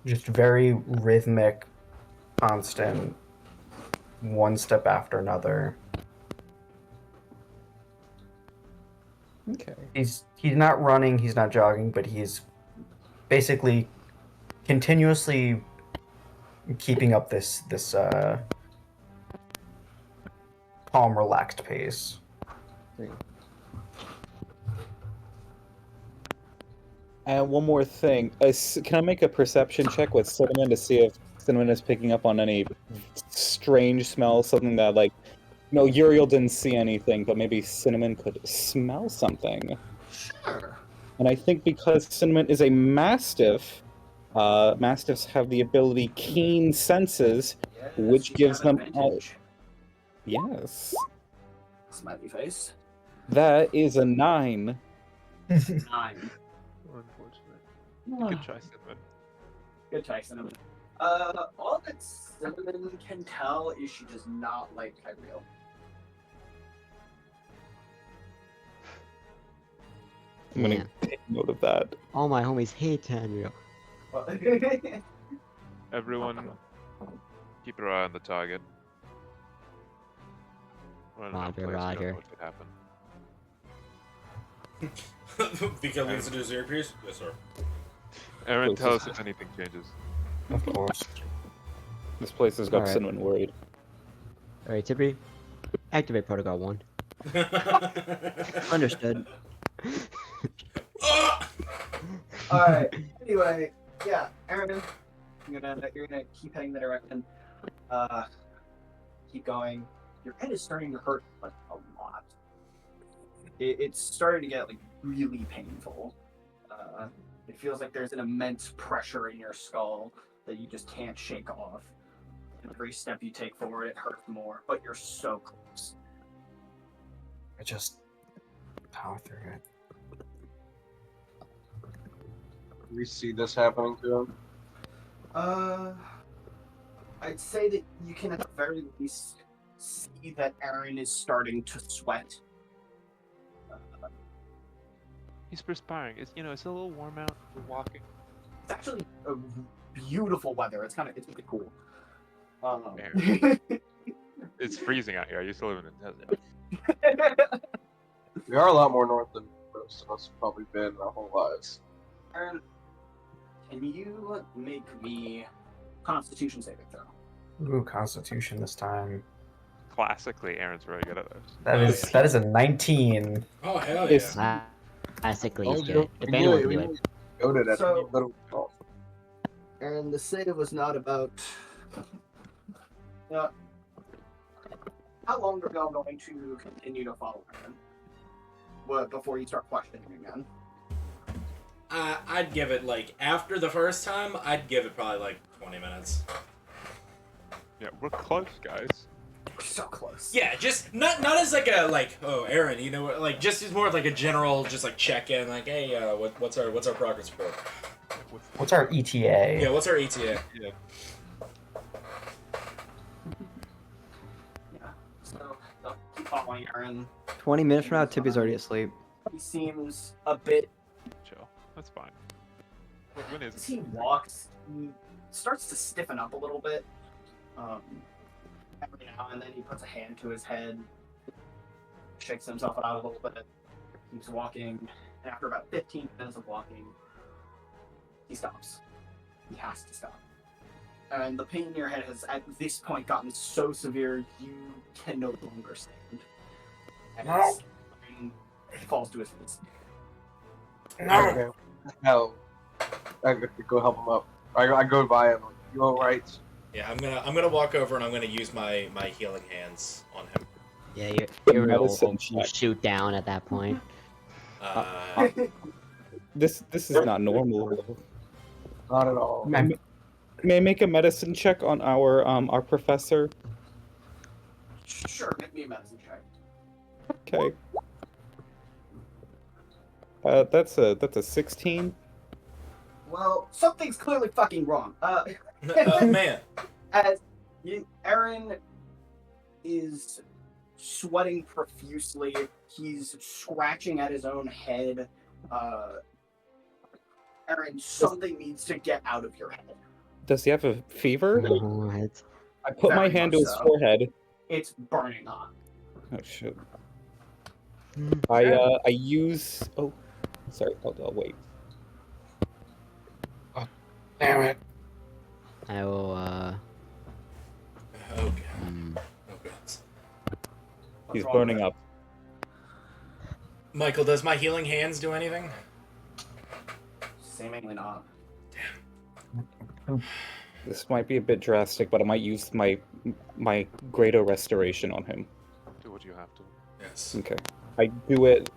Just very rhythmic, constant, one step after another. Okay. He's not running, he's not jogging, but he's basically continuously keeping up this calm, relaxed pace. And one more thing, can I make a perception check with Cinnamon to see if Cinnamon is picking up on any strange smells, something that like, no, Uriel didn't see anything, but maybe Cinnamon could smell something. Sure. And I think because Cinnamon is a Mastiff, Mastiffs have the ability Keen Senses, Yes, which you gives have them... advantage. Yes. Smiley face. That is a 9. 9. Unfortunate. Good try, Cinnamon. Good try, Cinnamon. All that Cinnamon can tell is she does not like Tadriel. I'm gonna take note of that. All my homies hate Tadriel. Everyone, keep your eye on the target. We're in enough Roger, place, we don't roger. know what could happen. Vico leans into his earpiece. Yes, sir. Erin, tell us if anything changes. Of course. This place has got Alright. Cinnamon worried. Alright, Tippy, activate Protocol 1. Understood. Alright, anyway, yeah, Erin, you're gonna keep heading the direction. Keep going. Your head is starting to hurt like a lot. It's starting to get like really painful. It feels like there's an immense pressure in your skull that you just can't shake off. And every step you take forward, it hurts more, but you're so close. I just power through it. We see this happening to him. I'd say that you can at the very least see that Erin is starting to sweat. He's perspiring. It's a little warm out. We're walking. It's actually a beautiful weather. It's really cool. It's freezing out here. I used to live in Nintendo. We are a lot more north than most of us have probably been our whole lives. Erin, can you make me Constitution saving throw? Ooh, Constitution this time. Classically, Erin's really good at this. That is a 19. Oh, hell yeah. It's- Classically Oh, is good. If anyone can do it. Goaded at So- little golf. And the save was not about... how long are y'all going to continue to follow Erin? What, before you start questioning again? I'd give it, like, after the first time, I'd give it probably, like, 20 minutes. Yeah, we're close, guys. We're so close. Yeah, just, not as, like, oh, Erin, you know, like, just as more of, like, a general, just, like, check-in, like, hey, what's our progress report? What's our ETA? Yeah, what's our ETA? Yeah. Yeah. So, they'll keep following Erin. 20 minutes from now, Tippy's already asleep. He seems a bit... Chill. That's fine. When is As he walks, he starts to stiffen up a little bit. every now and then he puts a hand to his head, shakes himself out a little bit, keeps walking, and after about 15 minutes of walking, he stops. He has to stop. And the pain in your head has at this point gotten so severe you can no longer stand. And he falls to his knees. No. Hell, I go help him up. I go by him. You all right? Yeah, I'm gonna walk over and I'm gonna use my healing hands on him. Yeah, Uriel will shoot down at that point. This is not normal. Not at all. May I make a medicine check on our professor? Sure, make me a medicine check. Okay. That's a 16. Well, something's clearly fucking wrong. Man. As Erin is sweating profusely, he's scratching at his own head. Erin, something needs to get out of your head. Does he have a fever? I put my hand to his forehead. It's burning hot. Oh shit. I use. Oh, sorry. I'll wait. Oh, damn it. I will. Oh god. Oh god. He's burning up. Michael, does my healing hands do anything? Seemingly not. This might be a bit drastic, but I might use my greater restoration on him. Do what you have to. Yes. Okay. I do it.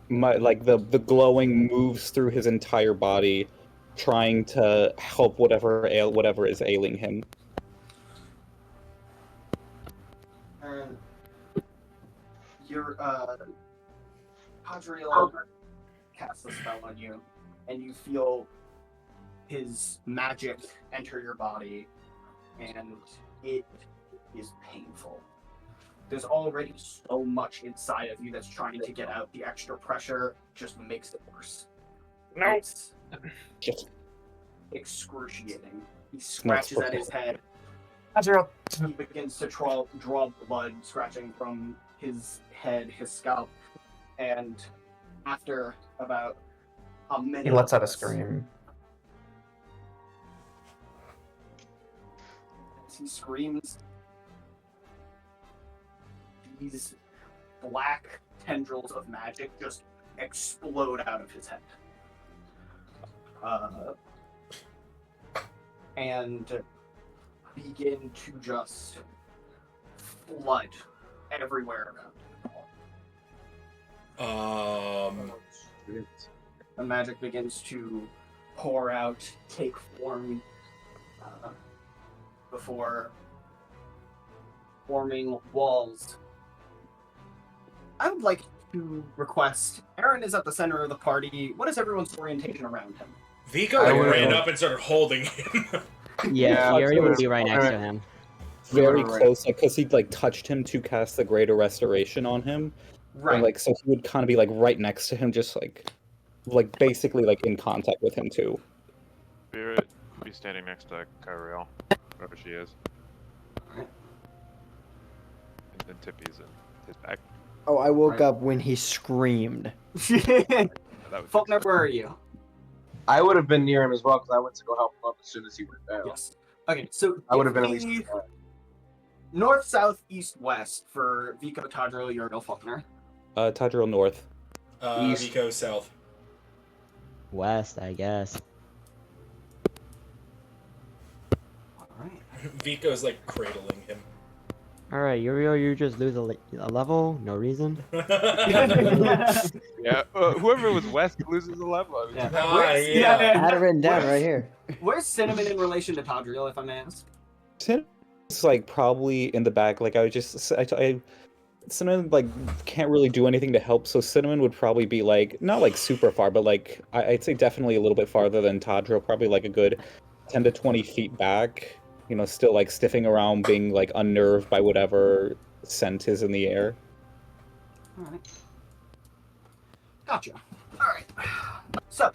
The glowing moves through his entire body, trying to help whatever is ailing him. And your Tadriel casts a spell on you, and you feel his magic enter your body, and it is painful. There's already so much inside of you that's trying to get out. The extra pressure just makes it worse. No. It's excruciating. He scratches at his head. He begins to draw blood, scratching from his head, his scalp, and after about a minute, He lets out a scream. As he screams, these black tendrils of magic just explode out of his head. And begin to just flood everywhere around. The magic begins to pour out, take form before forming walls. I would like to request, Erin is at the center of the party. What is everyone's orientation around him? Vico ran up and started holding him. Yeah, Uriel would be right next to him. Very close, because he touched him to cast the greater restoration on him. Right. And, so he would kind of be right next to him, just basically in contact with him too. Spirit be standing next to Uriel, wherever she is. And then Tippy's in his back. Oh, I woke up when he screamed. Falknir, where are you? I would have been near him as well because I went to go help him up as soon as he went down. Yes. Okay, so I would have been at least north, south, east, west for Vico, Tadriel, Uriel, Falknir. Tadriel north. East. Vico south. West, I guess. Alright. Vico's cradling him. Alright, Uriel, you just lose a level, no reason. Yeah, whoever was west loses a level. I mean, I had it written down right here. Where's Cinnamon in relation to Tadriel, if I may ask? Cinnamon's probably in the back. Cinnamon can't really do anything to help, so Cinnamon would probably be not super far, but I'd say definitely a little bit farther than Tadriel, probably a good 10 to 20 feet back. Still stiffing around, being unnerved by whatever scent is in the air. Alright. Gotcha. Alright. So,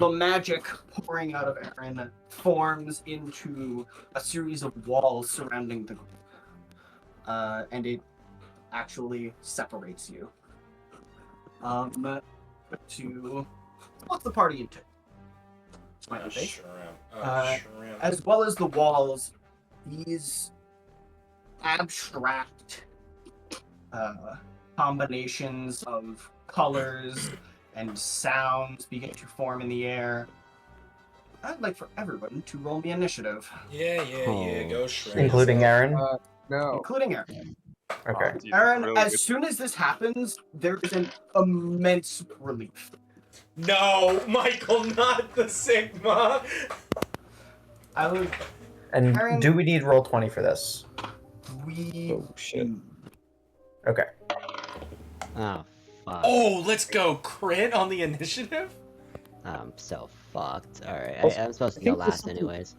the magic pouring out of Erin forms into a series of walls surrounding the group. And it actually separates you. To what's the party into? My update. Shrimp. As well as the walls, these abstract combinations of colors and sounds begin to form in the air. I'd like for everyone to roll me initiative. Yeah, go shrimp. Including Erin? No. Including Erin. Okay. Erin, really as good- soon as this happens, there is an immense relief. No, Michael, not the Sigma. I would. And Erin- do we need roll 20 for this? We. Oh shit. Okay. Oh, fuck. Oh, let's go crit on the initiative. I'm so fucked. Alright, Also, I'm supposed I to go think this last is- anyways.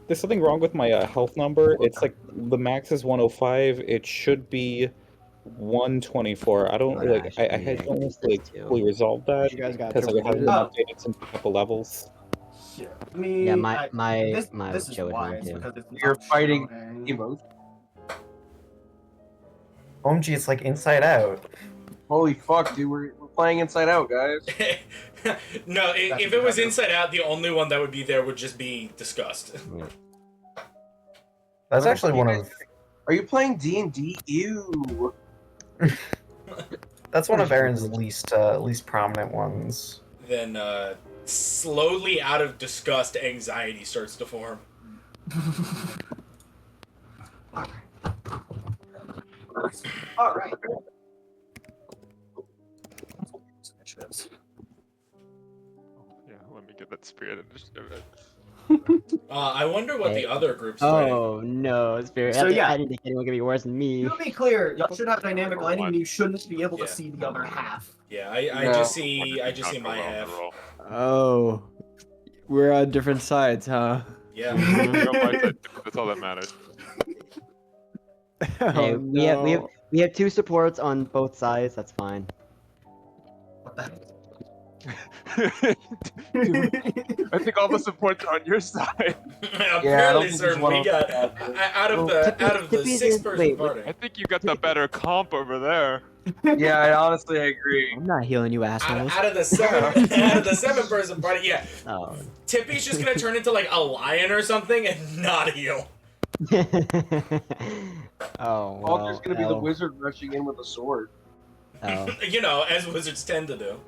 There's something wrong with my health number. It's like the max is 105. It should be 124. I don't Oh, like. I actually, had yeah, don't this like too. fully resolved that You guys got because like, it hasn't trouble been with updated since a couple levels. Here, me. Yeah, my This is Joe would why. win It's too. because it's You're not fighting showing. emotion. OMG, it's like Inside Out. Holy fuck, dude, we're playing Inside Out, guys. No, if it was Inside Out, the only one that would be there would just be Disgust. That's actually one of Are you playing D&D? Ew. that's one of Erin's least prominent ones. Then slowly out of disgust, anxiety starts to form. All right. Yeah, let me get that spirit initiative. I wonder what the Hey. other group's doing. Oh no, Spirit. So, yeah. I didn't think anyone could be worse than me. To be clear, y'all should have dynamic lighting, One. and you shouldn't be able to Yeah. see the other half. Yeah, I No. just see Not my go well on the half. roll. Oh, we're on different sides, huh? Yeah. You're on my side, that's all that matters. Hey, Oh, we have two supports on both sides. That's fine. What the heck? I think all the supports are on your side. Apparently, sir, we got out of the Tippy's six in- person wait, party. I think you got the better comp over there. Yeah, honestly, I agree. I'm not healing you, assholes. Out of the seven person party, yeah. Oh. Tippy's just gonna turn into like a lion or something and not heal. Oh. Falkner's gonna be the well, wizard rushing in with a sword. oh. You know, as wizards tend to do.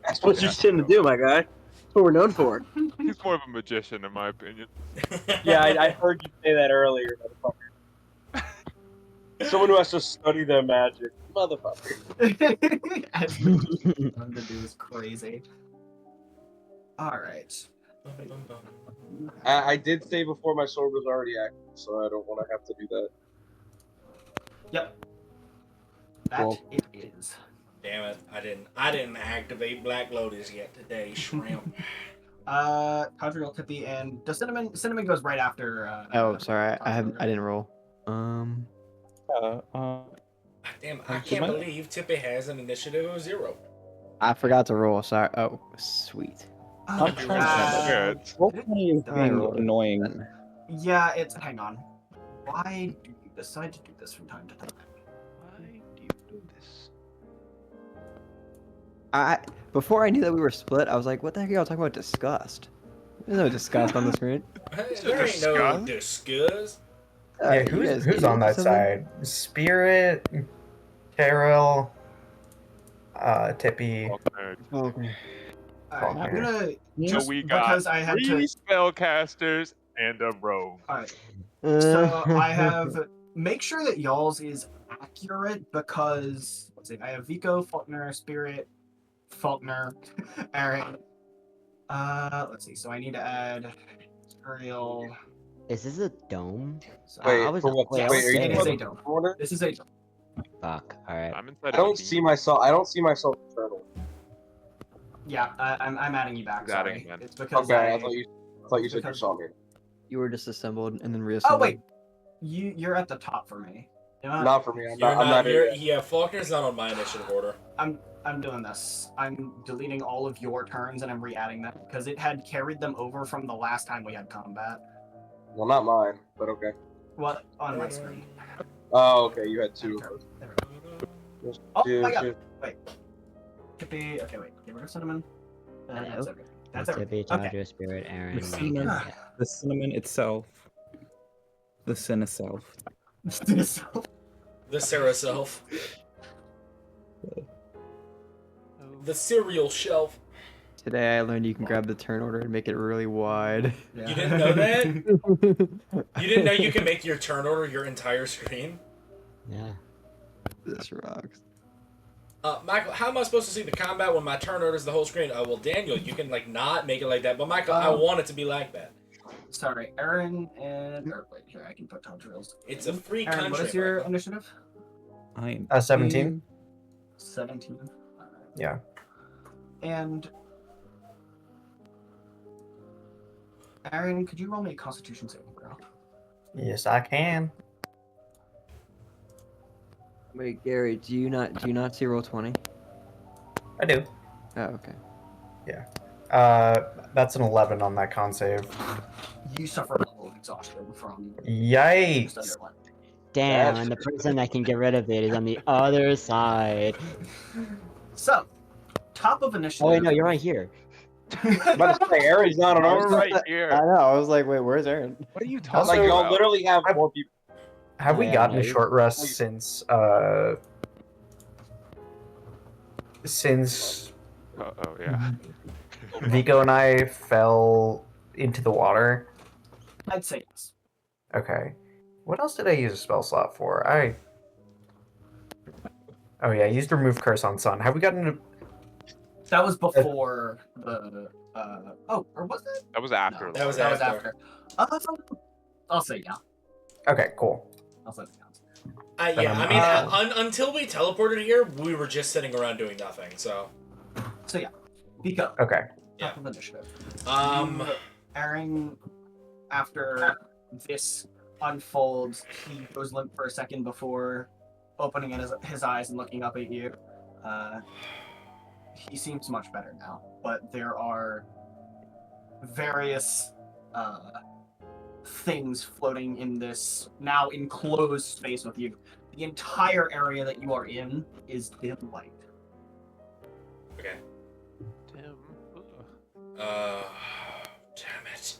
That's what you tend to do, my guy. That's what we're known for. He's more of a magician, in my opinion. Yeah, I heard you say that earlier, motherfucker. Someone who has to study their magic. Motherfucker. Trying to do is crazy. All right. I did say before my sword was already active, so I don't want to have to do that. Yep. That Cool. it is. Damn it! I didn't activate Black Lotus yet today. Shrimp. Tadriel, Tippy, and does Cinnamon goes right after. Oh, sorry, I Tadriel. didn't roll. Damn! I Did can't my- believe Tippy has an initiative of 0. I forgot to roll. Sorry. Oh, sweet. Oh, I'm trying to God. Spirits. Roll 20 is I being rolled it. annoying. Yeah, it's. Hang on. Why do you decide to do this from time to time? Why do you do this? Before I knew that we were split, I was like, "What the heck are y'all talking about? Disgust? There's no disgust on the screen." There ain't no disgust. Yeah, you guys who's on that something? side? Spirit, Tadriel, Tippy. Falknir. Alright, I'm Okay. gonna So just we got because I had 3 to. spellcasters and a rogue. Alright, so I have make sure that y'all's is accurate because let's see, I have Vico, Falknir, Spirit, Falknir, Erin. Let's see. So I need to add Uriel. Is this a dome? So Wait, I was. for what? Wait, I Yes, Wait, was are you it saying- is a in dome. order? This is a dome. Fuck. All right. I'm inside I don't of a see team. myself. I don't see myself eternal. Yeah, I'm adding you back. He's adding Sorry, again. it's because Okay, I thought you said you because- saw me. You were disassembled and then Oh reassembled. wait, you're at the top for me. Not for me. I'm You're not You're, here yet. yeah, Falkner's not on my initiative order. I'm doing this. I'm deleting all of your turns and I'm re-adding them because it had carried them over from the last time we had combat. Well, not mine, but okay. What on my screen? Oh, okay. You had two. There we go. Oh my god! Wait. Tippy. Okay, wait. Get rid of cinnamon. That's okay. That's Tippy, okay. Tadriel, Spirit, Erin. The cinnamon, the cinnamon itself, the sin itself. The Sarah self. The cereal shelf. Today I learned you can grab the turn order and make it really wide. Yeah. You didn't know that? You didn't know you can make your turn order your entire screen? Yeah. This rocks. Michael, how am I supposed to see the combat when my turn order is the whole screen? Well, Daniel, you can not make it like that. But Michael, I want it to be like that. Sorry, Erin and wait, here I can put Tadriel's. It's a free Erin, country. what is your initiative? I'm 17. 17. Yeah. And Erin, could you roll me a Constitution saving throw? Yes, I can. Wait, Gary, do you not see roll 20? I do. Oh, okay. Yeah. That's an 11 on that con save. You suffer a level of exhaustion from. Yikes! Just under one. Damn, and the person that can get rid of it is on the other side. So, top of initiative. Oh wait, no, you're right here. I'm about to say, Erin's not on our right I here. know. I was like, wait, where's Erin? What are you Like, talking y'all about? literally have more people. Have we Yeah, gotten no, a you- short rest since Oh yeah. Vico and I fell into the water? I'd say yes. Okay. What else did I use a spell slot for? Oh yeah, I used remove curse on sun. Have we gotten a... That was before the. Oh, or was it? That was after. No, That was that was after. after. I'll say yeah. Okay, cool. I'll say that counts. Yeah, I mean, until we teleported here, we were just sitting around doing nothing. So yeah, Vico. Okay. Top of initiative. Erin, after this unfolds, he goes limp for a second before opening his eyes and looking up at you. He seems much better now, but there are various things floating in this now enclosed space with you. The entire area that you are in is dim light. okay. Damn. Damn it.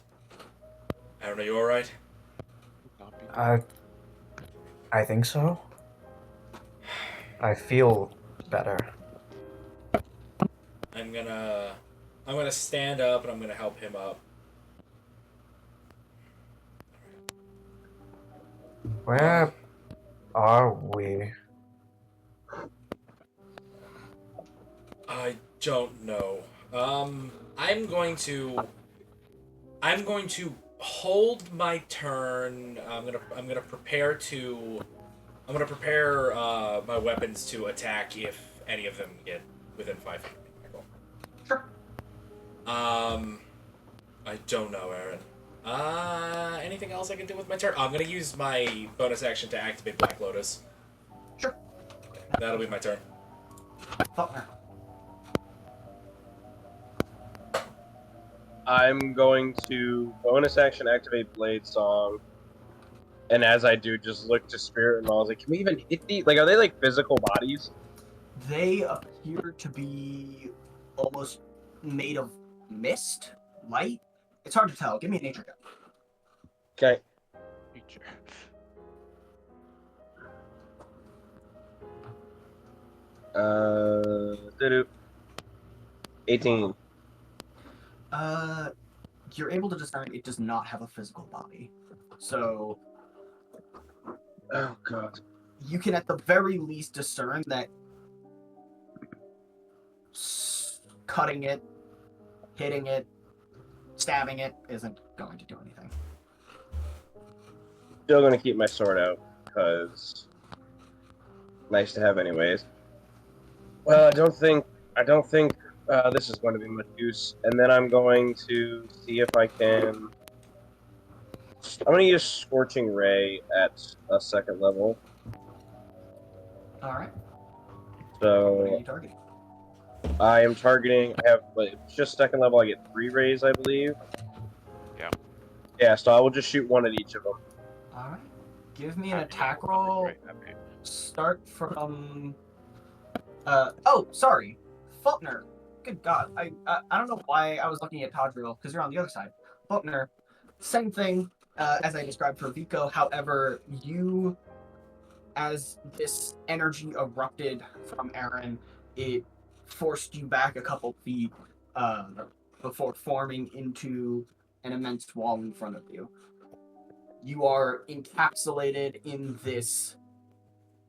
I don't know. You all right? I think so. I feel better. I'm gonna stand up and I'm gonna help him up. Where are we? I don't know. I'm going to hold my turn. I'm gonna prepare my weapons to attack if any of them get within 5 feet. Sure. I don't know, Erin. Anything else I can do with my turn? I'm gonna use my bonus action to activate Black Lotus. Sure. That'll be my turn. Falknir. I'm going to bonus action activate Blade Song, and as I do, just look to Spirit and I was like, can we even hit these? Like, are they like physical bodies? They appear to be almost made of mist, light. It's hard to tell. Give me a nature check. Okay. Nature. Doo-doo. 18. You're able to discern it does not have a physical body. So Oh god. you can at the very least discern that cutting it, hitting it, stabbing it isn't going to do anything. Still gonna keep my sword out, because nice to have anyways. Well, I don't think this is going to be much use. And then I'm going to see if I can. I'm going to use Scorching Ray at a second level. All right. What are So you targeting? I am targeting. I have just second level. I get 3 rays, I believe. Yeah. Yeah. So I will just shoot 1 at each of them. All right. Give me an Happy, attack happy, roll. very happy. Start from. Oh, sorry, Falknir. Good God, I don't know why I was looking at Tadriel because you're on the other side. Falknir, same thing as I described for Vico. However, you, as this energy erupted from Erin, it forced you back a couple feet before forming into an immense wall in front of you. You are encapsulated in this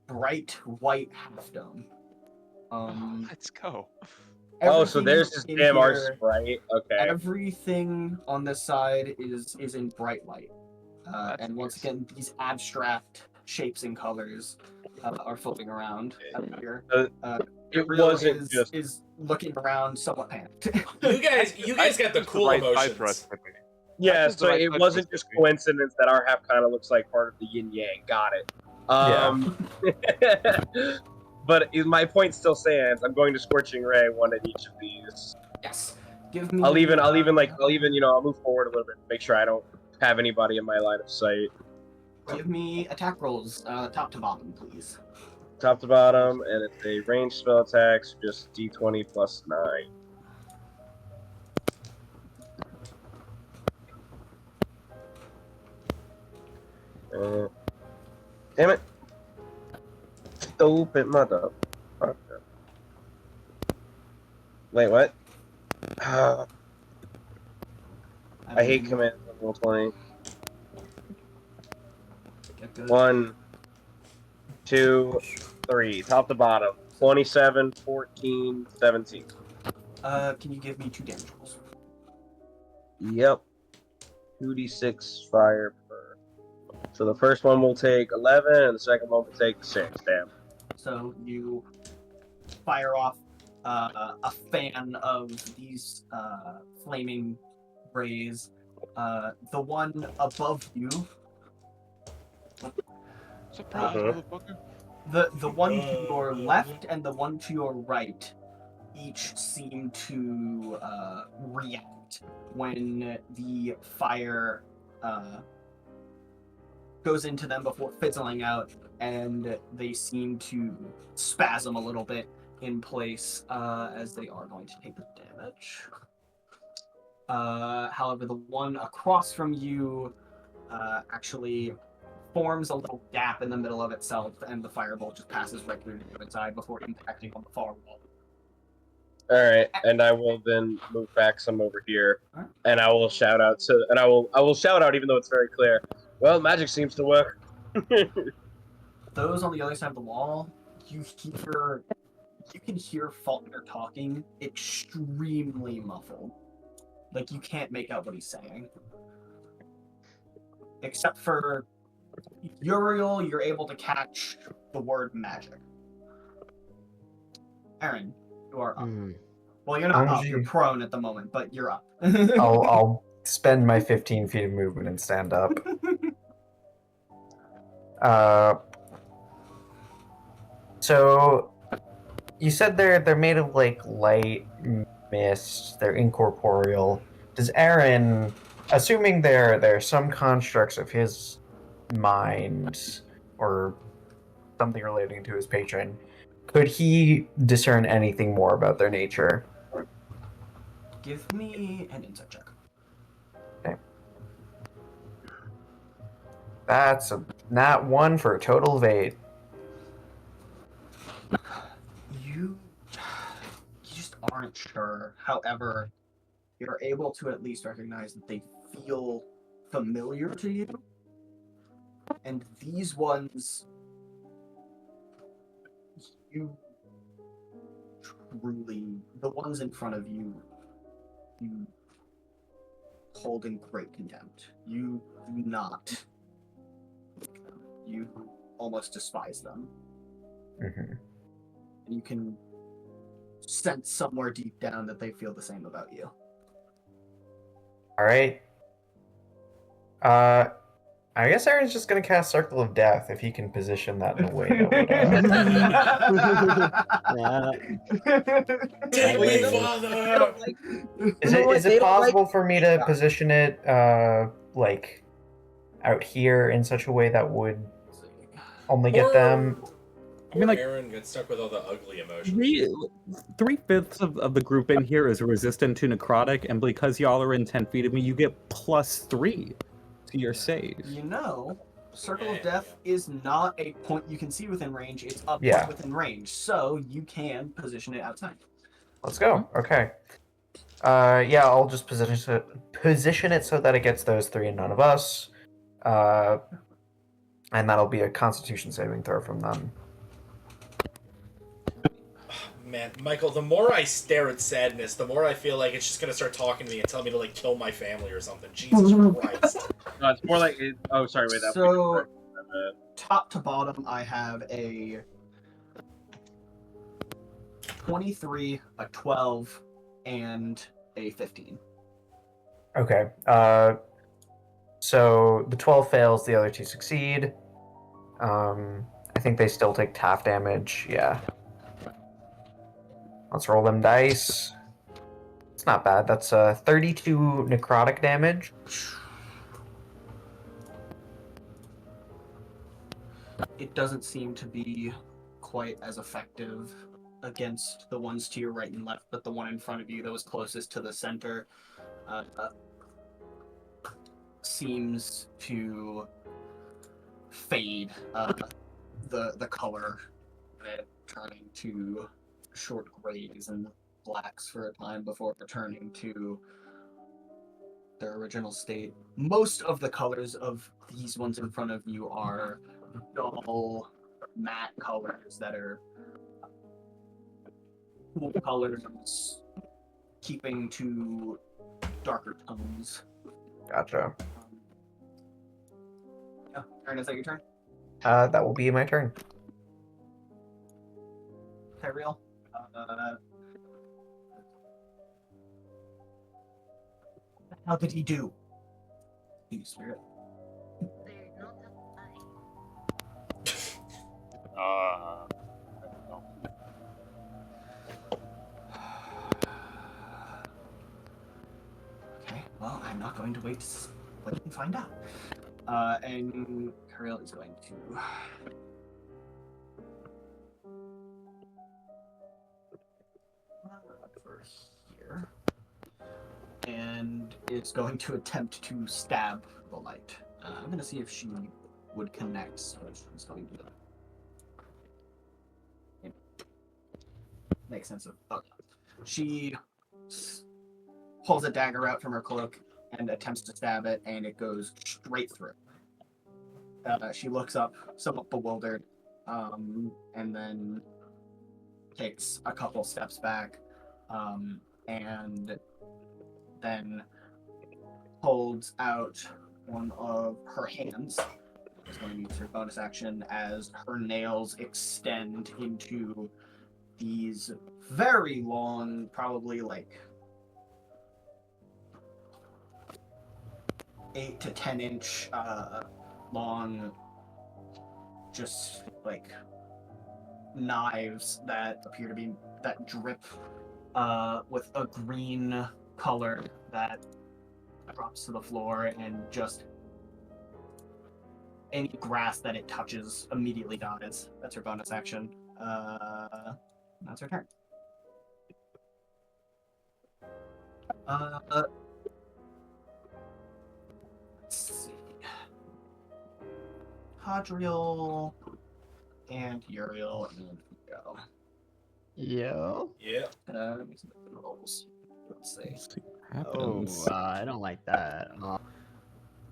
bright white half dome. Let's go. Oh, so there's this damn our here, sprite. Okay. Everything on this side is in bright light. And once again, these abstract shapes and colors are floating around out here. It Uriel wasn't just is looking around, somewhat panicked. You guys got the cool emotions. Yeah, so it wasn't just coincidence that our half kind of looks like part of the yin yang. Got it. But my point still stands. I'm going to Scorching Ray 1 at each of these. Yes. Give me. I'll even I'll move forward a little bit, make sure I don't have anybody in my line of sight. Give me attack rolls, top to bottom, please. Top to bottom, and it's a ranged spell attack, so just D20 plus 9. Damn it. Stupid mother. Wait, what? I hate command level 20. 1, 2, 3. Top to bottom. 27, 14, 17. Can you give me 2 damage rolls? Yep. 2d6 fire per. So the first one will take 11, and the second one will take 6. Damn. So you fire off a fan of these flaming rays. The one above you. Surprise, motherfucker. The one to your left and the one to your right each seem to react when the fire goes into them before fizzling out, and they seem to spasm a little bit in place as they are going to take the damage. However, the one across from you actually forms a little gap in the middle of itself, and the firebolt just passes right through the inside before impacting on the far wall. Alright, and I will then move back some over here, and I will shout out I will shout out even though it's very clear. Well, magic seems to work. Those on the other side of the wall, you can hear Falknir talking extremely muffled. Like, you can't make out what he's saying. Except for Uriel, you're able to catch the word magic. Erin, you are up. Well, you're not up, you're prone at the moment, but you're up. I'll spend my 15 feet of movement and stand up. So you said they're made of like light mist, they're incorporeal. Does Erin, assuming they're some constructs of his mind or something relating to his patron, could he discern anything more about their nature? Give me an insight check. Okay. That's a nat 1 for a total of 8. You just aren't sure. However, you're able to at least recognize that they feel familiar to you. And these ones, you truly, the ones in front of you, you hold in great contempt. You do not like them. You almost despise them. Mm-hmm. And you can sense somewhere deep down that they feel the same about you. All right. I guess Aaron's just gonna cast Circle of Death if he can position that in a way that would. Take me, father. Is it possible for me to position it like out here in such a way that would only get them? I mean, like, Aaron gets stuck with all the ugly emotions. 3/5 of the group in here is resistant to necrotic, and because y'all are in 10 feet of me, you get +3 to your save. You know, Circle of Death is not a point you can see within range. It's a point Yeah. within range, so you can position it outside. Let's go. Okay. Yeah, I'll just position it so that it gets those 3 and none of us. And that'll be a Constitution saving throw from them. Man, Michael, the more I stare at sadness, the more I feel like it's just gonna start talking to me and telling me to like kill my family or something. Jesus Christ. No, it's more like oh, sorry, wait. That So, top to bottom, I have a 23, a 12, and a 15. Okay. So the 12 fails, the other 2 succeed. I think they still take half damage. Yeah. Let's roll them dice. It's not bad. That's 32 necrotic damage. It doesn't seem to be quite as effective against the ones to your right and left, but the one in front of you that was closest to the center seems to fade the color of it, turning to short grays and blacks for a time before returning to their original state. Most of the colors of these ones in front of you are dull, matte colors that are cool colors, keeping to darker tones. Gotcha. Yeah, Erin, is that your turn? That will be my turn. Tadriel? How did he do? You spirit. Okay, well, I'm not going to wait and find out. And Uriel is going to over here and is going to attempt to stab the light. I'm going to see if she would connect, so she's going to make sense of. Oh, she pulls a dagger out from her cloak and attempts to stab it, and it goes straight through. She looks up, somewhat bewildered, and then takes a couple steps back, and then holds out one of her hands. She's going to use her bonus action as her nails extend into these very long, probably like 8 to 10 inch long, just like knives that appear to be that drip with a green color that drops to the floor, and just any grass that it touches immediately dies. That's her bonus action. That's her turn. Let's see. Tadriel and Uriel and Vico. Yo. Yeah. Let me see the rolls. Let's see. Oh, I don't like that.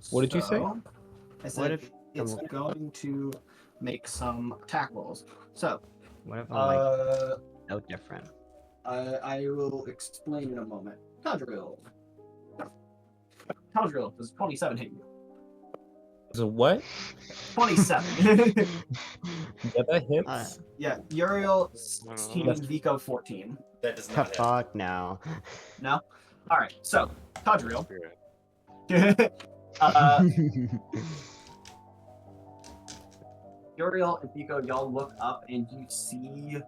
What did you say? I said it's going to make some attack rolls. So, what if I'm like no different? I will explain in a moment. Tadriel. Tadriel, does 27 hit you? Is it what? 27. Yeah, that hits. Yeah, Uriel 16, Vico 14. That does not hit. Fuck now. No? Alright, so, Tadriel. Uriel and Vico, y'all look up and you see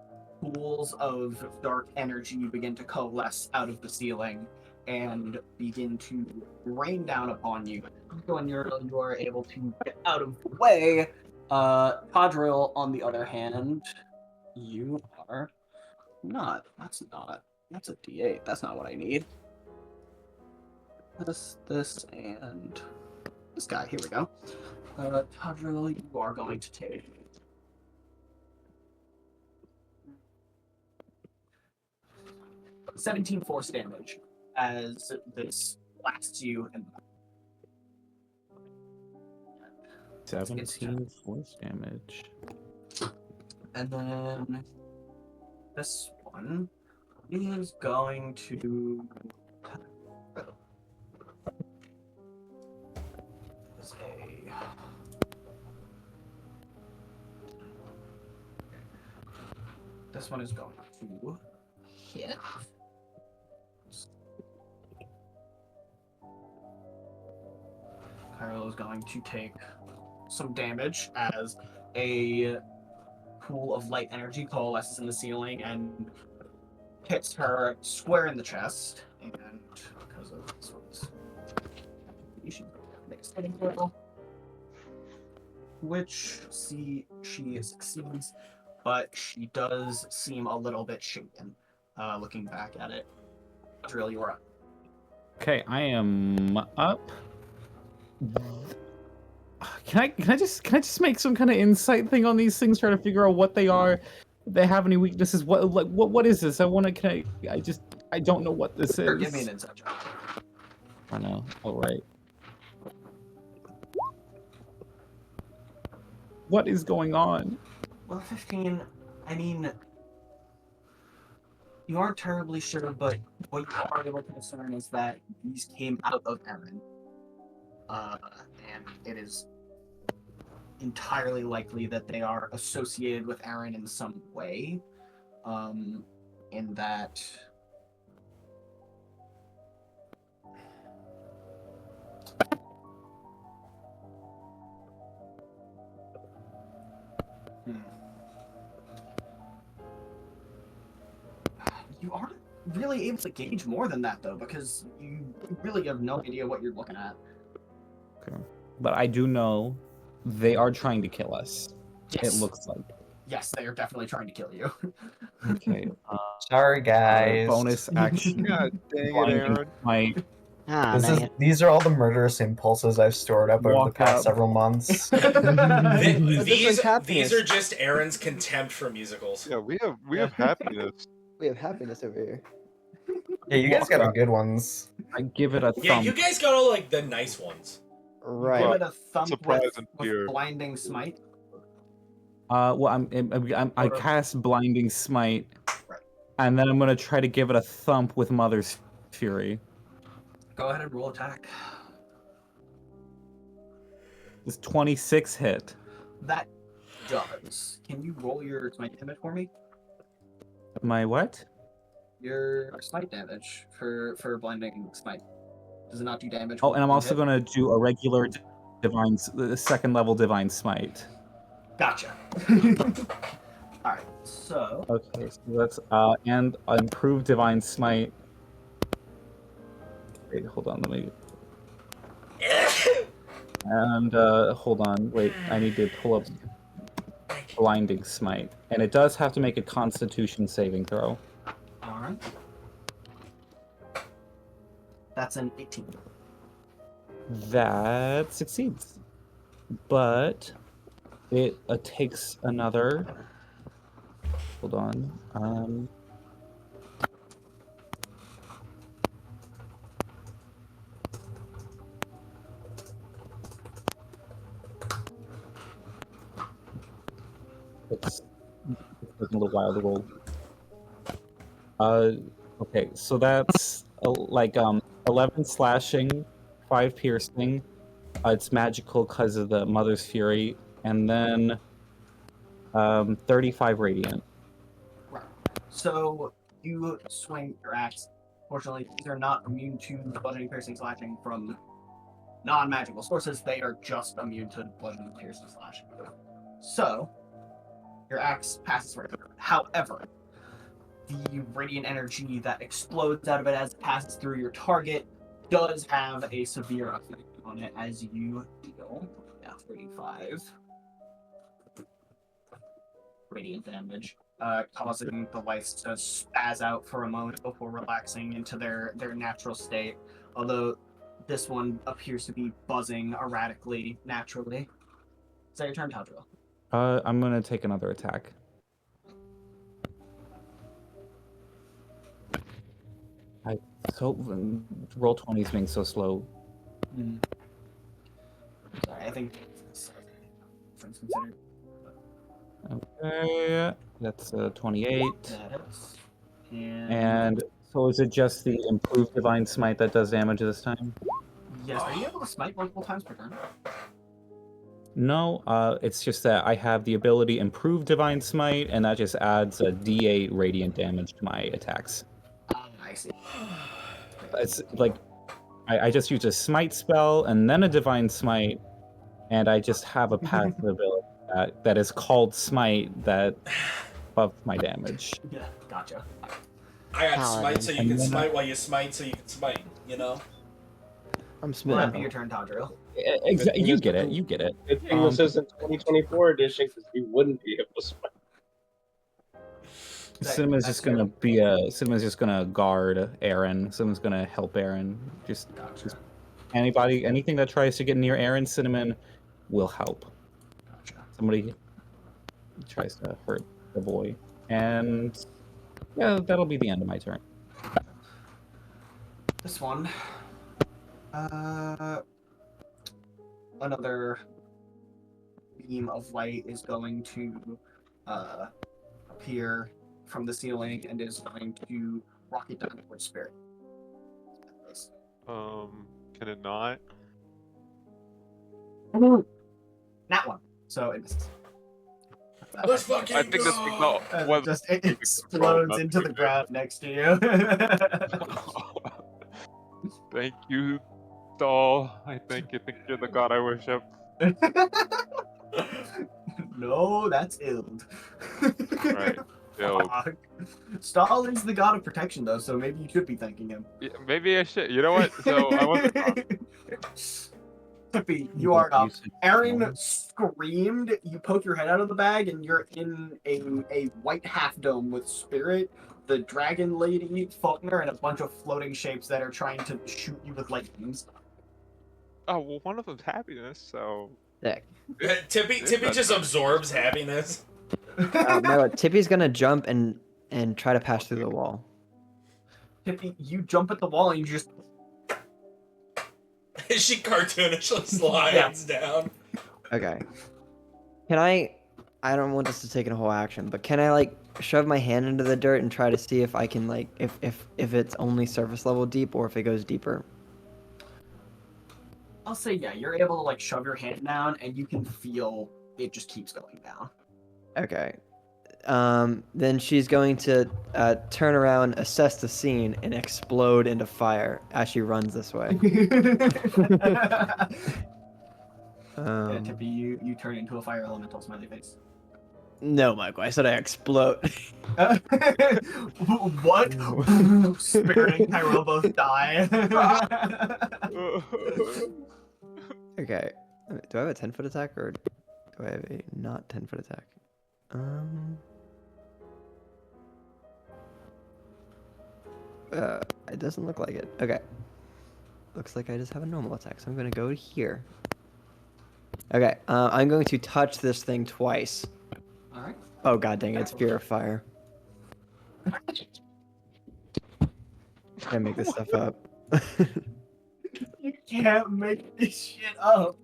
pools of dark energy begin to coalesce out of the ceiling and begin to rain down upon you. Vico and Uriel, you are able to get out of the way. Tadriel, on the other hand, you are not. That's a D8. That's not what I need. This, and this guy. Here we go. Tadriel, you are going to take 17 force damage as this blasts you in the 17 force damage. And then this one is going to this one is going to hit. Kyle is going to take some damage as a pool of light energy coalesces in the ceiling and hits her square in the chest. And because of this one's she makes a saving throw, which she succeeds, but she does seem a little bit shaken. Looking back at it, Tadriel, you are up. Okay, I am up. Can I just make some kind of insight thing on these things, try to figure out what they are? If they have any weaknesses? What is this? I don't know what this is. Give me an insight check. I know. All right. What is going on? Well, 15. I mean, you aren't terribly sure, but what you are able to discern is that these came out of Erin. And it is entirely likely that they are associated with Erin in some way. In that you aren't really able to gauge more than that, though, because you really have no idea what you're looking at. Okay. But I do know they are trying to kill us. Yes. It looks like. Yes, they are definitely trying to kill you. Okay. Sorry, guys. Bonus action. God dang it, Blinding Aaron. Smite. Ah, man. These are all the murderous impulses I've stored up over the Walk past up. several months. These are just Aaron's contempt for musicals. Yeah, we have happiness. We have happiness over here. Yeah, you guys got some good ones. I give it a thumb. Yeah, you guys got all like the nice ones. Right. Give it a thump Surprise with, and fear. blinding smite. Well, I cast Blinding Smite, Right. and then I'm gonna try to give it a thump with Mother's Fury. Go ahead and roll attack. Does 26 hit? That does. Can you roll your smite damage for me? My what? Your smite damage for blinding smite. Does it not do damage? Oh, and I'm when also hit? gonna do a regular the second level Divine Smite. Gotcha. Alright, so Okay, so that's and improved Divine Smite. Wait, hold on, let me. And hold on, wait, I need to pull up Blinding Smite, and it does have to make a Constitution saving throw. alright. That's an 18. That succeeds, but it takes another. Hold on. It's taking a little while to roll. Okay, so that's like 11 slashing, 5 piercing. It's magical because of the Mother's Fury, and then 35 radiant. Right. So you swing your axe. Fortunately, these are not immune to bludgeoning, piercing, slashing from non-magical sources. They are just immune to bludgeoning, piercing, slashing. So, your axe passes right through. However, the radiant energy that explodes out of it as it passes through your target does have a severe effect on it as you deal 35 radiant damage, causing the lights to spaz out for a moment before relaxing into their natural state. Although this one appears to be buzzing erratically, naturally. Is that your turn, Tadriel? I'm gonna take another attack. Roll 20s being so slow. Sorry, I think friends considered. Okay, that's 28. That is. And so is it just the improved divine smite that does damage this time? Yes, are you able to smite multiple times per turn? No, it's just that I have the ability improved divine smite, and that just adds a D8 radiant damage to my attacks. I see. It's like I just use a smite spell and then a divine smite, and I just have a passive ability that is called smite that buffs my damage. Yeah, gotcha. I got Paladin. smite so you can smite while you smite so you can smite, you know? I'm Will smitten. that be your turn, Tadriel? Exactly, you get it. You get it. Good thing this isn't 2024 edition because you wouldn't be able to spike. Cinema's just gonna guard Erin. Cinema's gonna help Erin. Just anything that tries to get near Erin, Cinnamon will help. Somebody tries to hurt the boy, and yeah, that'll be the end of my turn. This one. Another beam of light is going to appear from the ceiling and is going to rocket down towards Spirit. Can it not? That one. So it misses. Let's fucking I think this thing was just it explodes into the ground next to you. Thank you, doll. I think you're the god I worship. No, that's Ild. Right. Yo. Stahl is the god of protection, though, so maybe you should be thanking him. Yeah, maybe I should. You know what? So I wasn't wrong. Tippy, you are up. Erin screamed. You poke your head out of the bag, and you're in a white half dome with Spirit, the dragon lady, Falknir, and a bunch of floating shapes that are trying to shoot you with lightnings. Oh well, one of them's happiness. So. Sick. Tippy just absorbs happiness. No, Tippy's gonna jump and try to pass through the wall. Tippy, you jump at the wall and you just. She cartoonishly slides down. Okay. Can I don't want this to take a whole action, but can I like shove my hand into the dirt and try to see if I can like if it's only surface level deep or if it goes deeper? I'll say yeah. You're able to like shove your hand down and you can feel it just keeps going down. Okay. Then she's going to turn around, assess the scene, and explode into fire as she runs this way. Yeah, Tippy, you turn into a fire elemental, smiley face. No, Michael, I said I explode. What? Spirit and Tyrell both die. Okay. Do I have a 10-foot attack or do I have a not 10-foot attack? It doesn't look like it. Okay. Looks like I just have a normal attack, so I'm gonna go here. Okay, I'm going to touch this thing twice. Alright. Oh god dang it, it's Fear of Fire. I make this stuff up. You can't make this shit up.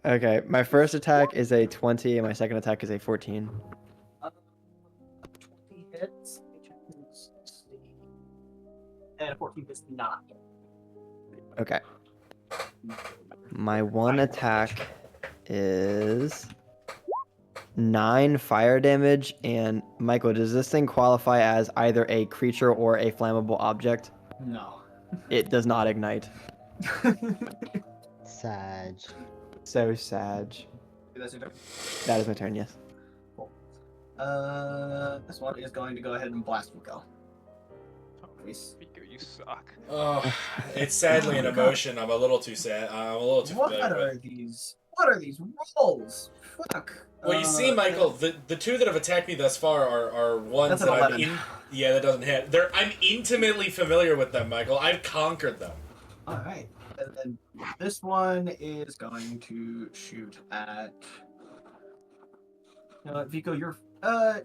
Okay, my first attack is a 20 and my second attack is a 14. 20 hits. And 14 hits not. Okay. My one attack is 9 fire damage, and Michael, does this thing qualify as either a creature or a flammable object? No. It does not ignite. Sag. So sad. That's your turn. That is my turn, yes. Cool. This one is going to go ahead and blast Vico. Please. Vico, you suck. Oh, it's sadly an emotion. I'm a little too sad. I'm a little too What familiar are with. these? What are these rolls? Fuck. Well, you see, Michael, the two that have attacked me thus far are ones That's an that I'm 11. Yeah, that doesn't hit. I'm intimately familiar with them, Michael. I've conquered them. All right, and then this one is going to shoot at. You know what, Vico, you're let's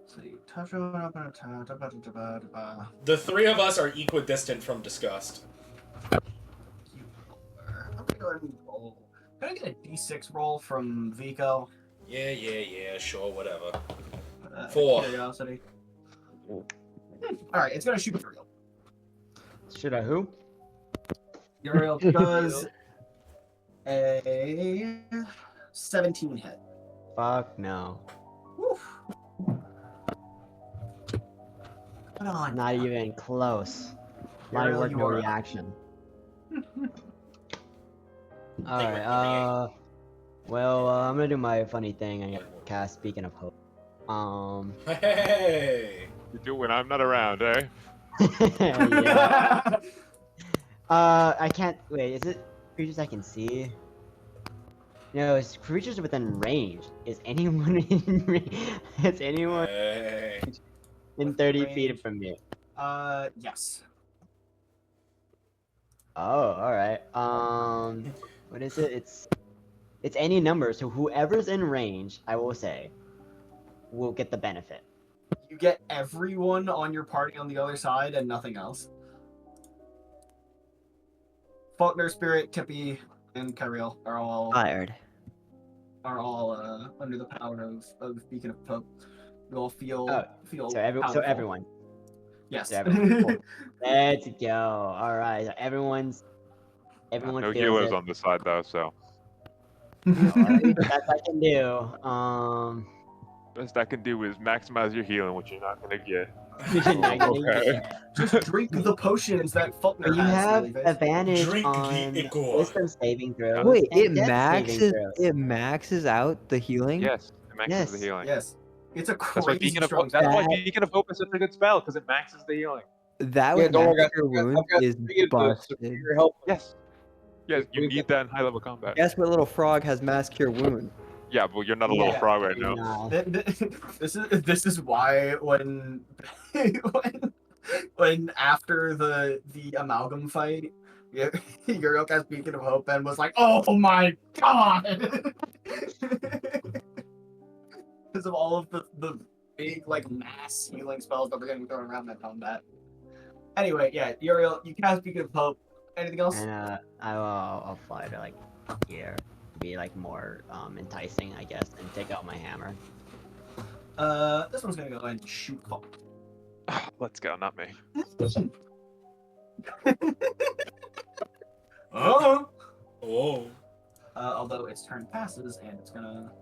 see. The three of us are equidistant from disgust. I'm gonna go ahead and roll. Can I get a D6 roll from Vico? Yeah, sure, whatever. 4. Curiosity. All right, it's gonna shoot Uriel. Should I who? Uriel does a 17 hit. Fuck no. Woof. Come on. Not even close. Light Uriel, work, you no are up. reaction. Alright, well, I'm gonna do my funny thing and cast Beacon of Hope. Hey! You do when I'm not around, eh? Yeah. I can't, wait, is it creatures I can see? No, it's creatures within range. Is anyone in range? Is anyone Hey. in 30 feet from me? Yes. Oh, alright. What is it? It's any number, so whoever's in range, I will say, will get the benefit. You get everyone on your party on the other side and nothing else. Falknir, Spirit, Tippy, and Uriel are all Fired. under the power of Beacon of Hope. You all feel So powerful. everyone. Yes. So everyone. Cool. Let's go. Alright, so everyone No feels healers it. on the side though, so Alright, best I can do. best I can do is maximize your healing, which you're not gonna get. You're not gonna Okay. get- Just drink the potions that Falknir But you has. have Levi's. advantage Drink the on ichor. wisdom saving throws. Wait, and it death saving maxes throws. it maxes out the healing? Yes, it maxes the Yes. healing. Yes. It's a That's why crazy Beacon of strong Hope. That's spell. why Beacon of Hope is such a good spell because it maxes the healing. That Yeah, with don't worry, max guys. cure wounds I've got is Beacon of busted. Superior help. Yes. Yes, you need that in high level combat. Guess what little frog has mass cure wound? Yeah, but you're not a little Yeah. frog right now. Nah. This is why when when after the amalgam fight, Uriel cast Beacon of Hope and was like, "Oh my god!" Because of all of the big like mass healing spells that were getting thrown around that combat. Anyway, yeah, Uriel, you cast Beacon of Hope. Anything else? And I'll fly to like here, be like more enticing, I guess, and take out my hammer. This one's gonna go ahead and shoot Falk. Let's go, not me. Oh. Oh. Although its turn passes and it's gonna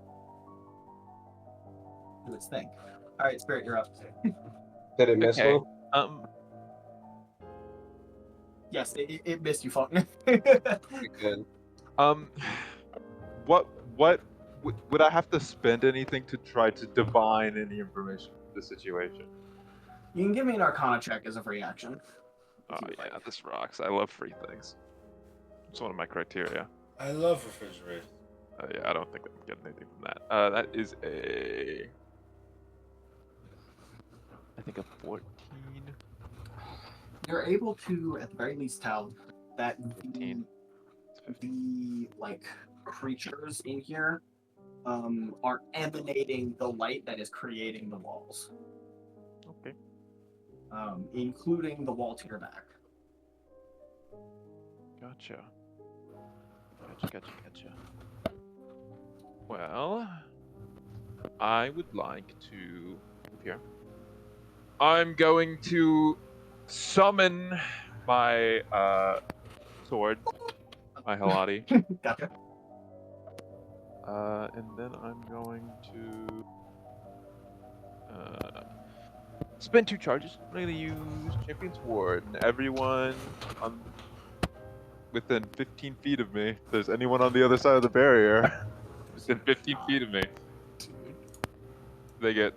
do its thing. All right, Spirit, you're up. Did it miss Okay. one? Yes, it missed you, Faulkner. Good. What would I have to spend anything to try to divine any information from the situation? You can give me an Arcana check as a free action. Oh yeah, this rocks. I love free things. It's one of my criteria. I love refrigerators. Yeah, I don't think I'm getting anything from that. That is I think a 14. You're able to, at the very least, tell that 15. the like creatures in here are emanating the light that is creating the walls. Okay. Including the wall to your back. Gotcha. Well, I would like to move here. I'm going to summon my sword, my Halati. Gotcha. And then I'm going to spend 2 charges. I'm going to use Champion's Ward, and everyone on within 15 feet of me. If there's anyone on the other side of the barrier within 15 feet of me, they get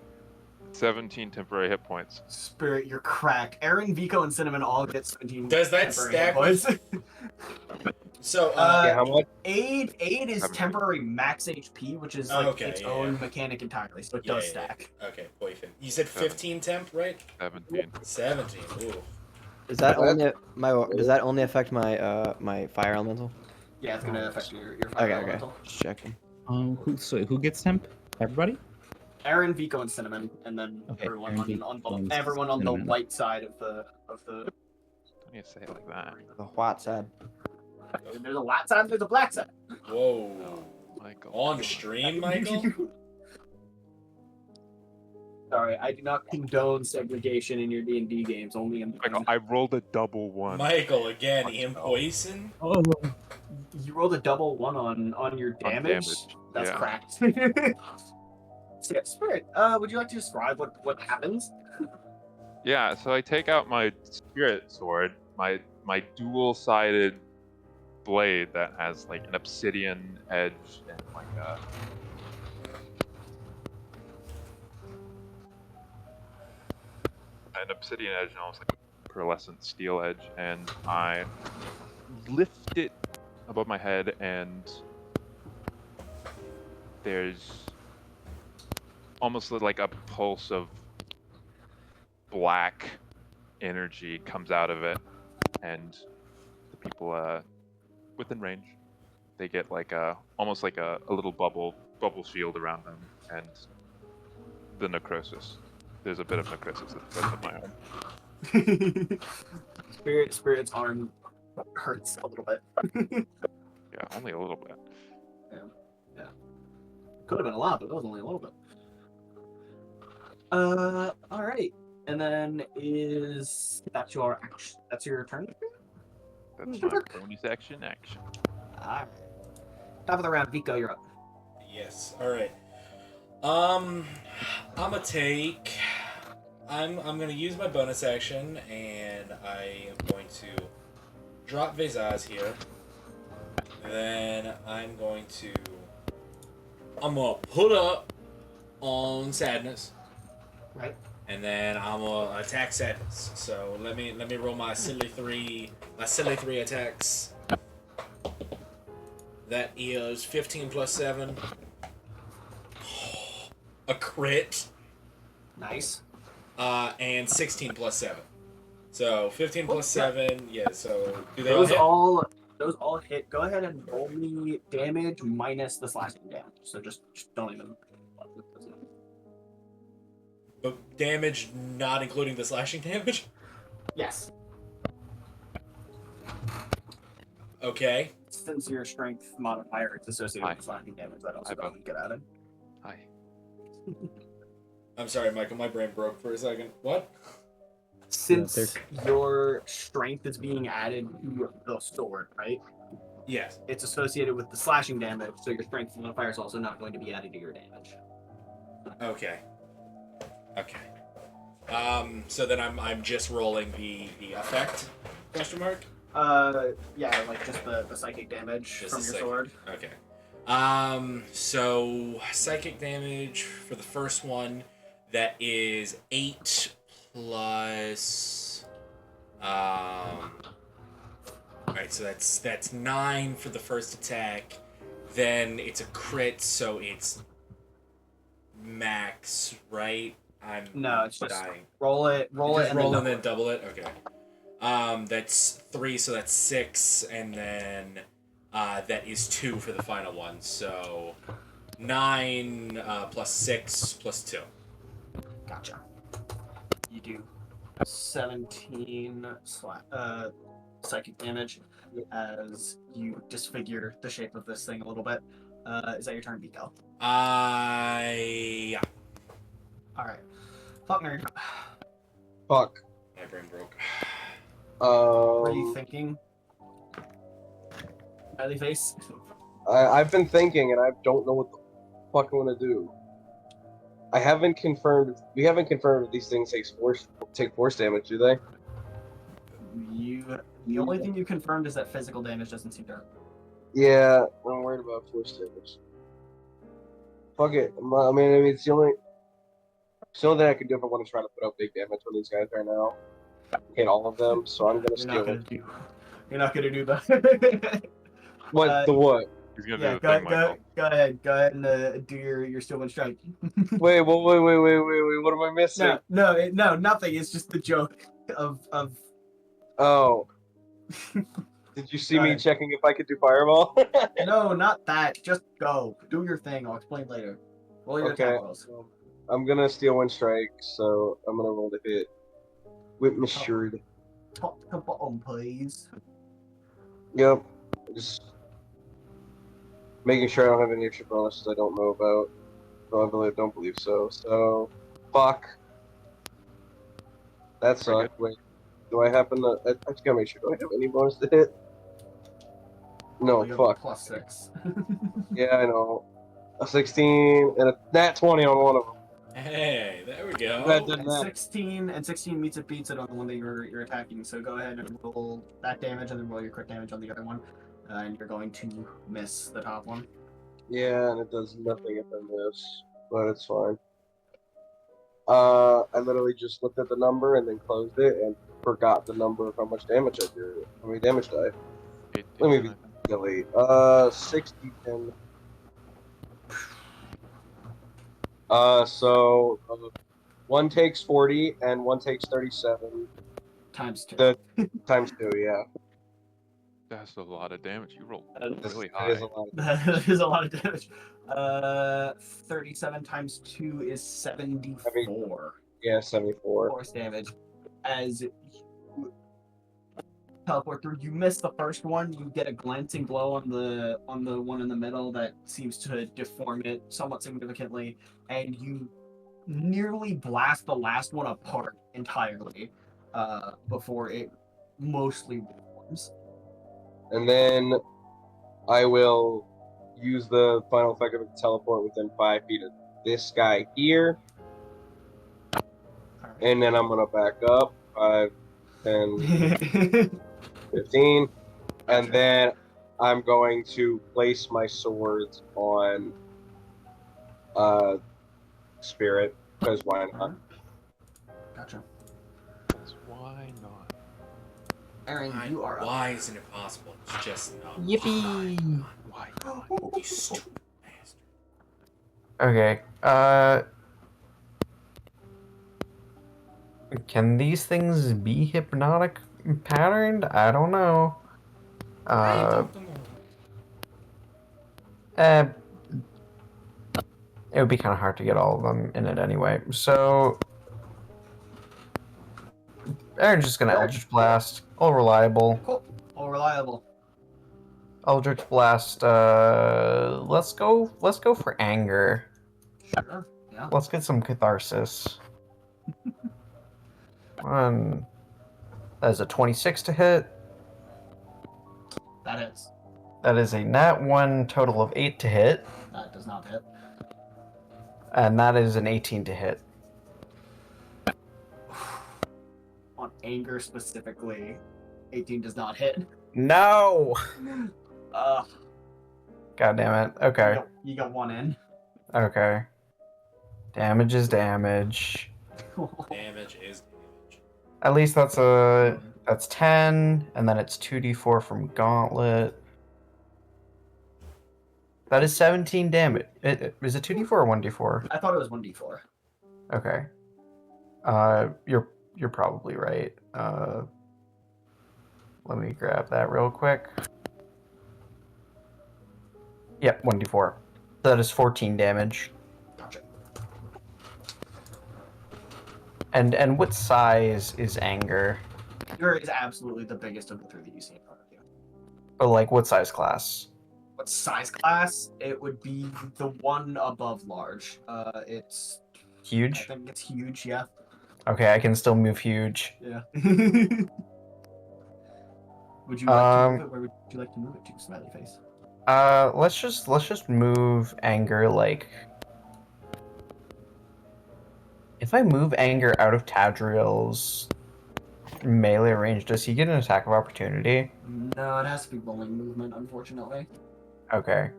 17 temporary hit points. Spirit, you're cracked. Erin, Vico, and Cinnamon all get 17. Does that temporary stack hit points. So, Yeah, how much? Aid is 17. temporary max HP, which is like Okay, its yeah, own yeah. mechanic entirely, so it Yeah, does yeah, stack. Okay, boyfriend. You said 15 temp, right? 17. 17. Ooh. Does that What? only does that only affect my my fire elemental? Yeah, it's gonna affect your fire Okay, okay. elemental. Just checking. Who gets temp? Everybody? Erin, Vico, and Cinnamon, and then Okay, everyone Erin, Vico, and everyone on the Cinnamon. white side of the. Don't need to say it like that. The what side? There's a white side. There's a black side. Whoa. No, Michael. On stream, Michael? Sorry, I do not condone segregation in your D&D games. Only in Michael, I rolled a double one. Michael, again, Punch in spell. poison? Oh, You rolled a double one on your On damage. damage, That's yeah. cracked. So, yeah, Spirit, would you like to describe what happens? Yeah, so I take out my spirit sword, my dual-sided blade that has like an obsidian edge and like an obsidian edge and almost like a pearlescent steel edge, and I lift it above my head, and there's almost like a pulse of black energy comes out of it, and the people within range, they get like almost like a little bubble shield around them, and the necrosis. There's a bit of necrosis that goes up my arm. Spirit's arm hurts a little bit. Yeah, only a little bit. Yeah. Could have been a lot, but it was only a little bit. All right. And then that's your action? That's your turn? That's my bonus action. Alright. Top of the round, Vico, you're up. Yes. Alright. I'm gonna use my bonus action, and I am going to drop Vezaz here. Then I'm gonna put up on Sadness. Right. And then I'm gonna attack Sadness. So let me roll my silly three attacks. That is 15 plus 7. A crit. Nice. And 16 plus 7. So 15 plus 7, yeah, so do they Those all hit. Go ahead and roll me damage minus the slashing damage. So just don't even. But damage not including the slashing damage? Yes. Okay. Since your strength modifier is associated Hi. with slashing damage, that also Hi, doesn't get added. Hi. I'm sorry, Michael, my brain broke for a second. What? Since your strength is being added to the sword, right? Yes. It's associated with the slashing damage, so your strength modifier is also not going to be added to your damage. Okay. So then I'm just rolling the effect? Question mark? Yeah, like just the psychic damage Just from the your psychic. sword. Okay. So psychic damage for the first one, that is 8 plus. Alright, so that's 9 for the first attack. Then it's a crit, so it's max, right? No, it's just dying. roll it, Just and roll then and then double it. Okay. That's 3, so that's 6, and then that is 2 for the final one. So 9 plus 6 plus 2. Gotcha. You do 17 psychic damage as you disfigure the shape of this thing a little bit. Is that your turn, Vico? Yeah. Alright. Falknir, Fuck. My brain broke. what are you thinking? Smiley face? I've been thinking, and I don't know what the fuck I want to do. We haven't confirmed if these things take force damage, do they? You The only thing you confirmed is that physical damage doesn't seem to hurt. Yeah, I'm worried about force damage. Fuck it. I mean, it's the only thing I can do if I want to try to put out big damage on these guys right now. Hit all of them, so I'm gonna steal it. You're not gonna do that. What? The what? He's gonna Yeah, do the thing, Michael. go ahead and do your still one strike. Wait, what am I missing? No, nothing. It's just the joke of. Oh. Did you see me checking if I could do fireball? No, not that. Just go. Do your thing. I'll explain later. Roll your Okay. attack rolls. I'm gonna steal one strike, so I'm gonna roll to hit. With my shirt. Top to bottom, please. Yep. Just making sure I don't have any extra bonuses I don't know about. Well, I don't believe so. So, fuck. That sucked. Wait, do I happen to? I just gotta make sure. Do I have any bonus to hit? No, You have fuck. +6. Yeah, I know. A 16 and a nat 20 on one of them. Hey, there we go. That didn't And happen. 16 meets it beats it on the one that you're attacking. So go ahead and roll that damage, and then roll your crit damage on the other one, and you're going to miss the top one. Yeah, and it does nothing if I miss, but it's fine. I literally just looked at the number and then closed it and forgot the number of how much damage I did. How many damage did I? Let me be silly. 60 and so one takes 40 and one takes 37. Times 2. Times 2, yeah. That's a lot of damage. You rolled really That high. is a lot. That is a lot of damage. 37 times 2 is 74. Yeah, 74. Force damage. As you teleport through, you miss the first one. You get a glancing blow on the one in the middle that seems to deform it somewhat significantly, and you nearly blast the last one apart entirely before it mostly reforms. And then I will use the final effect of it to teleport within 5 feet of this guy here. And then I'm going to back up 5, 10, 15. And then I'm going to place my swords on Spirit, because why not? Gotcha. Why not? Aaron, you are up. Why isn't it possible? It's just not. Yippee! Why You stupid bastard. Okay. Can these things be hypnotic patterned? I don't know. It would be kind of hard to get all of them in it anyway. So, Erin's just gonna Eldritch Blast. All reliable. Cool. All reliable. Eldritch Blast. Let's go for anger. Sure. Yeah. Let's get some catharsis. One. That is a 26 to hit. That is. That is a nat 1 total of 8 to hit. That does not hit. And that is an 18 to hit. On anger specifically, 18 does not hit. No! Uh, God damn it. Okay. You got one in. Okay. Damage is damage. Damage is damage. At least that's 10, and then it's 2d4 from Gauntlet. That is 17 damage. Is it 2d4 or 1d4? I thought it was 1d4. Okay. You're probably right. Let me grab that real quick. Yep, 1d4. That is 14 damage. Gotcha. And what size is anger? Anger is absolutely the biggest of the three that you see in front of you. But like, what size class? What size class? It would be the one above large. It's Huge? I think it's huge. Yeah. Okay, I can still move huge. Yeah. Would you like to move it? Where would you like to move it to? Smiley face. Let's just move anger like. If I move anger out of Tadriel's melee range, does he get an attack of opportunity? No, it has to be rolling movement, unfortunately. Okay.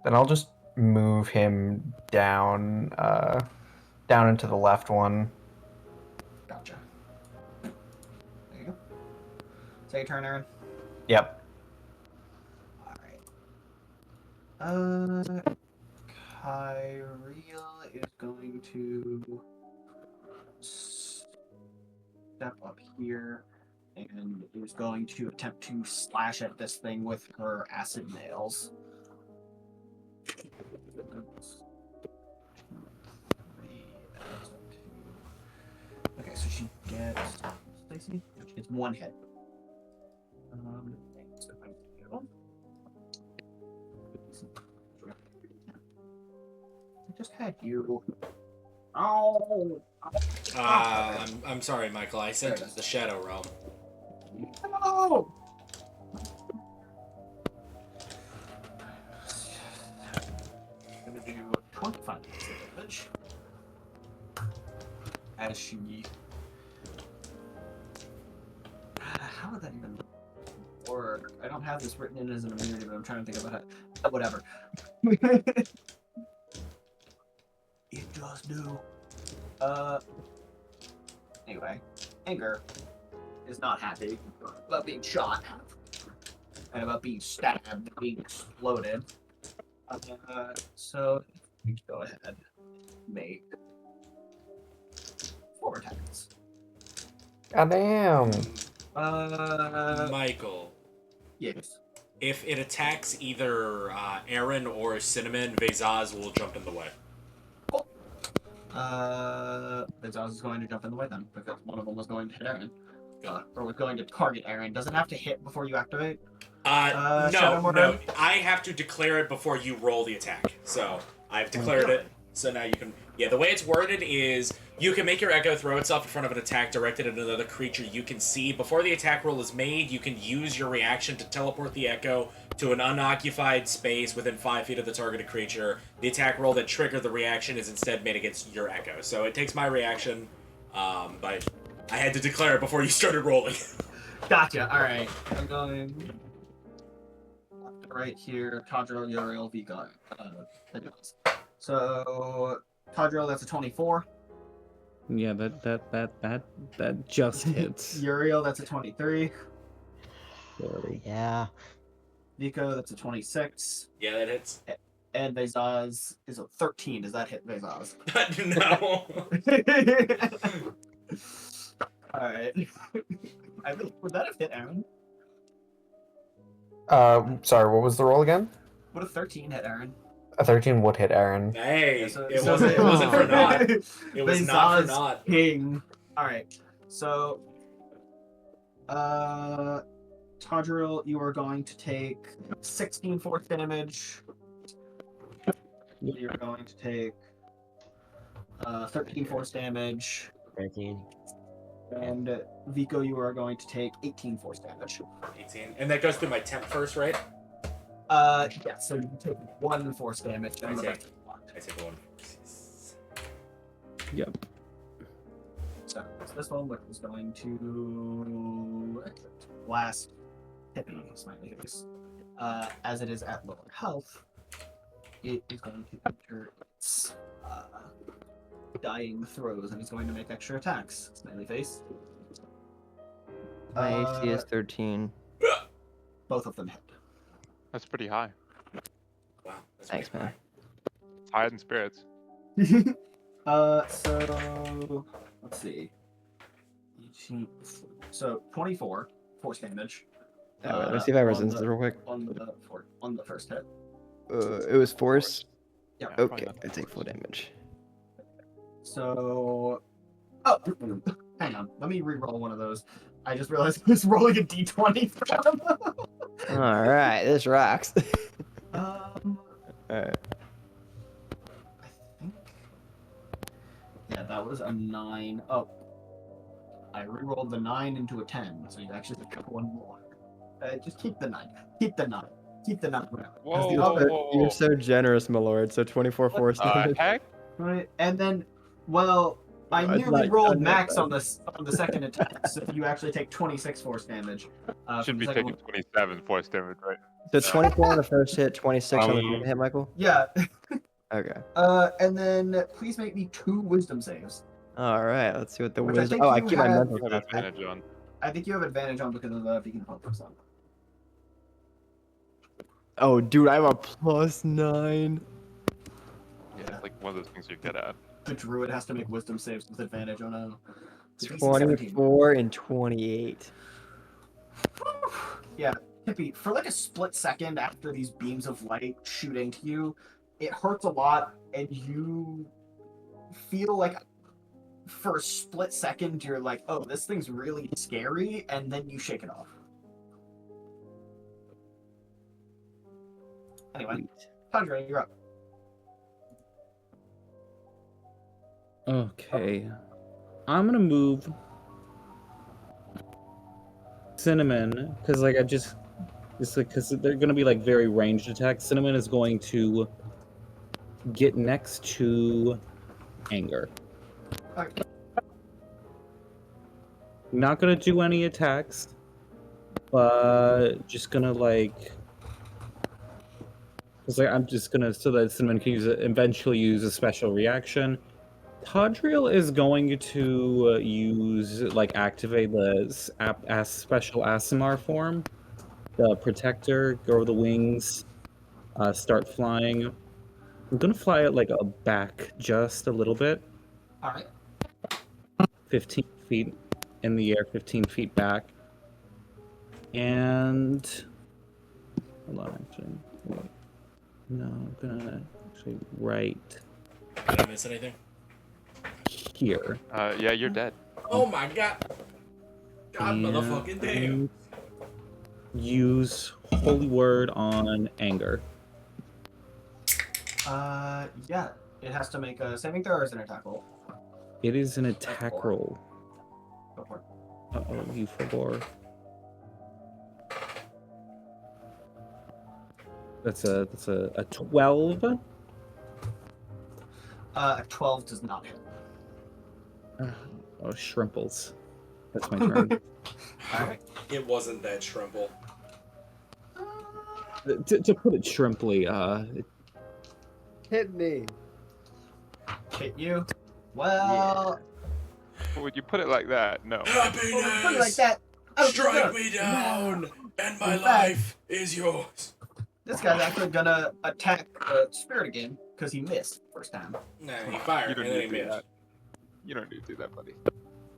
Then I'll just move him down, down into the left one. Gotcha. There you go. Say your turn, Erin. Yep. Uriel is going to step up here and is going to attempt to slash at this thing with her acid nails. Okay, so she gets Stacy. She gets 1 hit. So if I go, I just had you. Oh. I'm sorry, Michael. I sent it to the Shadow Realm. No. I'm gonna do 25 damage as she. How would that even work? I don't have this written in as an immunity, but I'm trying to think about it. Whatever. It does do. Anyway, Anger is not happy about being shot and about being stabbed and being exploded. So we can go ahead and make 4 attacks. Goddamn. Michael. Yes. If it attacks either Erin or Cinnamon, Vezaz will jump in the way. Vezaz is going to jump in the way then, because one of them was going to hit Erin. Or was going to target Erin. Does it have to hit before you activate? No. I have to declare it before you roll the attack. So I've declared it. So now you can. Yeah, the way it's worded is you can make your echo throw itself in front of an attack directed at another creature you can see. Before the attack roll is made, you can use your reaction to teleport the echo to an unoccupied space within 5 feet of the targeted creature. The attack roll that triggered the reaction is instead made against your echo. So it takes my reaction, but I had to declare it before you started rolling. Gotcha. All right. I'm going right here. Tadriel, Uriel, Vico. So Tadriel, that's a 24. Yeah, that just hits. Uriel, that's a 23. Yeah. Vico, that's a 26. Yeah, that hits. And Vezaz is a 13. Does that hit Vezaz? No. Alright. Would that have hit Erin? Sorry, what was the roll again? Would a 13 hit Erin? A 13 would hit Aaron. Hey, it wasn't for naught. It was not for naught. King. Alright. So Tadriel, you are going to take 16 force damage. You're going to take 13 force damage. 13. And Vico, you are going to take 18 force damage. 18. And that goes through my temp first, right? Yeah, so you take 1 force damage. And I take 1 force. Yep. So this one is going to blast Tippy, smiley face. As it is at lower health, it is going to enter its dying throws, and it's going to make extra attacks. Smiley face. My AC is 13. Both of them hit. That's pretty high. Wow. Thanks, man. It's higher than spirits. So let's see. 18, so 24 force damage. Let's see if I resist this real quick. On the first hit. It was force. Yeah. Okay, I take full damage. So, hang on. Let me re-roll one of those. I just realized I was rolling a d20 for them. All right, this rocks. All right. I think. Yeah, that was a 9. Oh, I re-rolled the 9 into a 10, so you actually got 1 more. Just keep the 9. Keep the 9. Keep the 9. Whoa. You're so generous, my lord. So 24 force damage. Heck? Right, and then, well, I I'm nearly not- rolled I'm not max bad. on the second attack, so you actually take 26 force damage. Should for be the second taking one. 27 force damage, right? So 24 on the first hit, 26 on the Um, second hit, Michael? Yeah. Okay. And then please make me 2 wisdom saves. Alright, let's see what the Which I wisdom. think Oh, I you keep my have- mental You have stats, right? advantage on. I think you have advantage on because of the beacon of hope. So. Oh, dude, I have a +9. Yeah, it's like one of those things you're good at. The druid has to make wisdom saves with advantage on a DC 17. 24 and 28. Yeah, Tippy, for like a split second after these beams of light shoot into you, it hurts a lot, and you feel like for a split second you're like, oh, this thing's really scary, and then you shake it off. Anyway, Tadriel, you're up. Okay. I'm gonna move Cinnamon because like it's like because they're gonna be like very ranged attacks. Cinnamon is going to get next to Anger. Okay. Not gonna do any attacks, but just gonna like. It's like I'm just gonna so that Cinnamon can eventually use a special reaction. Tadriel is going to use activate the special Asimar form, the Protector, go over the wings, start flying. I'm gonna fly it back just a little bit. All right. 15 feet in the air, 15 feet back, and hold on, actually. Wait. No, I'm gonna actually right. Did I miss anything? Here. Yeah, you're dead. Oh my god. God And motherfucking damn. Use Holy Word on Anger. Yeah, it has to make a saving throw or is it an attack roll? It is an attack roll. Go for it. Uh-oh, you forbore. That's a 12. A 12 does not hit. Oh, shrimples. That's my turn. Alright. It wasn't that shrimple. To put it shrimply, Hit me. Hit you? Well, Would you put it like that? No. put it like Happiness! that. Strike me down, and my In fact- life is yours. This guy's actually gonna attack Spirit again because he missed first time. Nah, he fired, You don't and then need he to do missed. that. You don't need to do that, buddy.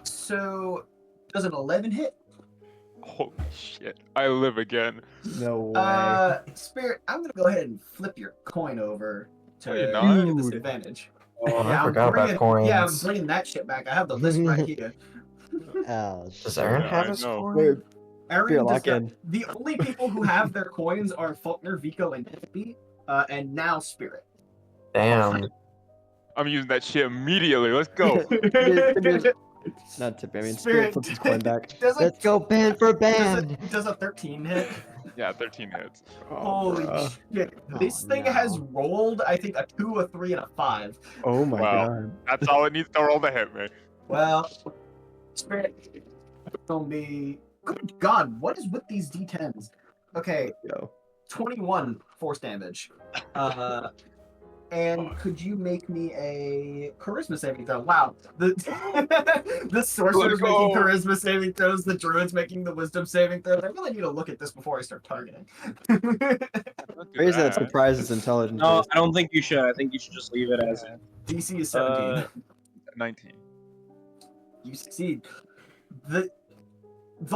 So, does an 11 hit? Holy shit. I live again. No way. Spirit, I'm gonna go ahead and flip your coin over to No, you're not. get this advantage. Oh, I I'm forgot about bringing- coins. Yeah, I'm bringing that shit back. I have the list right here. Oh, Does Aaron Yeah, have I his know. coin? Wait, Aaron Feel does lock not- in. The only people who have their coins are Falknir, Vico, and Tippy, and now Spirit. Damn. I'm using that shit immediately. Let's go. Not Tippy, I mean, Spirit. Spirit flips his coin back. Does a, let's go band for band. does a 13 hit? Yeah, 13 hits. Holy bruh. shit. Oh, This thing no. has rolled, I think, a 2, a 3, and a 5. Oh my Wow. god. That's all it needs to roll to hit me. Well, Spirit, it's gonna be. Good God, what is with these D10s? Okay, Yo. 21 force damage. And could you make me a charisma saving throw? Wow, the the sorcerer's Let's go. making charisma saving throws, the druid's making the wisdom saving throws. I really need to look at this before I start targeting. Don't do Crazy that that. surprises intelligence. No, based. I don't think you should. I think you should just leave it as is. DC is 17. 19. You succeed. The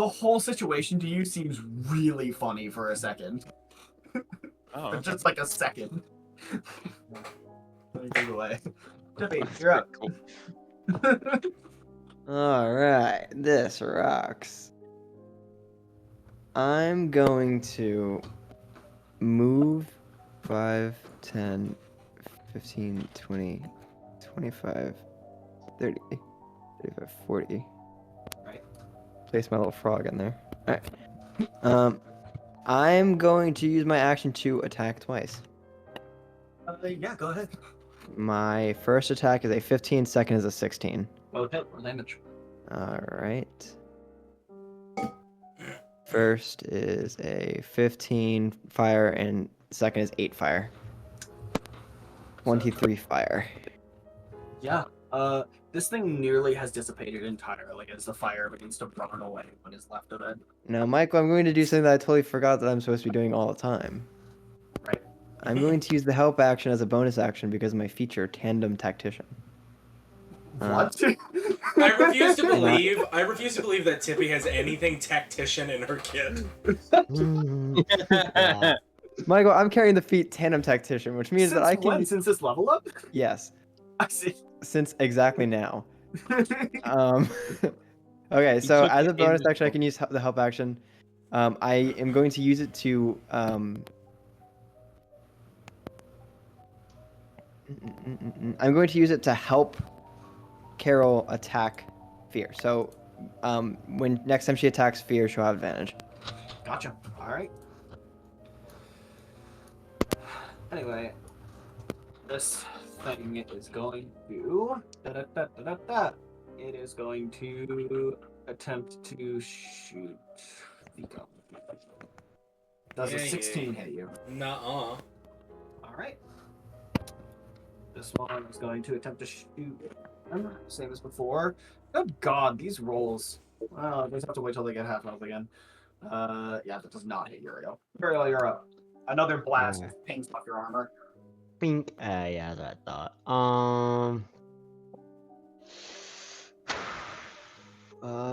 whole situation to you seems really funny for a second. Oh, But just like a second. Let me move away. Tippy, you're up. cool. Alright, this rocks. I'm going to move 5, 10, 15, 20, 25, 30, 35, 40. Right. Place my little frog in there. Alright. I'm going to use my action to attack twice. Yeah, go ahead. My first attack is a 15, second is a 16. Both hit, roll damage. All right. First is a 15 fire, and second is 8 fire. 23 fire. Yeah. This thing nearly has dissipated entirely as the fire begins to burn away what is left of it. Now, Michael, I'm going to do something that I totally forgot that I'm supposed to be doing all the time. Right. I'm going to use the help action as a bonus action because of my feature, Tandem Tactician. What? I refuse to believe. I refuse to believe that Tippy has anything tactician in her kit. Yeah. Michael, I'm carrying the feat Tandem Tactician, which means that I can. When? Since this level up? Yes, I see. since exactly now. Okay, so took as a it bonus in the action, I can use the help action. I am going to use it to. I'm going to use it to help Carol attack Fear. So, when next time she attacks Fear, she'll have advantage. Gotcha. All right. Anyway, this thing is going to. It is going to attempt to shoot Vico. Does a 16 hit you? Nuh-uh. All right. This one is going to attempt to shoot. Same as before. Oh God, these rolls. Well, I just have to wait till they get half health again. Yeah, that does not hit Uriel. Uriel, you're up. Another blast pings off your armor. Pink. Yeah, that's what I thought.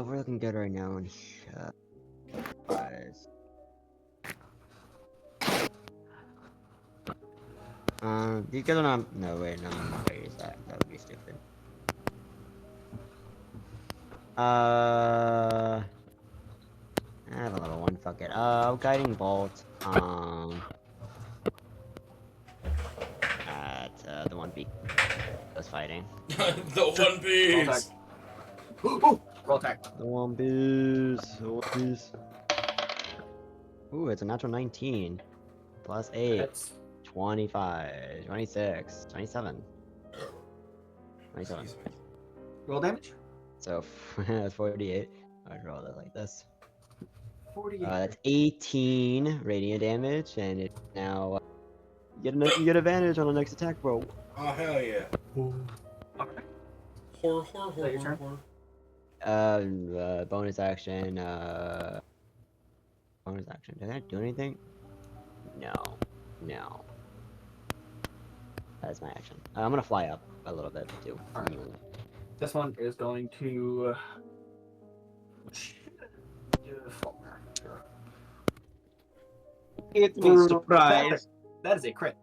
We're looking good right now. Guys. These guys are not. No, wait, no, wait, is that? That would be stupid. I have a level 1, fuck it. Guiding Bolt. At the one beak was fighting. The One Piece. Roll attack. The one piece. The one piece. Ooh, it's a natural 19. Plus 8. Hits. 25. 26. 27. 27. Roll damage. So, that's 48. I'd roll it like this. 48. That's 18 radiant damage, and it's now you get advantage on the next attack roll. Oh hell yeah. Okay. Horror. that your turn? Bonus action. Bonus action. Did I do anything? No. That is my action. I'm gonna fly up a little bit too. Alright. This one is going to. Falknir. Sure. Hit me, surprise. That is a crit.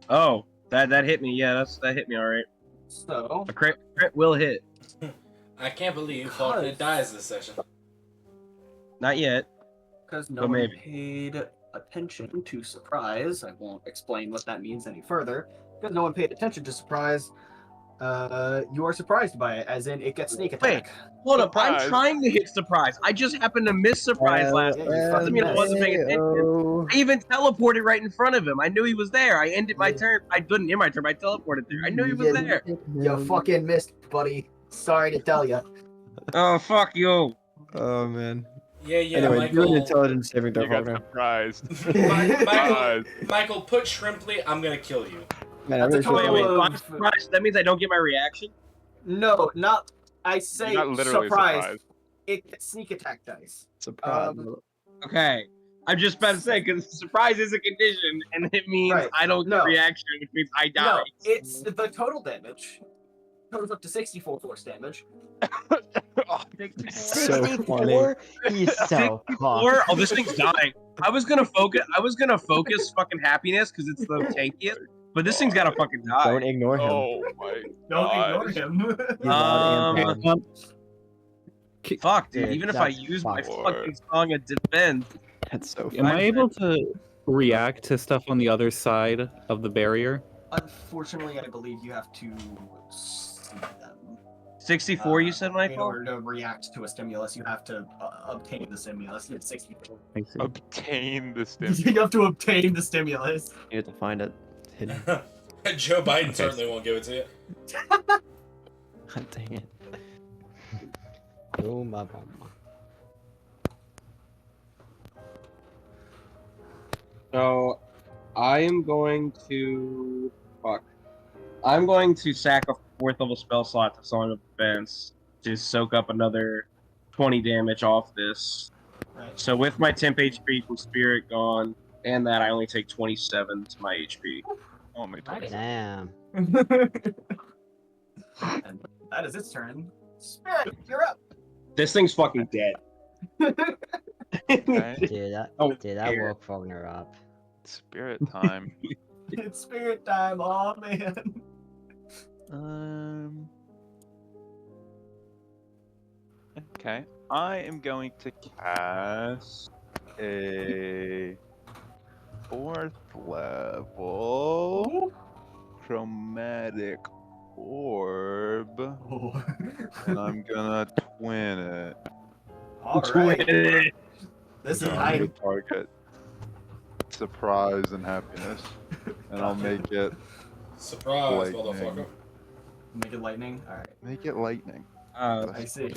Oh, that hit me. Yeah, that hit me all right. So. A crit will hit. I can't believe Falknir dies this session. Not yet. Because no But one maybe. paid attention to surprise. I won't explain what that means any further. Because no one paid attention to surprise. You are surprised by it, as in it gets sneak attack. Hold up, Surprise. I'm trying to hit surprise. I just happened to miss surprise last time. Doesn't mean I wasn't paying attention. I even teleported right in front of him. I knew he was there. I ended my turn. I didn't end my turn. I teleported there. I knew he was there. You fucking missed, buddy. Sorry to tell you. Oh, fuck you. Oh man. Yeah, Anyway, do an Michael. intelligence saving throw, You got Falknir. surprised. Michael, put shrimply. I'm gonna kill you. Man, I'm That's a really total Wait, sure- so I'm surprised. That means I don't get my reaction? No, not. I say You're not literally surprise. surprised. It gets sneak attack dice. Surprise. Okay. I'm just about to say, because surprise is a condition, and it means Right. I don't get No. reaction, which means I die. No, it's the total damage. Totals up to 64 force damage. So funny. 64? He's so cocked. Or this thing's dying. I was gonna focus fucking happiness because it's the tankiest, but this thing's gotta fucking die. Don't ignore him. Oh my Don't ignore god. him. He's loud and proud. Fuck, dude. Dude, Even if I that's use my fucked. fucking song of defense, That's so Am funny. I able to react to stuff on the other side of the barrier? Unfortunately, I believe you have to see them. 64, you said, In Michael? order to react to a stimulus, you have to obtain the stimulus. It's 64. I see. Obtain the You stim. have to obtain the stimulus. You have to find it. It's hidden. Joe Biden certainly won't give it to you. God dang it. Oh my mama. So, I am going to I'm going to sack a 4th level spell slot to Song of Defense to soak up another 20 damage off this. Right. So with my temp HP from Spirit gone, and that I only take 27 to my HP. Only Right. 20. Damn. And that is its turn. Spirit, you're up. This thing's fucking dead. Okay. Dude, that care. woke Falknir up. Spirit time. It's spirit time. Oh man. Okay. I am going to cast a 4th level chromatic orb, and I'm gonna twin it. All right. Twin. This is on high. the target. Surprise and happiness, and I'll make it Surprise, lightning. motherfucker. Make it lightning. All right. Make it lightning. I see.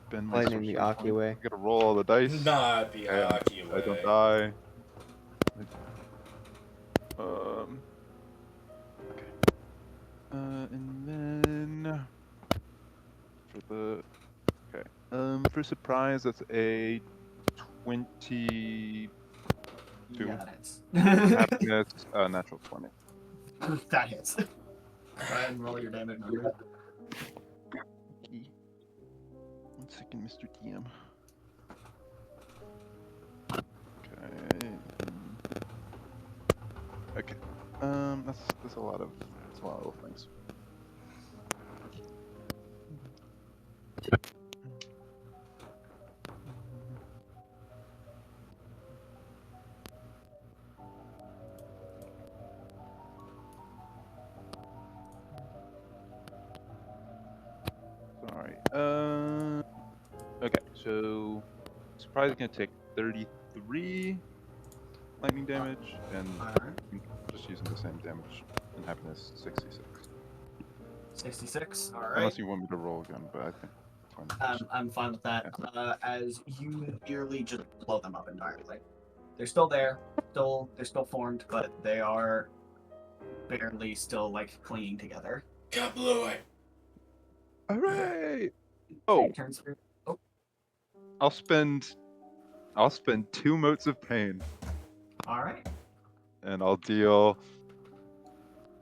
Spin my Lightning the sorcery Aki point. way. I gotta roll all the dice. Not the Okay, Aki I don't way. die. Okay. And then for surprise, that's a 22. Yeah, that hits. Happiness, natural 20. That hits. Go ahead and roll your damage numbers. Okay. 1 second, Mr. DM. Okay. Okay. That's a lot of little things. Sorry. Okay, so surprise is gonna take 33 lightning damage, and Alright. I'm just using the same damage. And happiness 66. 66. All right. Unless you want me to roll again, but I think it's fine. I'm fine with that. As you nearly just blow them up entirely. They're still there, they're still formed, but they are barely still like clinging together. Got blew it. Hooray! Oh, Turns through. I'll spend 2 motes of pain, All right. and I'll deal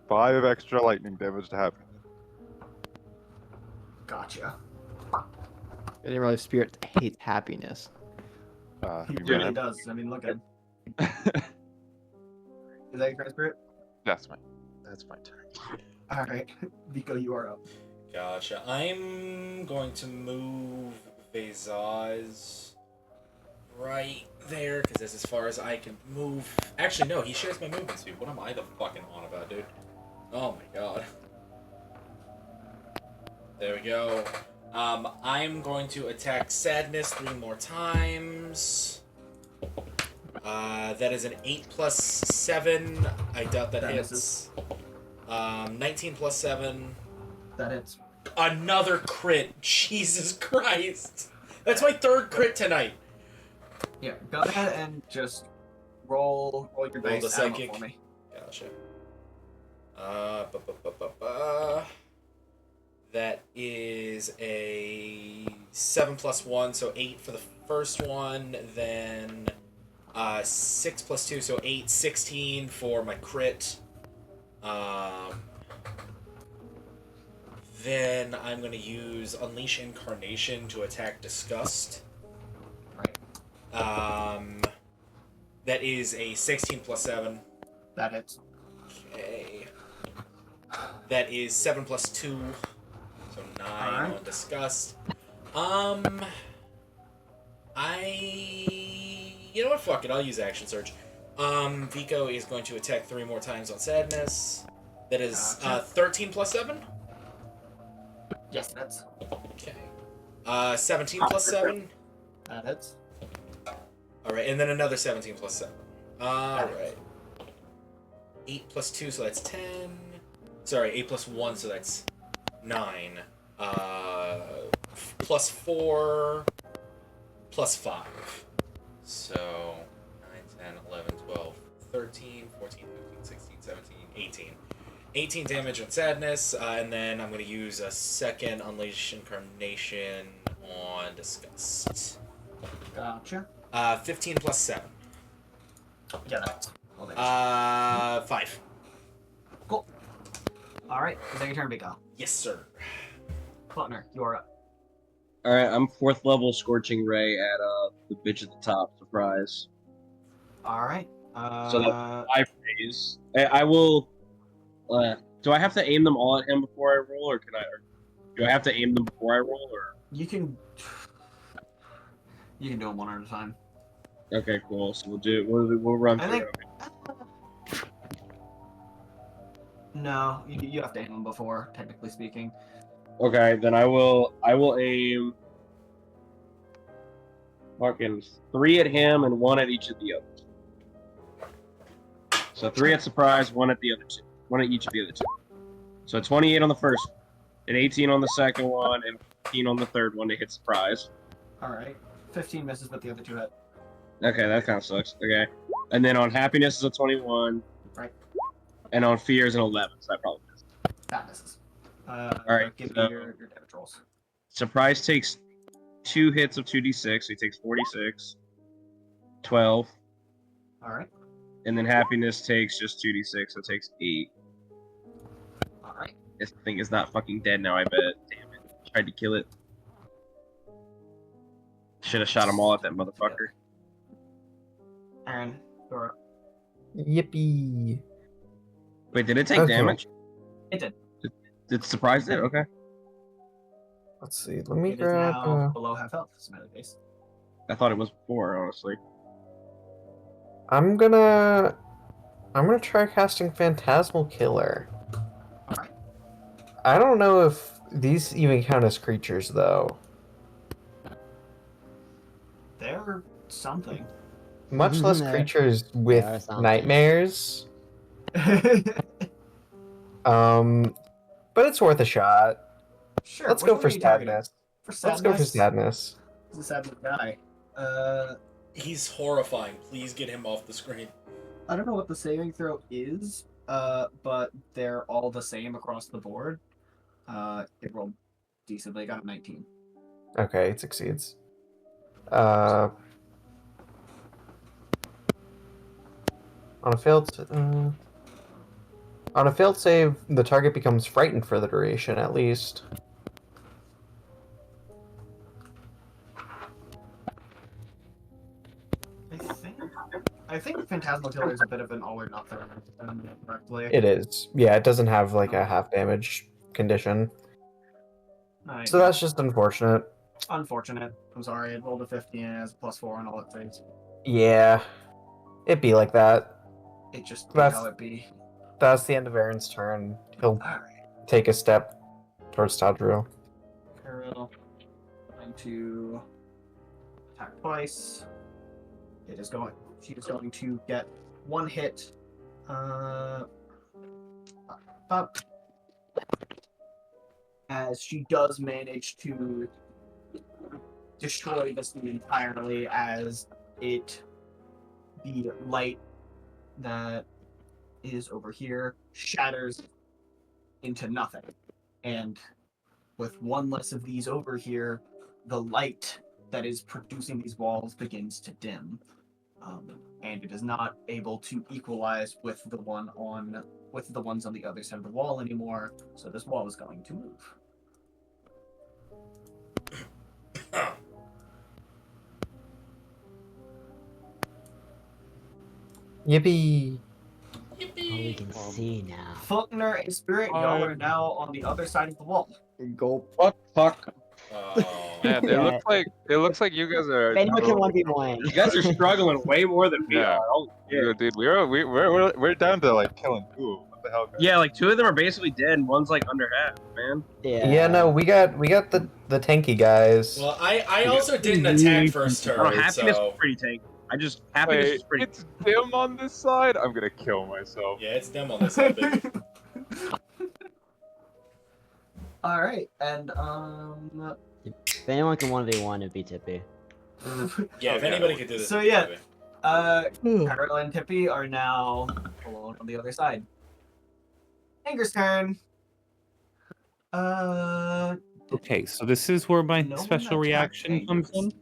5 extra lightning damage to happen. Gotcha. I didn't realize Spirit hates happiness. He You really man. does. I mean, look at him. Is that your turn, Spirit? That's my turn. All right. Vico, you are up. Gotcha. I'm going to move Vezaz right there, because that's as far as I can move. Actually, no, he shares my movement speed. What am I the fucking on about, dude? Oh my god. There we go. I'm going to attack Sadness 3 more times. That is an 8 plus 7. I doubt that hits. 19 plus 7. That hits. Another crit. Jesus Christ. That's my 3rd crit tonight. Yeah, go ahead and just roll your Roll dice. the Add 'em up psychic. for me. Gotcha. That is a 7 plus 1, so 8 for the first one, then 6 plus 2, so 8, 16 for my crit. Then I'm going to use Unleash Incarnation to attack Disgust. Right. That is a 16 plus 7. That hits. Okay. That is 7 plus 2. So 9 Alright. on Disgust. You know what? Fuck it. I'll use Action Surge. Vico is going to attack 3 more times on Sadness. That is 13 plus 7. Yes, that's. Okay. 17 plus 7. That hits. Alright, and then another 17 plus 7. Alright. 8 plus 2, so that's 10. Sorry, 8 plus 1, so that's 9. +4, +5. So 9, 10, 11, 12, 13, 14, 15, 16, 17, 18. 18 damage on Sadness, and then I'm going to use a second Unleash Incarnation on Disgust. Gotcha. 15 plus 7. Yeah, that's all damage. 5. Cool. Alright, is that your turn, Vico? Yes, sir. Pottinger, you are up. Alright, I'm 4th level Scorching Ray at the bitch at the top. Surprise. Alright. So that's 5 rays. I will. Do I have to aim them all at him before I roll, or can I? Or do I have to aim them before I roll, or? You can do them one at a time. Okay, cool. So we'll run I through. think. No, you have to aim them before, technically speaking. Okay, then I will aim. Fucking 3 at him and 1 at each of the others. So 3 at surprise, 1 at the other 2. 1 at each of the other 2. So 28 on the first, and 18 on the second one, and 15 on the third one to hit surprise. Alright. 15 misses, but the other 2 hit. Okay, that kind of sucks. Okay. And then on happiness is a 21. Right. And on fear is an 11, so that probably misses. That misses. Alright, Give so me your damage rolls. surprise takes 2 hits of 2d6, so he takes 46. 12. Alright. And then happiness takes just 2d6, so it takes 8. Alright. This thing is not fucking dead now, I bet. Damn it. Tried to kill it. Should have shot them all at that motherfucker. Erin, you're up. Yippee. Wait, did it take Okay. damage? It did. Did surprise it? Okay. Let's see. Let me It is grab. now below half health, smiley face. I thought it was before, honestly. I'm gonna try casting Phantasmal Killer. Alright. I don't know if these even count as creatures though. They're something. Much less They're- creatures they are with something. nightmares. But it's worth a shot. Sure. Let's which go one for are you targeting? sadness. For sadness? Let's go for sadness. He's a sadness guy. He's horrifying. Please get him off the screen. I don't know what the saving throw is, but they're all the same across the board. It rolled decently. Got a 19. Okay, it succeeds. On a failed save, the target becomes frightened for the duration, at least. I think Phantasmal Killer is a bit of an all or nothing, if I remember correctly. It is. Yeah, it doesn't have like a half damage condition. So that's just unfortunate. Unfortunate. I'm sorry. It rolled a 15 and it has a +4 on all it things. Yeah. It'd be like that. It just be That's- how it be. That's the end of Aaron's turn. He'll Alright. take a step towards Tadriel. Uriel going to attack twice. It is going. She is going to get 1 hit. Up. As she does manage to destroy this thing entirely, as the light that is over here shatters into nothing. And with 1 less of these over here, the light that is producing these walls begins to dim. And it is not able to equalize with the ones on the other side of the wall anymore, so this wall is going to move. Yippee! Oh, we can see now. Falknir and Spirit, y'all are now on the other side of the wall. Go. What the fuck? Man, it looks like you guys are. If anyone can 1v1. You guys are struggling way more than we Yeah. are. Oh, Yeah, dude, we're down to like killing 2. What the hell, guys? yeah, like 2 of them are basically dead, and one's like under half, man. Yeah, no, we got the tanky guys. Well, I also didn't attack first Oh, turn, happiness so... is pretty tanky. Happiness Wait, is pretty. it's dim on this side. I'm gonna kill myself. Yeah, it's them on this side, baby. All right, and If anyone can 1v1, it'd be Tippy. Yeah, if anybody could do this. So it'd be yeah, Tippy. Tadriel and Tippy are now alone on the other side. Anger's turn. Okay, so this is where my No one special attacked reaction comes in.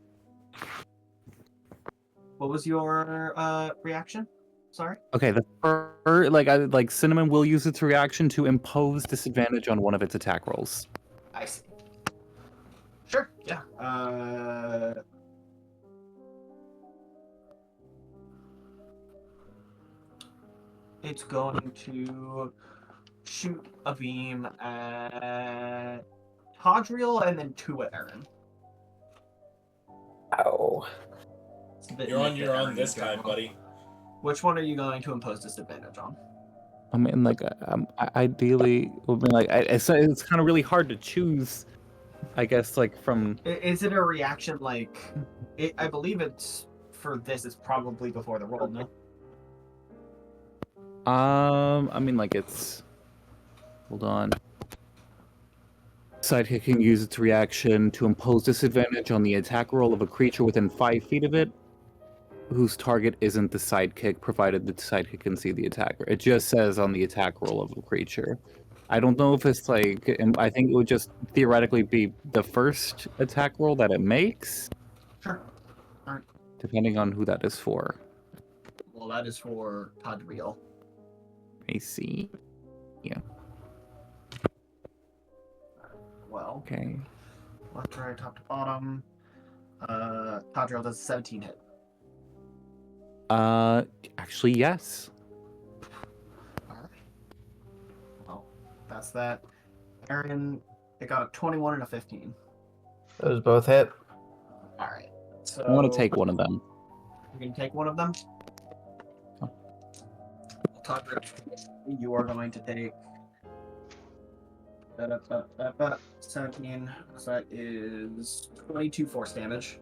What was your reaction? Sorry. Okay, like Cinnamon will use its reaction to impose disadvantage on one of its attack rolls. I see. Sure. Yeah. It's going to shoot a beam at Tadriel and then 2 at Erin. Ow. You're on this time, buddy. Which one are you going to impose disadvantage on? I mean, like, ideally, would be like, it's kind of really hard to choose. I guess, like from. Is it a reaction like? I believe it's for this. It's probably before the roll, no? I mean, like it's. Hold on. Sidekick can use its reaction to impose disadvantage on the attack roll of a creature within 5 feet of it, whose target isn't the sidekick, provided the sidekick can see the attacker. It just says on the attack roll of a creature. I don't know if it's like, and I think it would just theoretically be the first attack roll that it makes. Sure. All right. Depending on who that is for. Well, that is for Tadriel. I see. Yeah. Well. Okay. Left to right, top to bottom. Tadriel does a 17 hit. Actually, yes. Well, that's that. Erin, it got a 21 and a 15. Those both hit. All right. So I want to take one of them. You're gonna take one of them. Tadriel, you are going to take 17. So that is 22 force damage,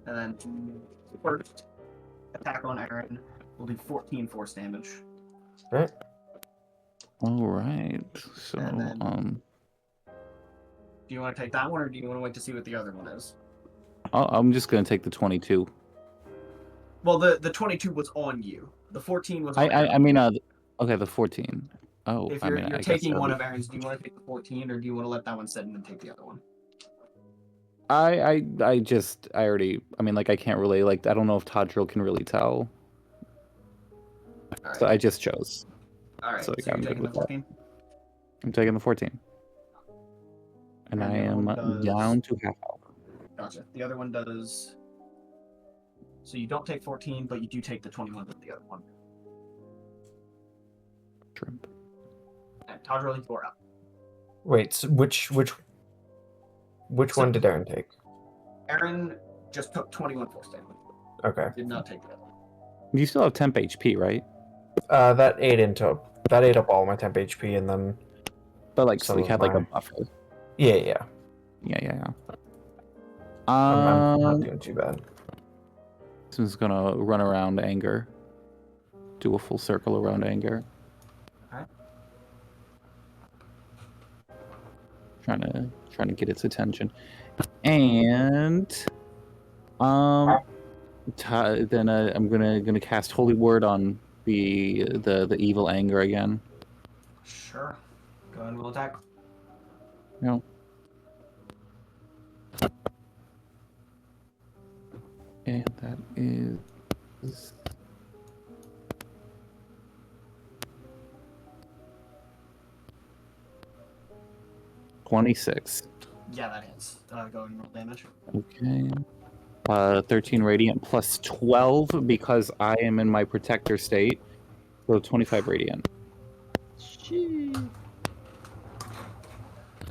and then first attack on Erin will do 14 force damage. Right. All right. So, And then- Do you want to take that one, or do you want to wait to see what the other one is? I'm just gonna take the 22. Well, the 22 was on you. The 14 was on I mean, okay, the 14. Oh, If I you're, mean, you're I guess taking one that'd of Erin's, do you want to take the 14, or do you want to let that one sit and then take the other one? I already. I mean, like, I can't really, like, I don't know if Tadriel can really tell. All So right. I just chose. All right. So, So, like, you're I'm good taking the with that. 14. I'm taking the 14. And I the other am one does- down to half health. Gotcha. The other one does. So you don't take 14, but you do take the 21 with the other one. Shrimp. And Tadriel, you are up. Wait, so which one did Erin take? Erin just took 21 force damage. Okay. Did not take the other one. You still have temp HP, right? That ate up all my temp HP, and then. But like, some so you of had like a my- buffer. Yeah. Yeah. I'm not doing too bad. This is gonna run around Anger. Do a full circle around Anger. Alright. Trying to get its attention. And then I'm gonna cast Holy Word on the evil Anger again. Sure. Go ahead and roll attack. No. And that is 26. Yeah, that hits. Go ahead and roll damage. Okay. 13 radiant plus 12 because I am in my protector state. So 25 radiant.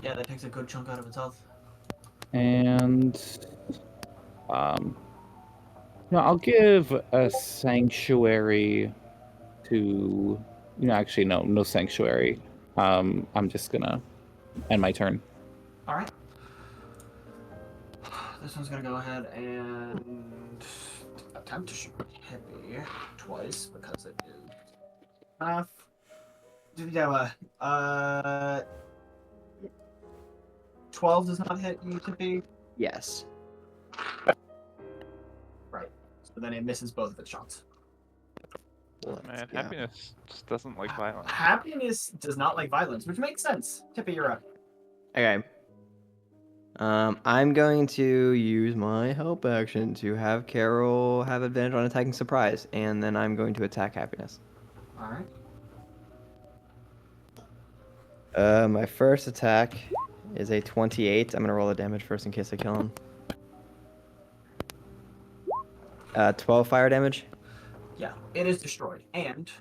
Yeah, that takes a good chunk out of its health. And I'll give a sanctuary to actually no sanctuary. I'm just gonna end my turn. Alright. This one's gonna go ahead and attempt to shoot Tippy twice because it is enough. 12 does not hit you, Tippy. Yes. Right. So then it misses both of its shots. Man, Yeah. happiness just doesn't like violence. Happiness does not like violence, which makes sense. Tippy, you're up. Okay. I'm going to use my help action to have Carol have advantage on attacking surprise, and then I'm going to attack happiness. Alright. My first attack is a 28. I'm gonna roll the damage first in case I kill him. 12 fire damage. Yeah, it is destroyed. And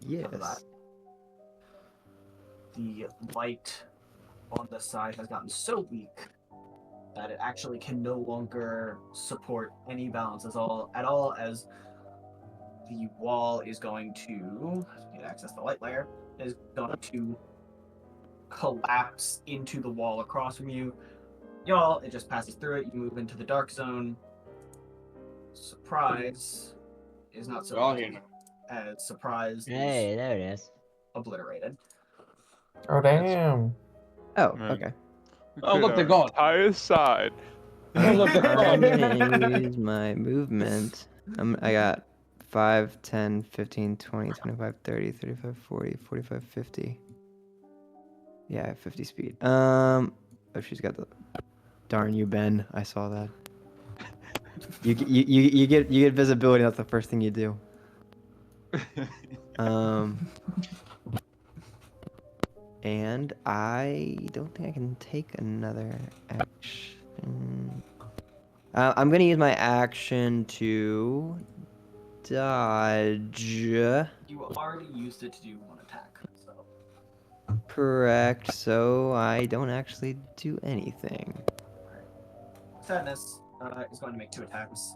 Yes. the light on the side has gotten so weak that it actually can no longer support any balance at all as the wall is going to get access to the light layer, is going to collapse into the wall across from you. Y'all, it just passes through it. You move into the dark zone. Surprise is not so Well, easy, as surprise Hey, is there it is. obliterated. Oh damn! Oh, Man. okay. Oh, look, they're gone. Entire side. Oh, look, they're I'm gone. gonna use my movement. I got 5, 10, 15, 20, 25, 30, 35, 40, 45, 50. Yeah, I have 50 speed. Oh, she's got the. Darn you, Ben! I saw that. You get visibility. That's the first thing you do. And I don't think I can take another action. I'm gonna use my action to dodge. You already used it to do one attack, so. Correct. So I don't actually do anything. Sadness is going to make 2 attacks.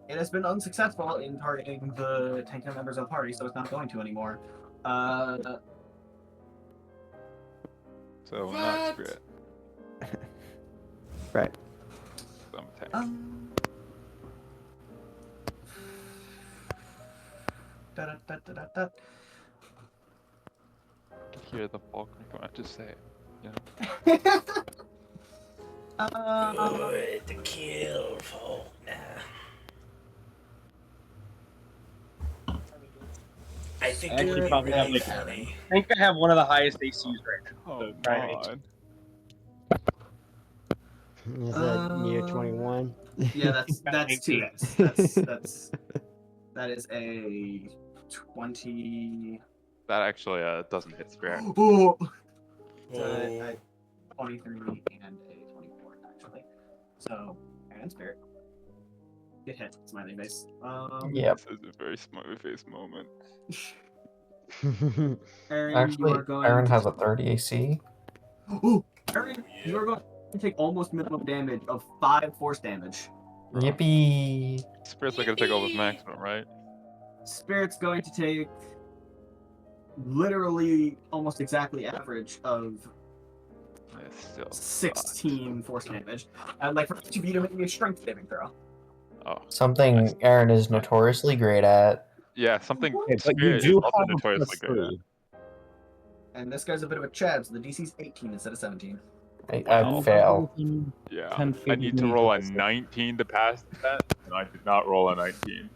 It has been unsuccessful in targeting the 10 members of the party, so it's not going to anymore. So not spirit. Right. Some attack. Da-da-da-da-da-da. Hear the Falknir come out, just say it. You know? Good to kill, Falknir. I think Actually, it would be probably have, really like, funny. I think I have one of the highest ACs right now. Oh, So try it. God. Is that near 21? Yeah, that's 2 hits. That is a 20. That actually doesn't hit spirit. Oh! Oh. A 23 and a 24, actually. So, and spirit. It hits, smiley face. Yep. This is a very smiley face moment. Erin, you Actually, are going Erin to... has a 30 AC. Ooh, Erin, you are going to take almost minimum damage of 5 force damage. Yippee! Spirit's not gonna take all this maximum, right? Spirit's going to take literally almost exactly average of It's still 16 force damage. I'd like for each of you to make me a strength saving throw. Oh. Something Erin is notoriously great at. Yeah, something Okay, but spirit you do is also have a notoriously plus good at. 3. And this guy's a bit of a Chad, so the DC's 18 instead of 17. I Wow. fail. Yeah. 10 I feet need of to me roll a plus 6. 19 to pass that, and I did not roll a 19.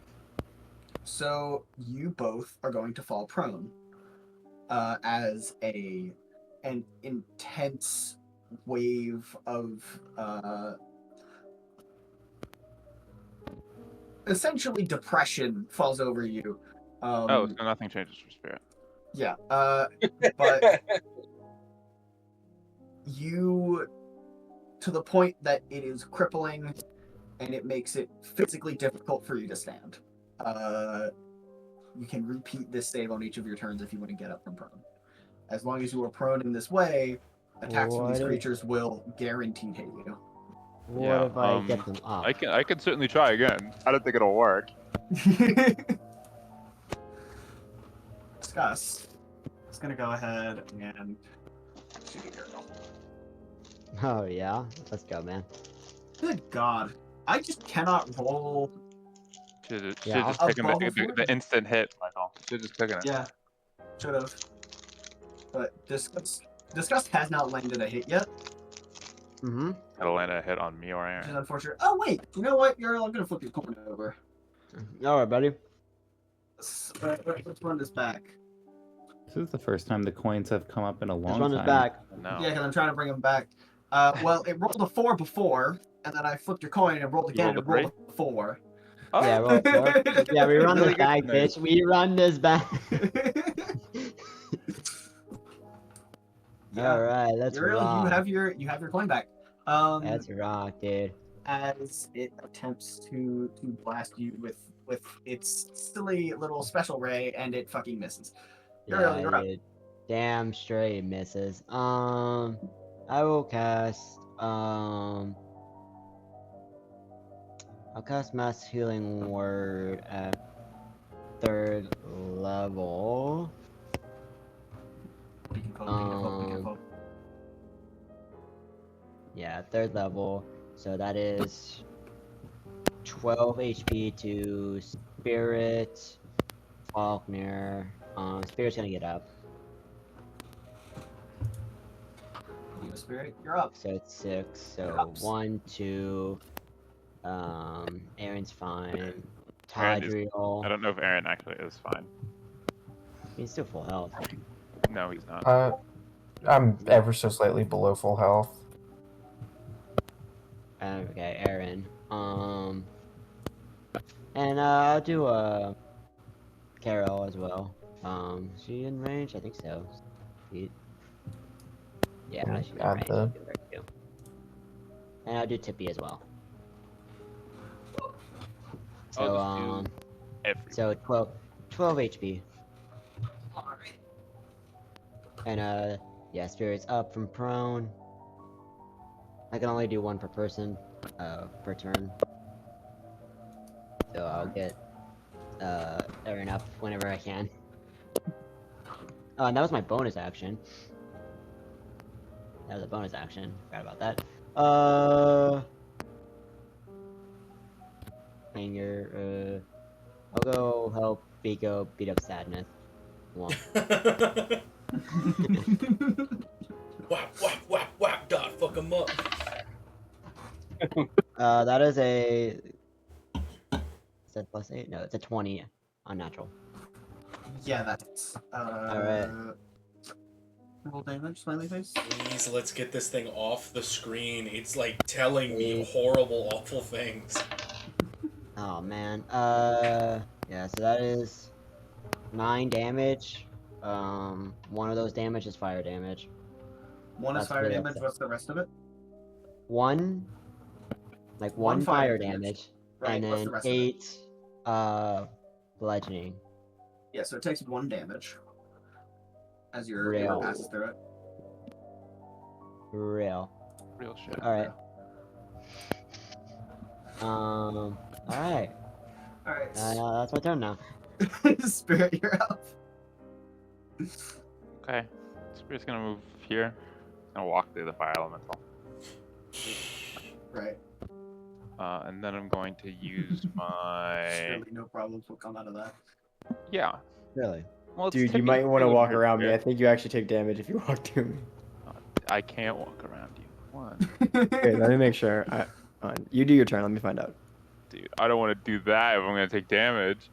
So you both are going to fall prone as an intense wave of essentially depression falls over you. Oh, so nothing changes for spirit. Yeah, but you, to the point that it is crippling and it makes it physically difficult for you to stand. You can repeat this save on each of your turns if you want to get up from prone. As long as you are prone in this way, attacks from these What if- creatures will guaranteed hit you. What Yeah, if I get them up? I can certainly try again. I don't think it'll work. Discuss. It's gonna go ahead and shoot Uriel. Oh yeah, let's go, man. Good God, I just cannot roll. Should Yeah, just I'll taken bubble the forward. instant hit, Michael. Should just taken it. Yeah, should have. But Disgust has not landed a hit yet. Mm-hmm. It'll land a hit on me or Which is Aaron. unfortunate. Oh wait, you know what? I'm gonna flip your coin over. All right, buddy. Let's run this back. This is the first time the coins have come up in a long Let's run this time. back. No. Yeah, because I'm trying to bring them back. Well, it rolled a 4 before, and then I flipped your coin and it rolled again rolled a and rolled a 4. Oh. Yeah, roll 4. Yeah, we run Really this good back, tonight. bitch. We run this back. Yeah. All right, let's Uriel, rock. you have your coin back. Let's rock, dude. As it attempts to blast you with its silly little special ray, and it fucking misses. Uriel, you're up. Dude. Damn straight misses. I will cast. I'll cast Mass Healing Word at 3rd level. Be careful. Yeah, 3rd level. So that is 12 HP to Spirit, Falknir. Spirit's gonna get up. You Spirit, you're up. So it's 6. So Ups. 1, 2. Erin's fine. Aaron is- Tadriel. I don't know if Aaron actually is fine. He's still full health. No, he's not. I'm ever so slightly below full health. Okay, Erin. And I'll do Carol as well. Is she in range? I think so. Yeah, she's in Add range. the- I'll do her too. And I'll do Tippy as well. So I'll just do everyone. so 12 HP. Alright. And yeah, Spirit's up from prone. I can only do 1 per person, per turn. So I'll get Erin up whenever I can. Oh, and that was my bonus action. That was a bonus action. Forgot about that. Hanger. I'll go help Vico beat up Sadness. Well, Whap, dot, fuck him up. that is a. Is that +8? No, it's a 20 unnatural. Yeah, that's Alright. Roll damage, smiley face. Please, let's get this thing off the screen. It's like telling me horrible, awful things. Oh man. Yeah. So that is 9 damage. One of those damage is fire damage. One is That's fire really damage. upset. What's the rest of it? One fire damage, Right. and What's then the rest 8 bludgeoning. Yeah, so it takes 1 damage as your Real. arrow passes through it. Real. Real shit. All right. All right. Alright. That's my turn now. Spirit, you're up. Okay. Spirit's gonna move here. It's gonna walk through the fire elemental. Right. And then I'm going to use my. Surely no problems will come out of that. Yeah. Really? Well, it's Dude, you Tippy. might want to It'll walk move around me. here. I think you actually take damage if you walk to me. I can't walk around you. What? Okay, let me make sure. You do your turn. Let me find out. Dude, I don't want to do that if I'm gonna take damage.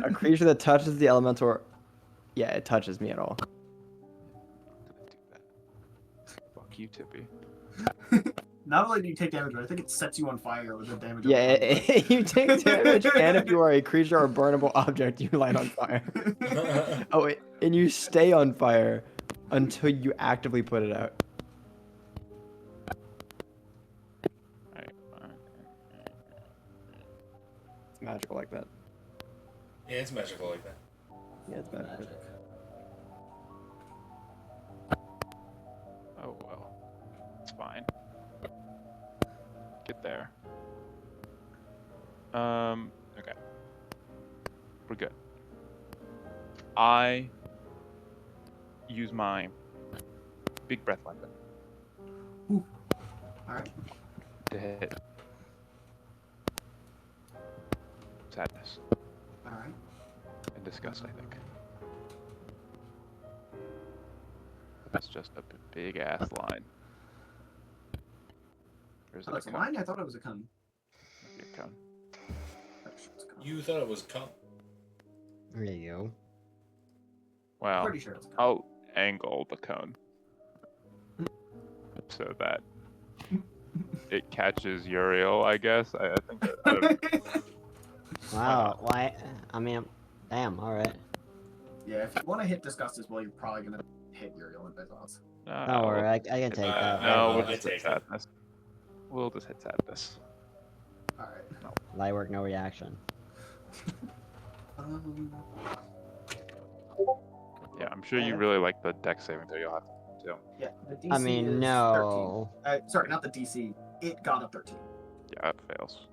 A creature that touches the elemental. Yeah, it touches me at all. I'm gonna do that. Fuck you, Tippy. Not only do you take damage, but I think it sets you on fire with the damage. Yeah, you take damage, and if you are a creature or burnable object, you light on fire. Oh, wait, and you stay on fire until you actively put it out. Alright. It's magical like that. Yeah, it's magical like that. Yeah, it's magical. Oh well. It's fine. Get there. Okay. We're good. I use my big breath weapon Alright. to hit Sadness Alright. and Disgust, I think. That's just a big ass line. Or is Oh, it it's a a cone? line? I thought it was a cone. Maybe a cone. You thought it was cum. There you go. Well, Pretty sure it's a cone. I'll angle the cone so that it catches Uriel, I guess. I think that, I don't know. Wow. Why? I mean, damn. All right. Yeah, if you want to hit Disgust as well, you're probably gonna hit Uriel in Bezos. Don't worry. I can take that. No, I we'll just hit take it. sadness. We'll just hit sadness. Alright. Light work, no reaction. Yeah, I'm sure you really like the deck saving throw you'll have to do. Yeah, the DC I mean, is no. 13. Sorry, not the DC. It got a 13. Yeah, it fails.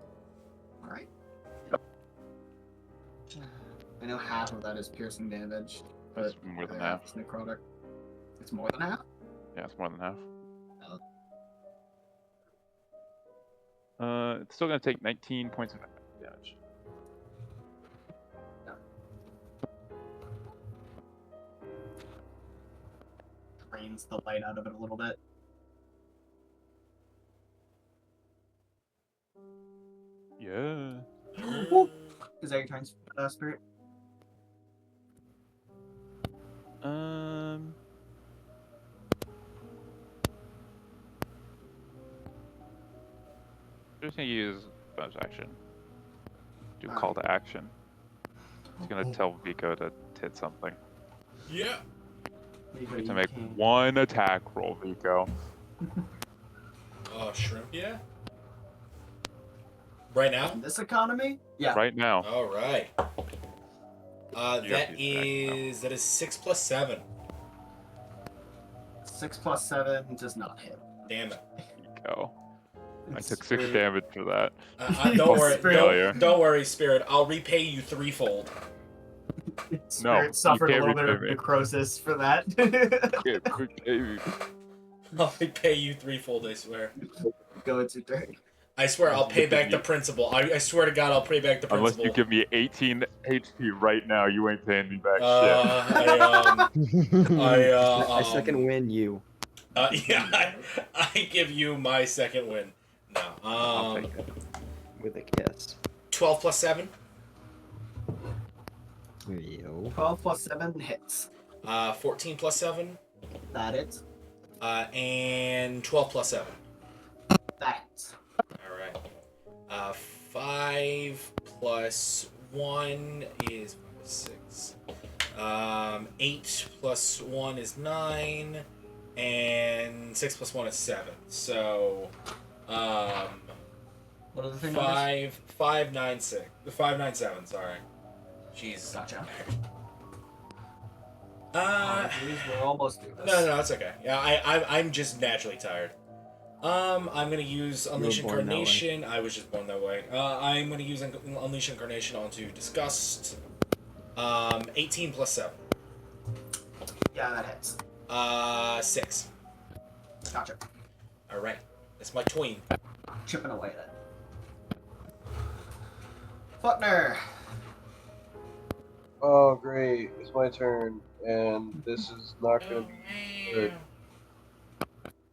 Alright. I know half of that is piercing damage, but It's more than the half. is necrotic. It's more than half? Yeah, it's more than half. Oh. It's still gonna take 19 points of damage. Drains the light out of it a little bit. Yeah. Is that your turn, Spirit? Just gonna use bonus action. Do call to action. He's gonna tell Vico to hit something. Yeah. You have to make one attack roll, Vico. Oh, shrimp, yeah? Right now? In this economy? Yeah. Right now. All right. You That have to use is 6 plus 7. 6 plus 7 does not hit. Damn it. Vico. I took 6 damage for that. Don't worry. Failure. Don't worry, Spirit. I'll repay you threefold. Spirit suffered a can't little bit of repay me. necrosis for that. I'll repay you threefold, I swear. Go into turn. I swear I'll pay back the principal. I swear to God I'll pay back the Unless principal. you give me 18 HP right now, you ain't paying me back My second win, you. Yeah, I give you my second win. No. I'll take it. With a kiss. 12 plus 7. There you go. 12 plus 7 hits. 14 plus 7. That hits. And 12 plus 7. That hits. Alright. 5 plus 1 is 6. 8 plus 1 is 9. And 6 plus 1 is 7. So, What are the three 5, 9, 6. 5, 9, 7, sorry. Jesus. Gotcha. We're almost through this. No, it's okay. Yeah, I'm just naturally tired. I'm gonna use Unleash born that way. Incarnation. I was just born that way. I'm gonna use Unleash Incarnation onto Disgust. 18 plus 7. Yeah, that hits. 6. Gotcha. Alright. That's my tween. Chipping away at it. Falknir. Oh, great. It's my turn, and this is not going to be good.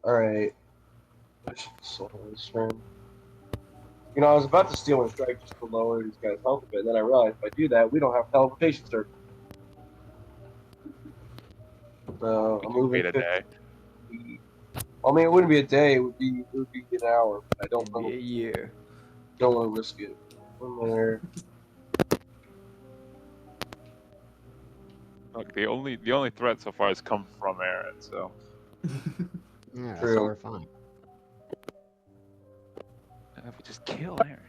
Alright. I should slow this turn. You know, I was about to steal and strike just to lower these guys' health a bit, and then I realized if I do that, we don't have teleportation circle. So, I'm moving Wait a 50. day. I mean, it wouldn't be a day, it would be an hour, but I don't know. Be a year. Don't want to risk it. One there. Look, the only threat so far has come from Erin, so Yeah, True. so we're fine. if we just kill Erin.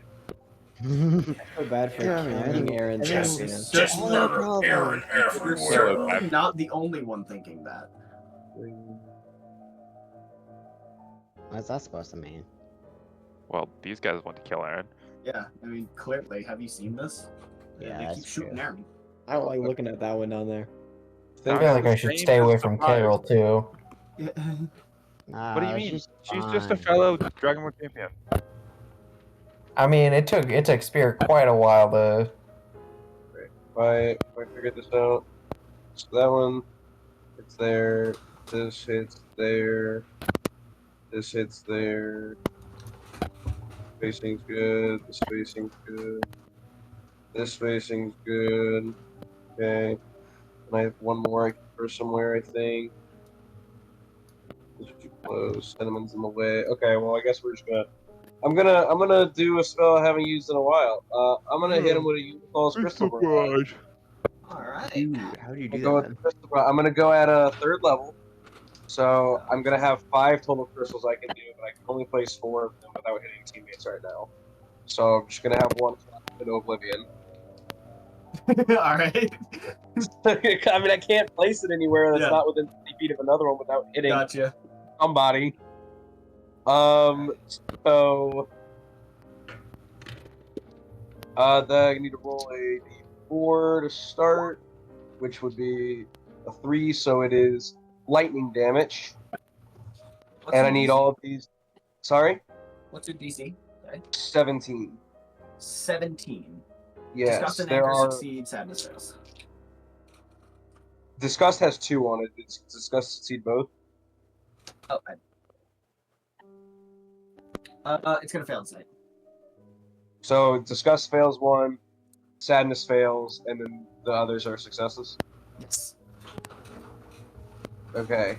I feel bad for killing Aaron. Just Certainly murder no Erin You're everywhere. certainly not the only one thinking that. What's that supposed to mean? Well, these guys want to kill Erin. Yeah, I mean, clearly, have you seen this? Yeah, they that's keep shooting true. Aaron. I don't like looking at that one down there. I feel like I should stay away from Carol too. Yeah. What do you mean? She's She's just a fine. fellow Dragon War champion. I mean, it took Spirit quite a while to. If I figure this out, so that one, it's there. This hits there. This hits there. Spacing's good. The spacing's good. This spacing's good. Okay. And I have one more I can throw somewhere, I think. Those are too close. Cinnamon's in the way. Okay, well I guess we're just gonna I'm gonna do a spell I haven't used in a while. I'm gonna hit him with a Unicorn's Crystal Barrage. Alright. Ooh, how do you do Go that, with man? Crystal Barrage. I'm gonna go at a 3rd level. So I'm gonna have 5 total crystals I can do, but I can only place 4 of them without hitting teammates right now. So I'm just gonna have one into Oblivion. Alright. I mean, I can't place it anywhere that's Yeah. not within 50 feet of another one without hitting Gotcha. somebody. So then I need to roll a d4 to start, which would be a 3, so it is lightning damage. And I need all of these. Sorry? What's your DC? Okay. 17. 17. Yes, Disgust and there anger are. succeed, sadness fails. Disgust has 2 on it. Does Disgust succeed both? Oh, it's gonna fail tonight. So Disgust fails 1, Sadness fails, and then the others are successes? Yes. Okay.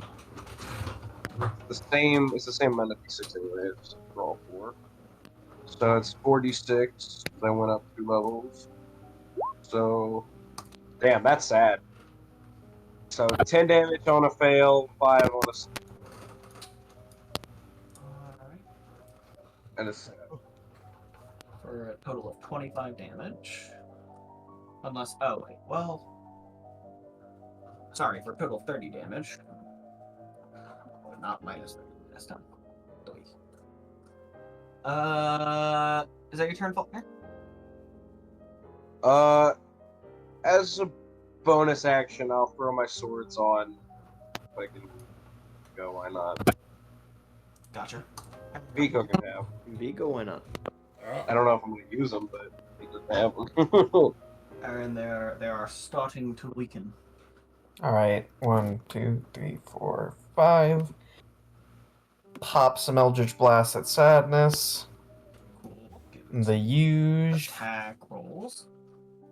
It's the same amount of d6 anyway, it's for all 4. So it's 4d6, I went up 2 levels. So, damn, that's sad. So 10 damage on a fail, 5 on a... Alright. And it's sad. For a total of 25 damage. Unless, oh wait, well... Sorry, for a total of 30 damage. But not minus 30 this time. Is that your turn, Falknir? As a bonus action, I'll throw my swords on. If I can go, why not? Gotcha. Vico can have. Vigo, why not? I don't know if I'm going to use them, but he can have them. Erin, they are starting to weaken. Alright, 1, 2, 3, 4, 5. Pop some Eldritch Blast at Sadness. Cool. The huge. Attack rolls.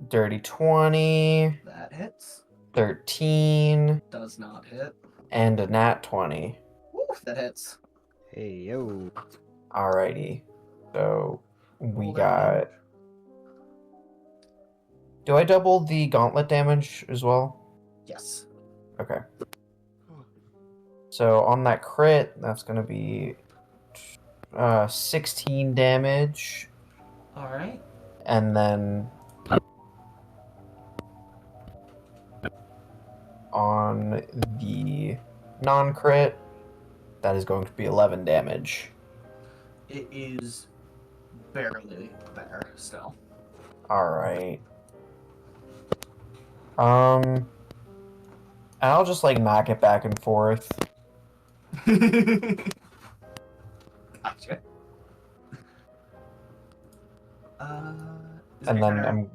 Dirty 20. That hits. 13. Does not hit. And a nat 20. Woof, that hits. Hey, yo. Alrighty. So we Roll that got. damage. Do I double the gauntlet damage as well? Yes. Okay. So on that crit, that's going to be 16 damage. Alright. And then on the non-crit, that is going to be 11 damage. It is barely there still. Alright. I'll just like knock it back and forth. Gotcha. And then I'm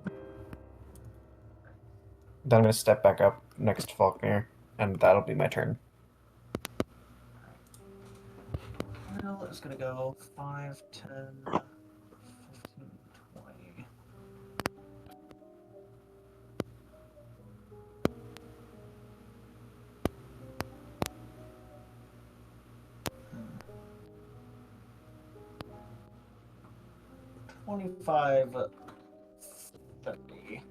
gonna step back up next to Falknir, and that'll be my turn. Well, it's gonna go 5, 10, 15, 20. Hmm. 25, 30.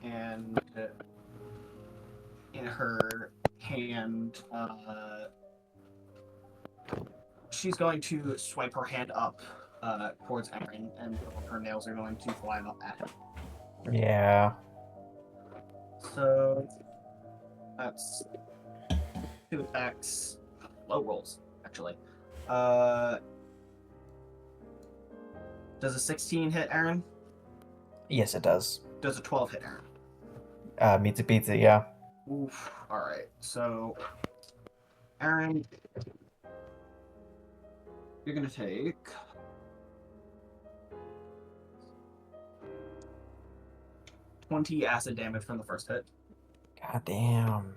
And in her hand, she's going to swipe her hand up towards Erin, and her nails are going to fly up at him. Yeah. So that's 2 attacks, low rolls actually. Does a 16 hit Erin? Yes, it does. Does a 12 hit Erin? Meets a pizza, yeah. Oof. All right. So Erin, you're gonna take 20 acid damage from the first hit. God damn.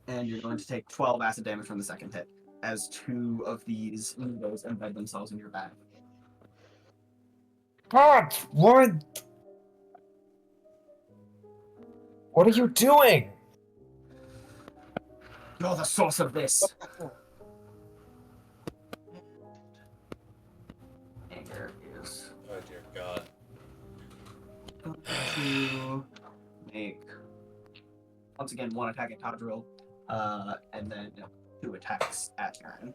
and you're going to take 12 acid damage from the second hit, as 2 of these needles embed themselves in your back. God, Lauren! What are you doing? You're the source of this. Anger is Oh dear God. going to make once again 1 attack at Tadriel, and then 2 attacks at Erin.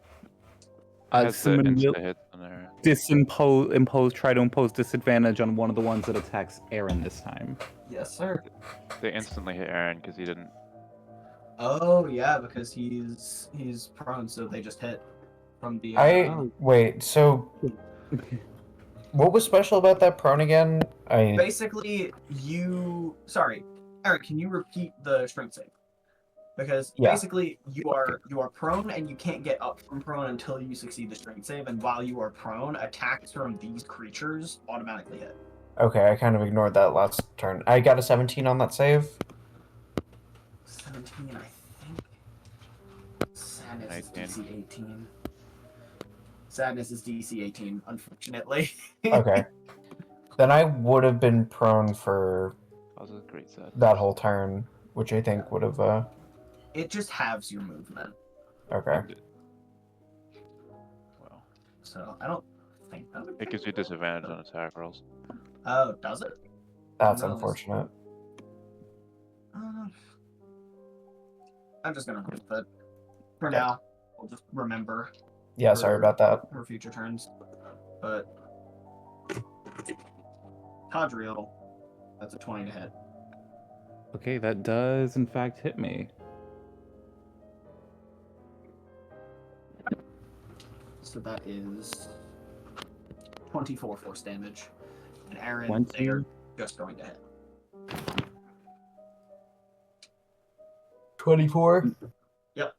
Has the Someone will insta hit on there. try to impose disadvantage on one of the ones that attacks Aaron this time. Yes, sir. They instantly hit Aaron because he didn't. Oh yeah, because he's prone, so they just hit from the. Wait, so what was special about that prone again? Basically, sorry, Eric, can you repeat the strength save? Because Yeah. basically you are prone and you can't get up from prone until you succeed the strength save, and while you are prone, attacks from these creatures automatically hit. Okay, I kind of ignored that last turn. I got a 17 on that save. 17, I think. Sadness is 19. DC 18. Sadness is DC 18, unfortunately. Okay. Then I would have been prone for That was a great set. that whole turn, which I think would have. It just halves your movement. Okay. Well, So I don't think that would. it gives you disadvantage on attack rolls. Oh, does it? That's Who knows? unfortunate. I'm just gonna roll with it. For now, we'll just remember. Yeah, sorry about that. For future turns. But Tadriel, that's a 20 to hit. Okay, that does in fact hit me. So that is 24 force damage. And Aaron, 20? they are just going to hit. 24? Yep.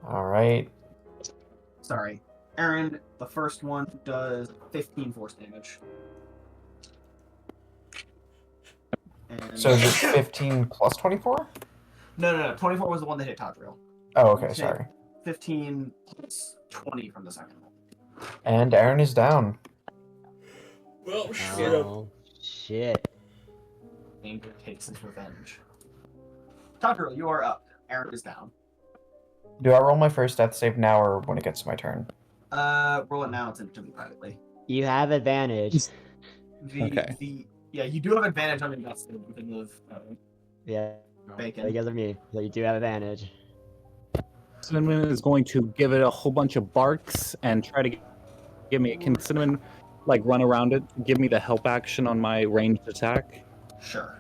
Alright. Sorry. Aaron, the first one does 15 force damage. And So is it 15 plus 24? No. 24 was the one that hit Tadriel. Oh, okay, Okay. sorry. 15 plus 20 from the second one. And Aaron is down. Well, Oh, shit. Anger takes his revenge. Tadriel, you are up. Aaron is down. Do I roll my first death save now or when it gets to my turn? Roll it now. It's in to me privately. You have advantage. Okay. Yeah, you do have advantage on investing because of Yeah. bacon. Because of me. So you do have advantage. Cinnamon is going to give it a whole bunch of barks and try to give me. Can Cinnamon like run around it? Give me the help action on my ranged attack. Sure.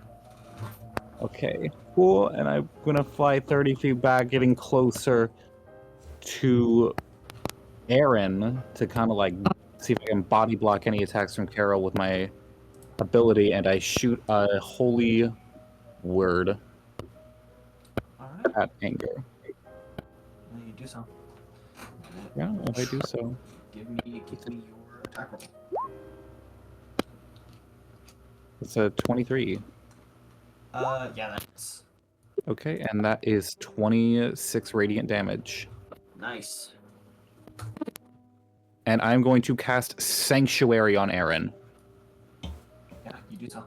Okay, cool. And I'm gonna fly 30 feet back, getting closer to Erin to kind of like see if I can body block any attacks from Carol with my ability, and I shoot a holy word Alright. at Anger. Well, you do so. Yeah, if I do so. Give me your attack roll. It's a 23. Yeah, that's Okay, and that is 26 radiant damage. nice. And I'm going to cast Sanctuary on Erin. Yeah, you do so.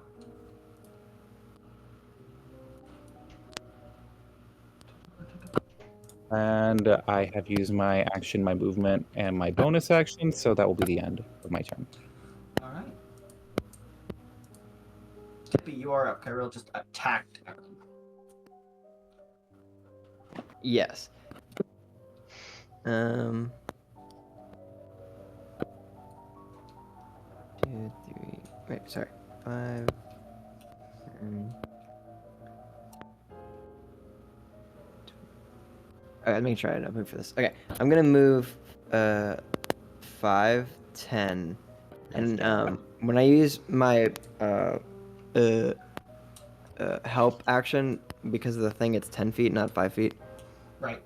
And I have used my action, my movement, and my bonus action, so that will be the end of my turn. Alright. Tippy, you are up. Kyril just attacked Erin. Yes. 2, 3. Wait, sorry. 5. 7. Alright, let me try to move for this. Okay, I'm gonna move 5, 10, and when I use my help action, because of the thing, it's 10 feet, not 5 feet. Right.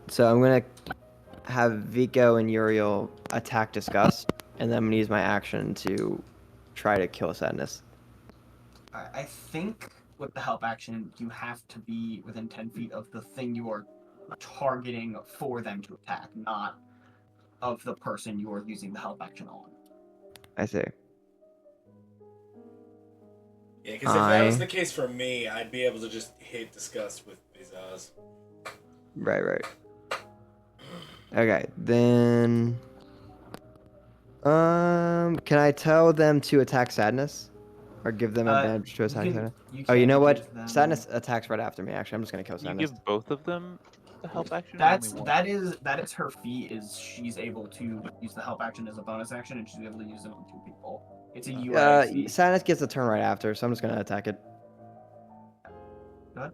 So I'm gonna have Vico and Uriel attack Disgust, and then I'm gonna use my action to try to kill Sadness. Alright, I think with the help action, you have to be within 10 feet of the thing you are targeting for them to attack, not of the person you are using the help action on. I see. Yeah, because if that was the case for me, I'd be able to just hit disgust with Bizaz. Right. Okay, then. Can I tell them to attack Sadness, or give them advantage to attack Sadness? Oh, you know what? Sadness attacks right after me. Actually, I'm just gonna kill You Sadness. give both of them the help action. That is her feat. Is she's able to use the help action as a bonus action, and she's able to use it on 2 people. It's a UI feat. Sadness gets a turn right after, so I'm just gonna attack it. Go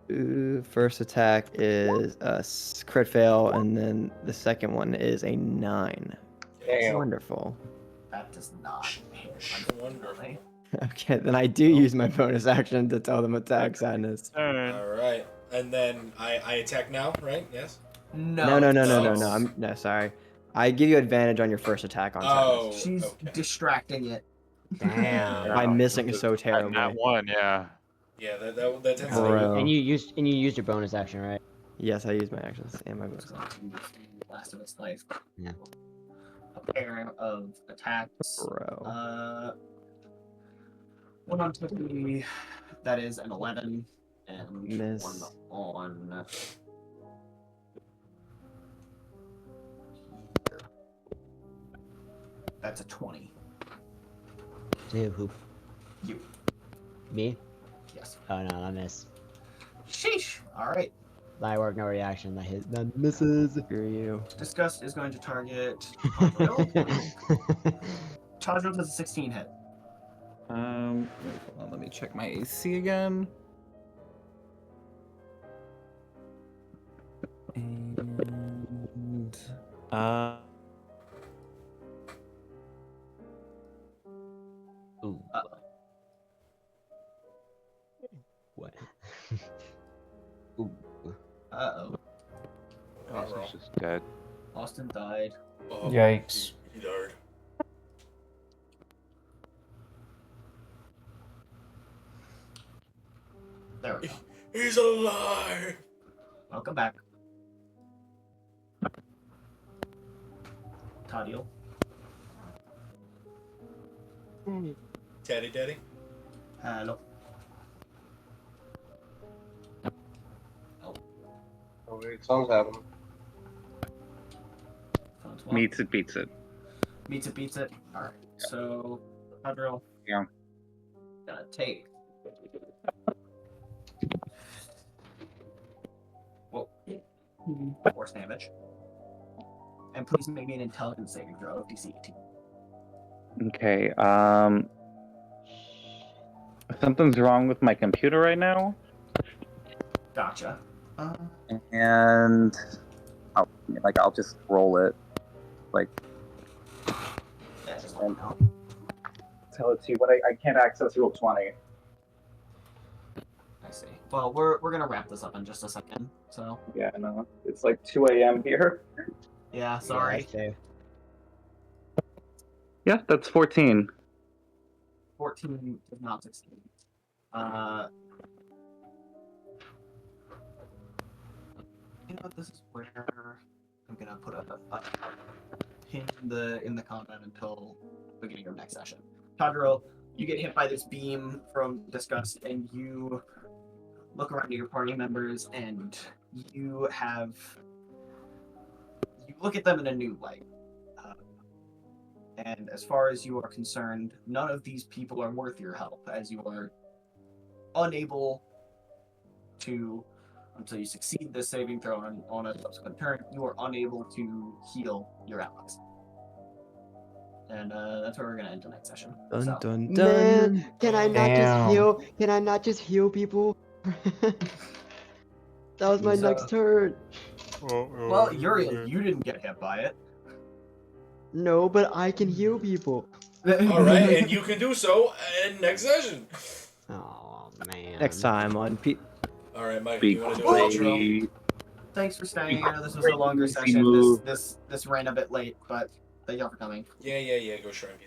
ahead. First attack is a crit fail, and then the second one is a 9. Damn. Wonderful. That does not hit, unfortunately. Okay, then I do use my bonus action to tell them attack Sadness. Alright. And then I attack now, right? Yes? No. No, sorry. I give you advantage on your first attack on Sadness. She's distracting it. Damn. My missing is so terrible. That one, yeah. Yeah, that tends to Bro. And you used your bonus action, right? Yes, I use my actions and my bonus action. Last of its life. Yeah. A pair of attacks. Bro. One on Tippy, that is an 11, and Miss. one on. That's a 20. To who? You. Me? Yes. Oh no, I miss. Sheesh. All right. Light work, no reaction. That misses. Screw you. Disgust is going to target Tadriel. Tadriel does a 16 hit. Wait, hold on, let me check my AC again. And Ooh. What? Ooh. Uh-oh. Austin's just dead. Austin died. Oh, Yikes. He died. There we go. He's alive! Welcome back. Tadriel. Daddy. Hello. Oh wait, something's happening. meets it, beats it. Beats it. Alright. So, Tadriel. Yeah. Gonna take. Whoa. Force damage. And please make me an intelligence saving throw of DC 18. Okay, something's wrong with my computer right now, Gotcha. and I'll just roll it, That just went out. tell it to you, but I can't access Roll 20. I see. Well, we're gonna wrap this up in just a second. So. Yeah, no, it's like 2 a.m. here. Yeah. Sorry. Yeah, that's 14. 14 does not succeed. You know what? This is where I'm gonna put a pin in the combat until the beginning of next session. Tadriel, you get hit by this beam from Disgust, and you look around at your party members, and you look at them in a new light. And as far as you are concerned, none of these people are worth your help, as you are unable to, until you succeed this saving throw on a subsequent turn, you are unable to heal your allies. And that's where we're gonna end the next session. Dun. Man, can I not just heal? Can I not just heal people? That was my next turn. Well, Uriel, you didn't get hit by it. No, but I can heal people. Alright, and you can do so in next session. Oh man. Next time on Alright, Mike, you want to do an outro? Thanks for staying. I know this was a longer session. This ran a bit late, but thank y'all for coming. Yeah, go Shrimpies.